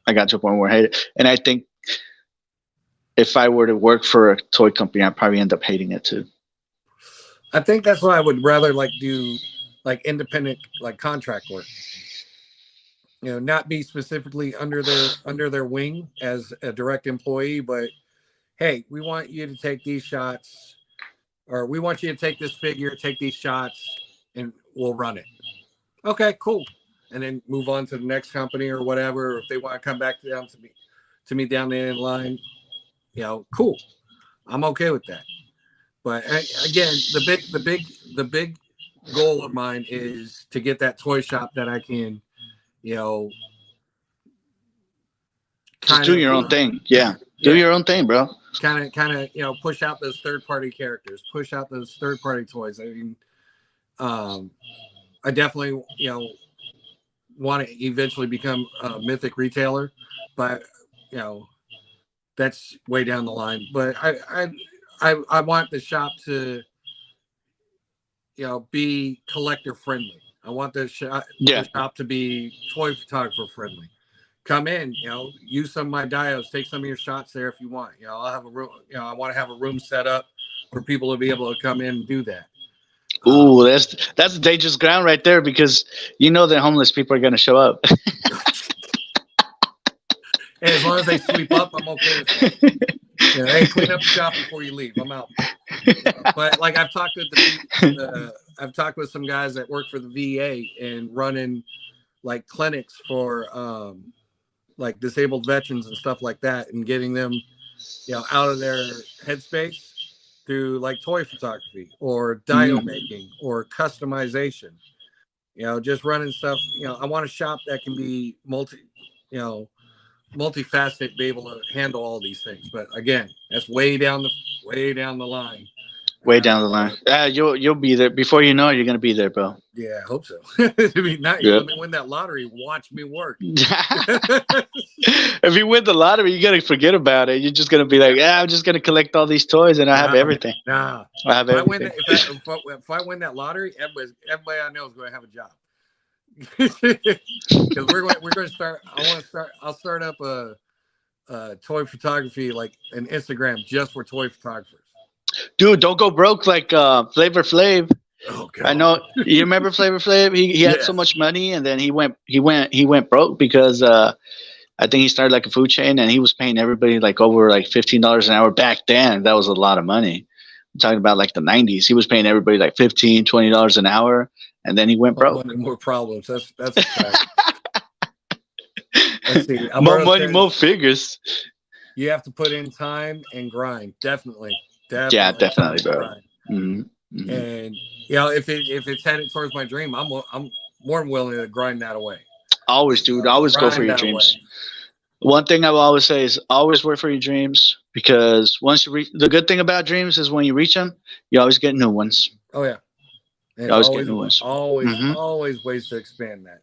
I got to a point where I hated it. And I think if I were to work for a toy company, I'd probably end up hating it too. I think that's why I would rather do independent contract work. Not be specifically under their wing as a direct employee, but hey, we want you to take these shots, or we want you to take this figure, take these shots, and we'll run it. Okay, cool. And then move on to the next company or whatever. If they want to come back to me down the end line, cool. I'm okay with that. But again, the big goal of mine is to get that toy shop that I can, just do your own thing. Yeah. Do your own thing, bro. Kind of, push out those third-party characters, push out those third-party toys. I mean, I definitely, want to eventually become a Mythic retailer, but that's way down the line. But I want the shop to, be collector friendly. I want the shop to be toy photographer friendly. Come in, use some of my diodes, take some of your shots there if you want. I'll have a room, I want to have a room set up for people to be able to come in and do that. Ooh, that's dangerous ground right there because you know that homeless people are gonna show up. Hey, as long as they sweep up, I'm okay with that. You know, hey, clean up the shop before you leave. I'm out. But like I've talked with I've talked with some guys that work for the VA and running like clinics for like disabled veterans and stuff like that, and getting them, you know, out of their headspace through like toy photography or dio making or customization. You know, just running stuff. You know, I want a shop that can be multifaceted, be able to handle all these things. But again, that's way down the line. Way down the line. You'll be there before you know it. You're gonna be there, bro. Yeah, I hope so. It'd be nice. Yep. Let me win that lottery. Watch me work. If you win the lottery, you gotta forget about it. You're just gonna be like, I'm just gonna collect all these toys and I have everything. Nah, I have everything. If I win that lottery, everybody I know is going to have a job. Because we're going to start. I'll start up a toy photography, like an Instagram just for toy photographers. Dude, don't go broke like Flavor Flav. Oh God. I know you remember Flavor Flav. He had so much money and then he went broke because I think he started like a food chain and he was paying everybody like over like $15 an hour back then. That was a lot of money. I'm talking about like the 90s. He was paying everybody like $15, $20 an hour and then he went broke. More problems. That's a fact. Let's see. More money, more figures. You have to put in time and grind. Definitely. Yeah, definitely, bro. Mm-hmm. And you know, if it's headed towards my dream, I'm more than willing to grind that away. Always, dude. Always go for your dreams. One thing I will always say is always work for your dreams because once you reach, the good thing about dreams is when you reach them, you always get new ones. Oh yeah, and you always get new ones. Always ways to expand that.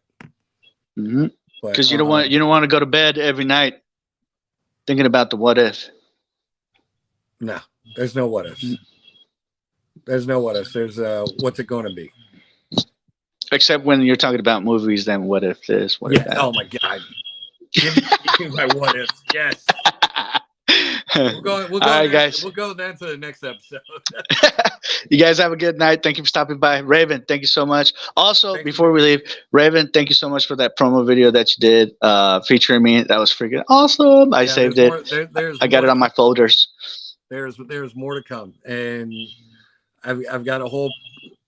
Because you don't want to go to bed every night thinking about the what if. No, there's no what ifs. There's no what ifs. There's what's it going to be? Except when you're talking about movies, then what if this? What if that? Oh my God. Give me my what ifs. Yes. We'll go guys. We'll go then to the next episode. You guys have a good night. Thank you for stopping by. Raven, thank you so much. Also, before we leave, Raven, thank you so much for that promo video that you did featuring me. That was freaking awesome. I saved it. I got it on my folders. There's more to come. And I've got a whole,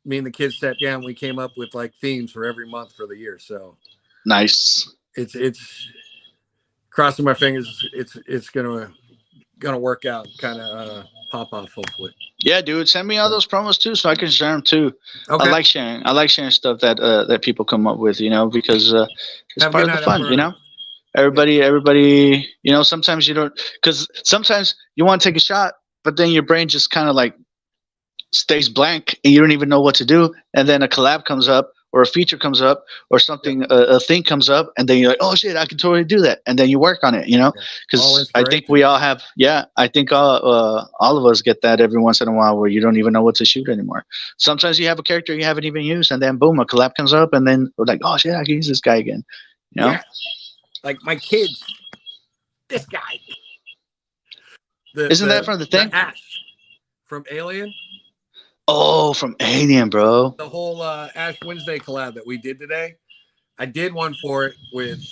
me and the kids sat down. We came up with like themes for every month for the year. So nice. It's crossing my fingers. It's gonna work out. Kind of pop off hopefully. Yeah, dude. Send me all those promos too, so I can share them too. Okay. I like sharing stuff that people come up with. You know, because it's part of the fun. You know, everybody. You know, sometimes you don't, because sometimes you want to take a shot, but then your brain just kind of like stays blank and you don't even know what to do, and then a collab comes up or a feature comes up or something, a thing comes up, and then you're like, oh shit, I can totally do that, and then you work on it, you know, because I think we all have, I think all of us get that every once in a while where you don't even know what to shoot anymore. Sometimes you have a character you haven't even used, and then boom, a collab comes up, and then we're like, oh shit, I can use this guy again, you know? Yeah. Like my kids, this guy. Isn't that from the thing? Ash from Alien. Oh, from Alien, bro. The whole Ash Wednesday collab that we did today. I did one for it with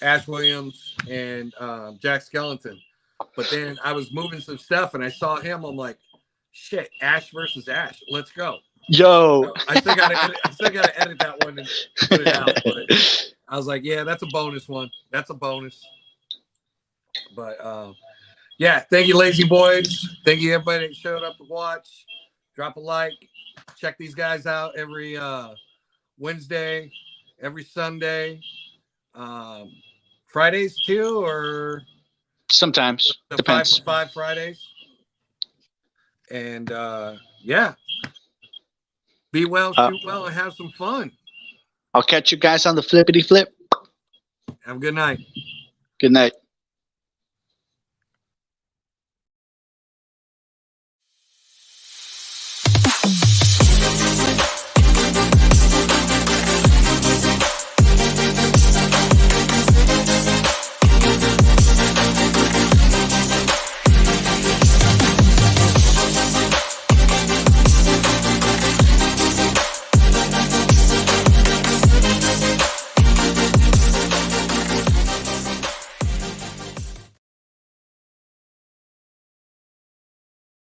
Ash Williams and Jack Skellington. But then I was moving some stuff and I saw him. I'm like, shit, Ash versus Ash. Let's go. Yo. So I still gotta edit that one and put it out. But I was like, yeah, that's a bonus one. That's a bonus. But yeah, thank you, Lazy Boys. Thank you, everybody that showed up to watch. Drop a like. Check these guys out every Wednesday, every Sunday, Fridays too, or sometimes the depends. 5 for 5 Fridays. And yeah, be well, shoot well, and have some fun. I'll catch you guys on the flippity flip. Have a good night. Good night.